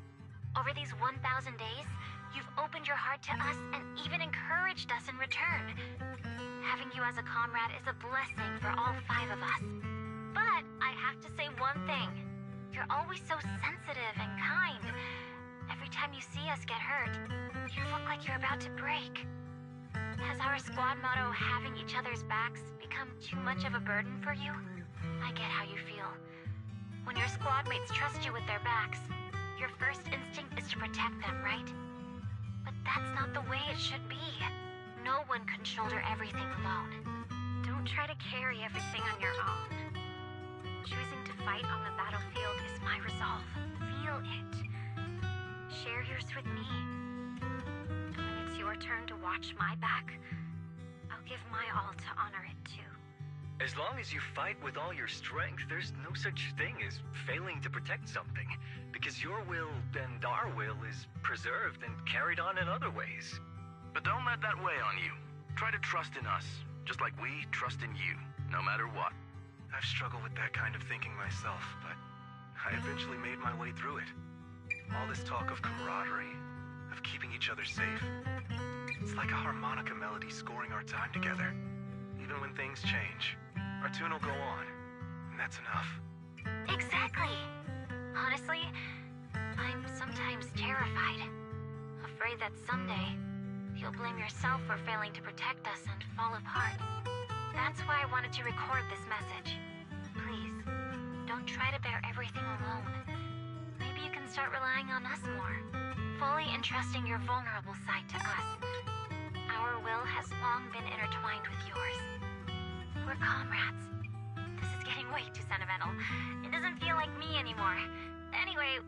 Over these 1,000 days, you've opened your heart to us and even encouraged us in return. Having you as a comrade is a blessing for all 5 of us. But I have to say one thing. You're always so sensitive and kind. Every time you see us get hurt, you look like you're about to break. Has our squad motto, having each other's backs, become too much of a burden for you? I get how you feel. When your squad mates trust you with their backs, your first instinct is to protect them, right? But that's not the way it should be. No one can shoulder everything alone. Don't try to carry everything on your own. Choosing to fight on the battlefield is my resolve. Feel it. Share yours with me. And when it's your turn to watch my back, I'll give my all to honor it too. As long as you fight with all your strength, there's no such thing as failing to protect something, because your will and our will is preserved and carried on in other ways. But don't let that weigh on you. Try to trust in us, just like we trust in you, no matter what. I've struggled with that kind of thinking myself, but I eventually made my way through it. All this talk of camaraderie, of keeping each other safe, it's like a harmonica melody scoring our time together. Even when things change, our tune will go on, and that's enough. Exactly. Honestly, I'm sometimes terrified. Afraid that someday, you'll blame yourself for failing to protect us and fall apart. That's why I wanted to record this message. Please, don't try to bear everything alone. Maybe you can start relying on us more, fully entrusting your vulnerable side to us. Our will has long been intertwined with yours. We're comrades. This is getting way too sentimental. It doesn't feel like me anymore. Anyway,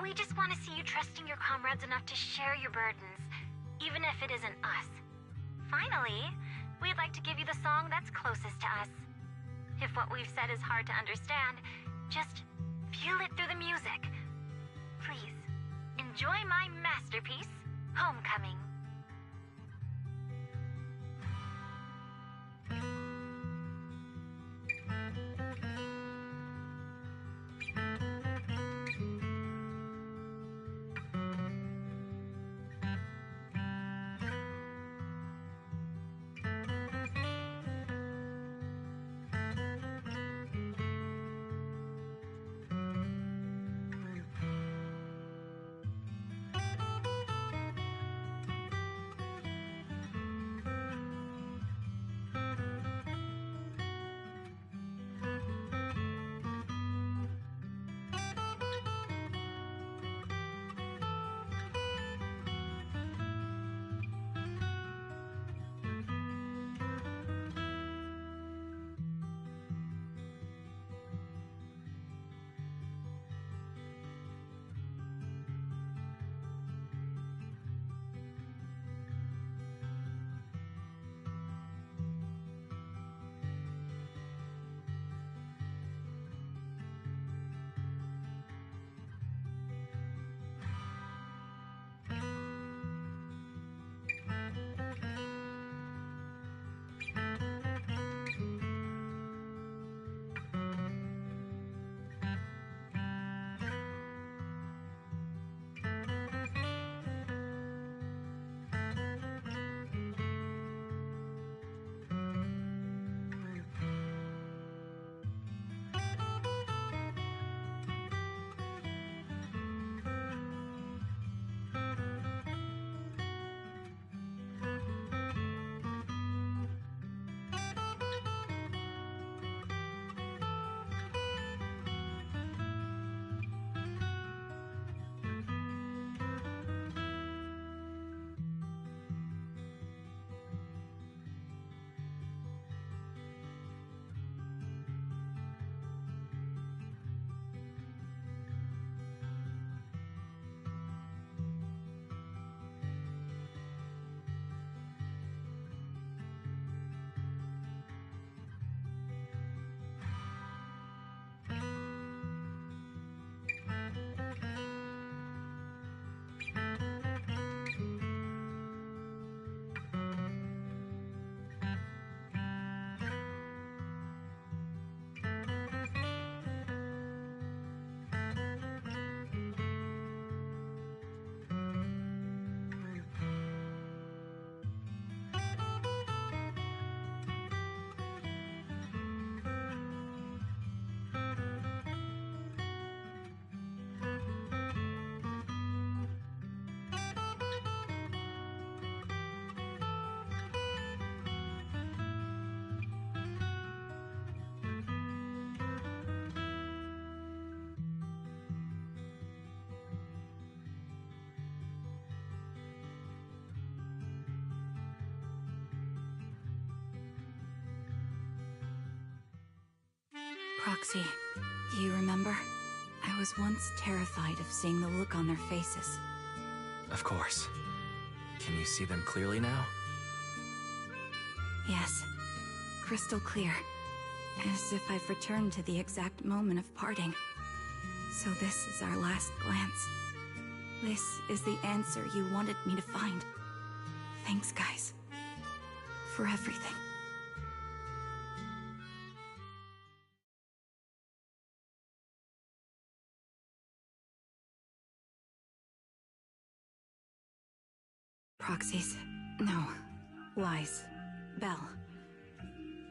we just want to see you trusting your comrades enough to share your burdens, even if it isn't us. Finally, we'd like to give you the song that's closest to us. If what we've said is hard to understand, just feel it through the music. Please, enjoy my masterpiece, Homecoming. Proxy, do you remember? I was once terrified of seeing the look on their faces. Of course. Can you see them clearly now? Yes, crystal clear. As if I've returned to the exact moment of parting. So this is our last glance. This is the answer you wanted me to find. Thanks, guys. For everything. Proxies. No. Lies. Belle.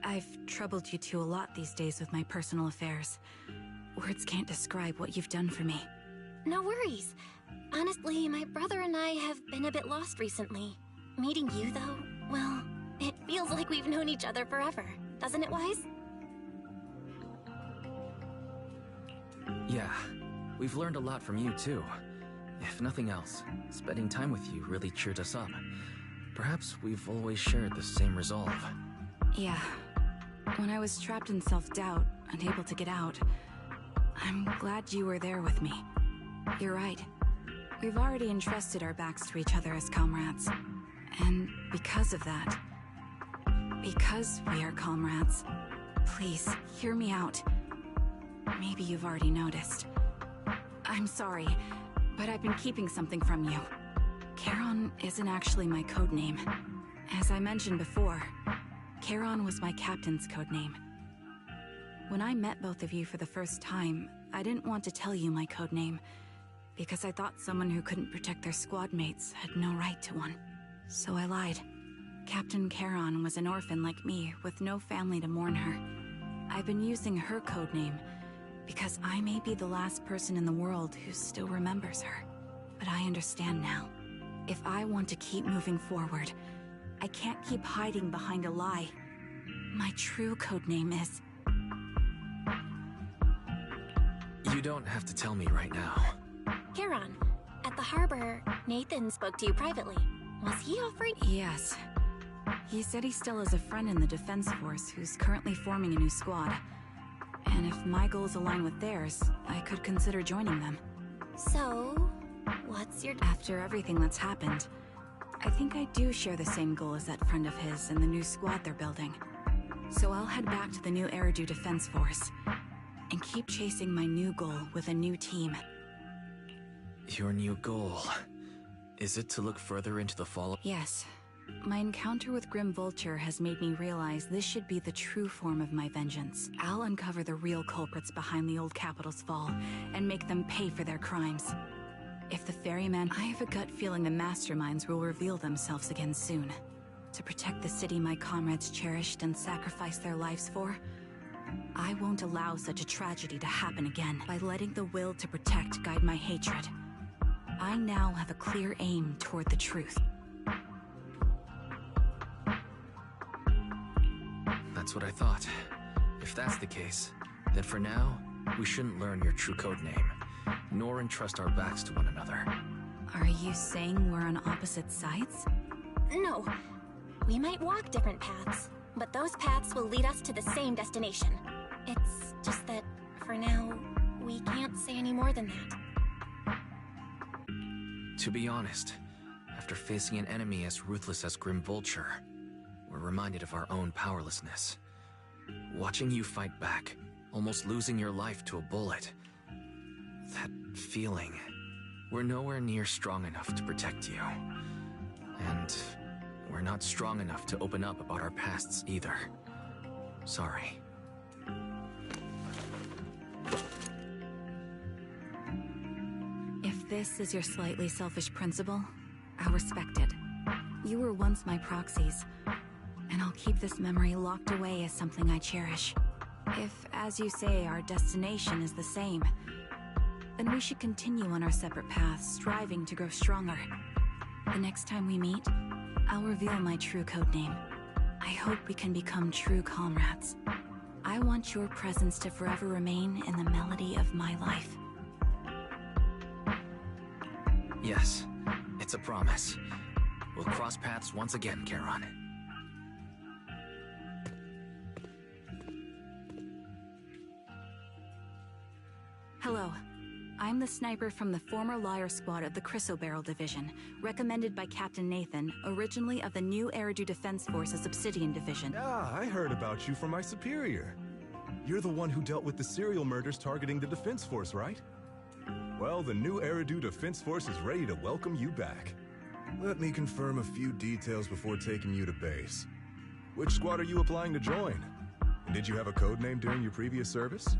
I've troubled you two a lot these days with my personal affairs. Words can't describe what you've done for me. No worries. Honestly, my brother and I have been a bit lost recently. Meeting you, though, well, it feels like we've known each other forever. Doesn't it, Wise? Yeah, we've learned a lot from you too. If nothing else, spending time with you really cheered us up. Perhaps we've always shared the same resolve. Yeah. When I was trapped in self-doubt, unable to get out, I'm glad you were there with me. You're right. We've already entrusted our backs to each other as comrades. And because of that, because we are comrades, please, hear me out. Maybe you've already noticed. I'm sorry, but I've been keeping something from you. Charon isn't actually my codename. As I mentioned before, Charon was my captain's codename. When I met both of you for the first time, I didn't want to tell you my codename, because I thought someone who couldn't protect their squad mates had no right to one. So I lied. Captain Charon was an orphan like me, with no family to mourn her. I've been using her codename because I may be the last person in the world who still remembers her. But I understand now. If I want to keep moving forward, I can't keep hiding behind a lie. My true codename is... You don't have to tell me right now. Charon, at the harbor, Nathan spoke to you privately. Was he offering? Yes. He said he still has a friend in the Defense Force who's currently forming a new squad. And if my goals align with theirs, I could consider joining them. So, what's your... After everything that's happened, I think I do share the same goal as that friend of his and the new squad they're building. So I'll head back to the new Eridu Defense Force and keep chasing my new goal with a new team. Your new goal... is it to look further into the fall of... Yes. My encounter with Grim Vulture has made me realize this should be the true form of my vengeance. I'll uncover the real culprits behind the old capital's fall and make them pay for their crimes. If the ferryman... I have a gut feeling the masterminds will reveal themselves again soon. To protect the city my comrades cherished and sacrificed their lives for, I won't allow such a tragedy to happen again by letting the will to protect guide my hatred. I now have a clear aim toward the truth. That's what I thought. If that's the case, then for now, we shouldn't learn your true codename, nor entrust our backs to one another. Are you saying we're on opposite sides? No. We might walk different paths, but those paths will lead us to the same destination. It's just that, for now, we can't say any more than that. To be honest, after facing an enemy as ruthless as Grim Vulture, we're reminded of our own powerlessness. Watching you fight back, almost losing your life to a bullet. That feeling. We're nowhere near strong enough to protect you. And we're not strong enough to open up about our pasts either. Sorry. If this is your slightly selfish principle, I'll respect it. You were once my proxies, and I'll keep this memory locked away as something I cherish. If, as you say, our destination is the same, then we should continue on our separate paths, striving to grow stronger. The next time we meet, I'll reveal my true codename. I hope we can become true comrades. I want your presence to forever remain in the melody of my life. Yes, it's a promise. We'll cross paths once again, Charon. Hello. I'm the sniper from the former Liar Squad of the Chrysoberyl Division, recommended by Captain Nathan, originally of the new Eridu Defense Force's Obsidian Division. Yeah, I heard about you from my superior. You're the one who dealt with the serial murders targeting the Defense Force, right? Well, the new Eridu Defense Force is ready to welcome you back. Let me confirm a few details before taking you to base. Which squad are you applying to join? And did you have a code name during your previous service?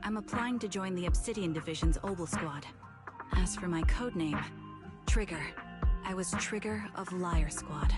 I'm applying to join the Obsidian Division's Obel Squad. As for my codename, Trigger. I was Trigger of Liar Squad.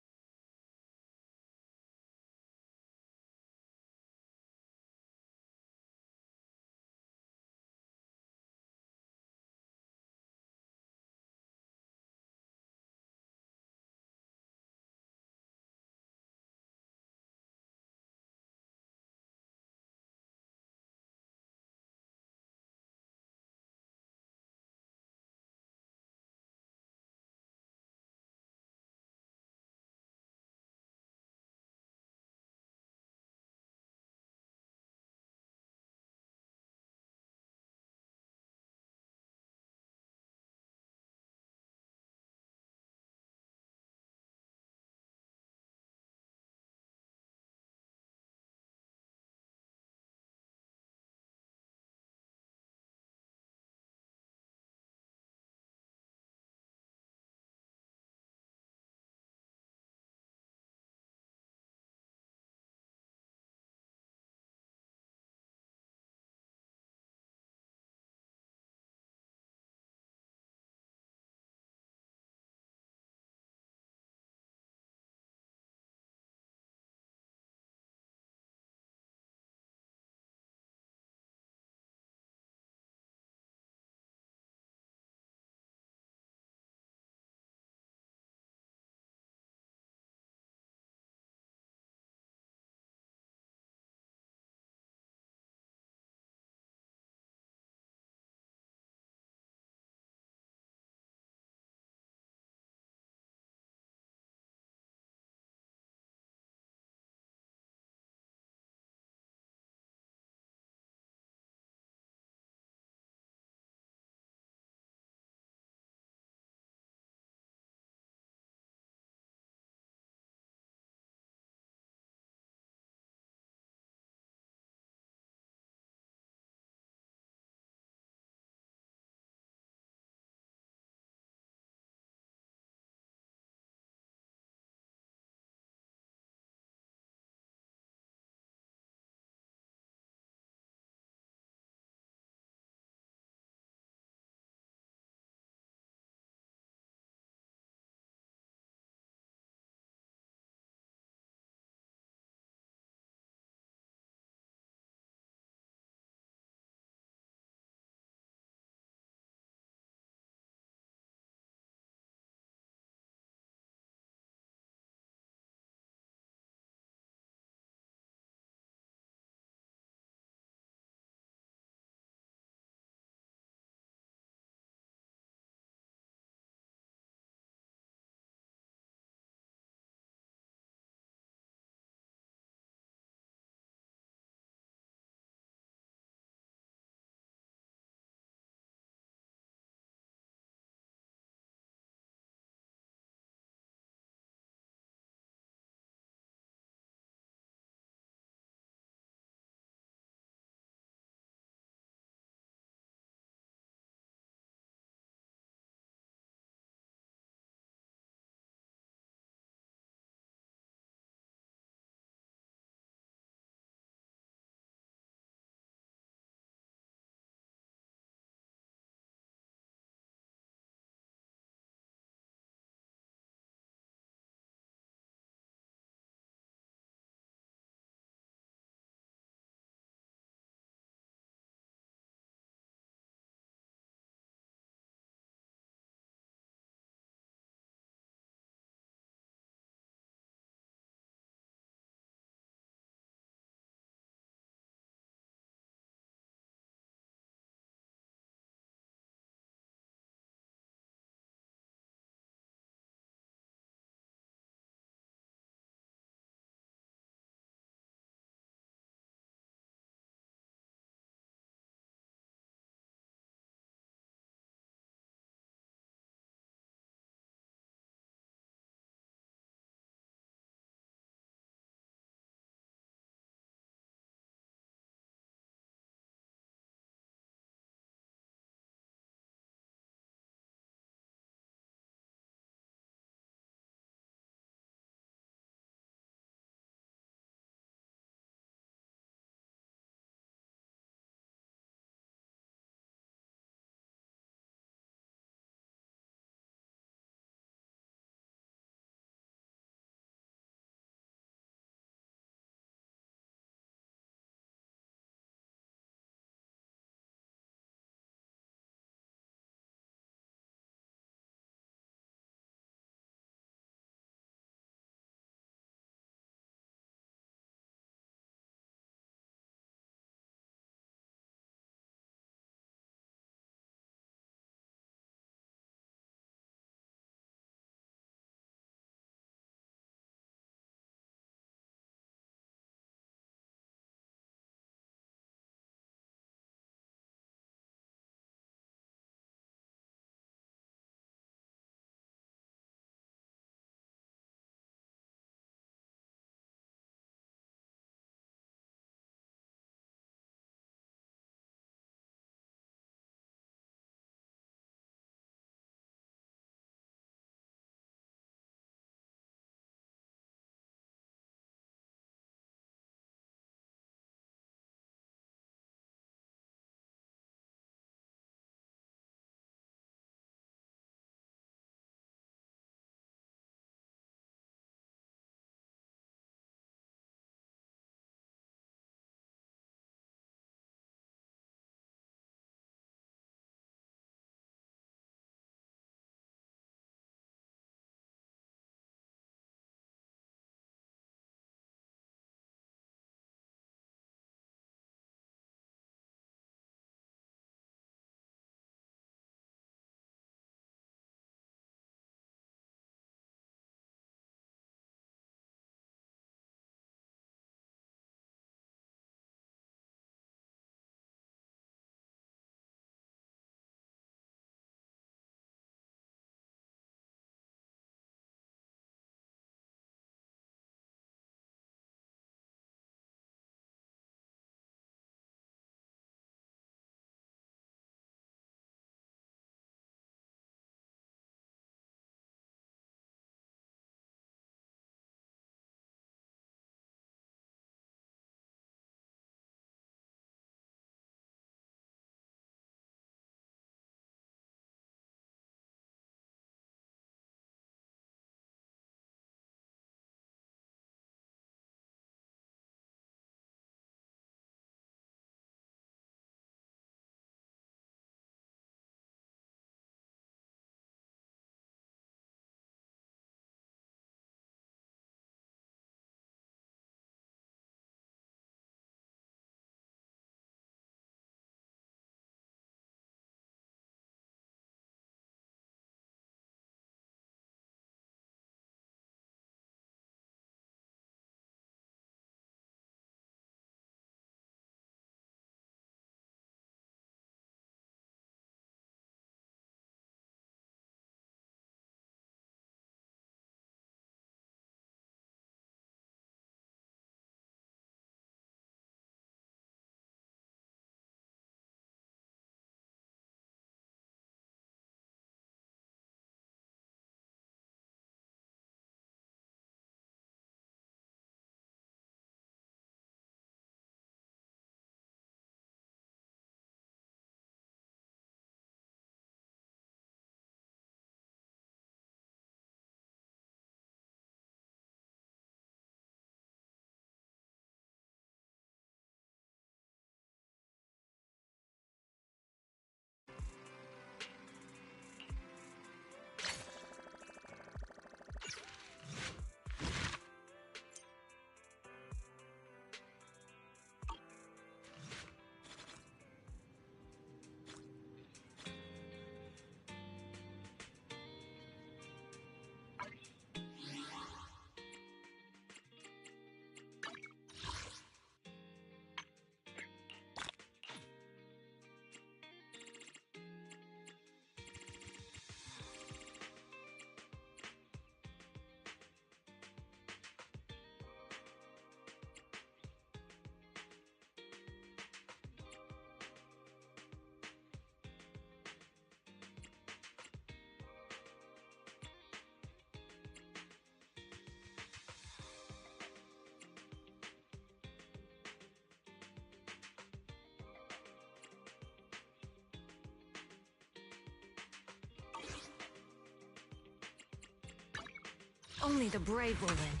Only the brave will win.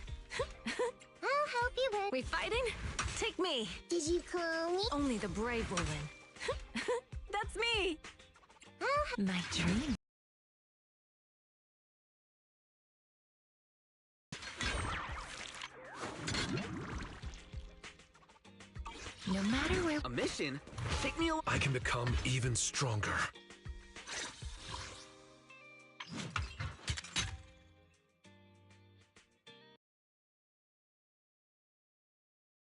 I'll help you win. We fighting? Take me. Did you call me? Only the brave will win. That's me. My dream. No matter where. A mission? Take me along. I can become even stronger.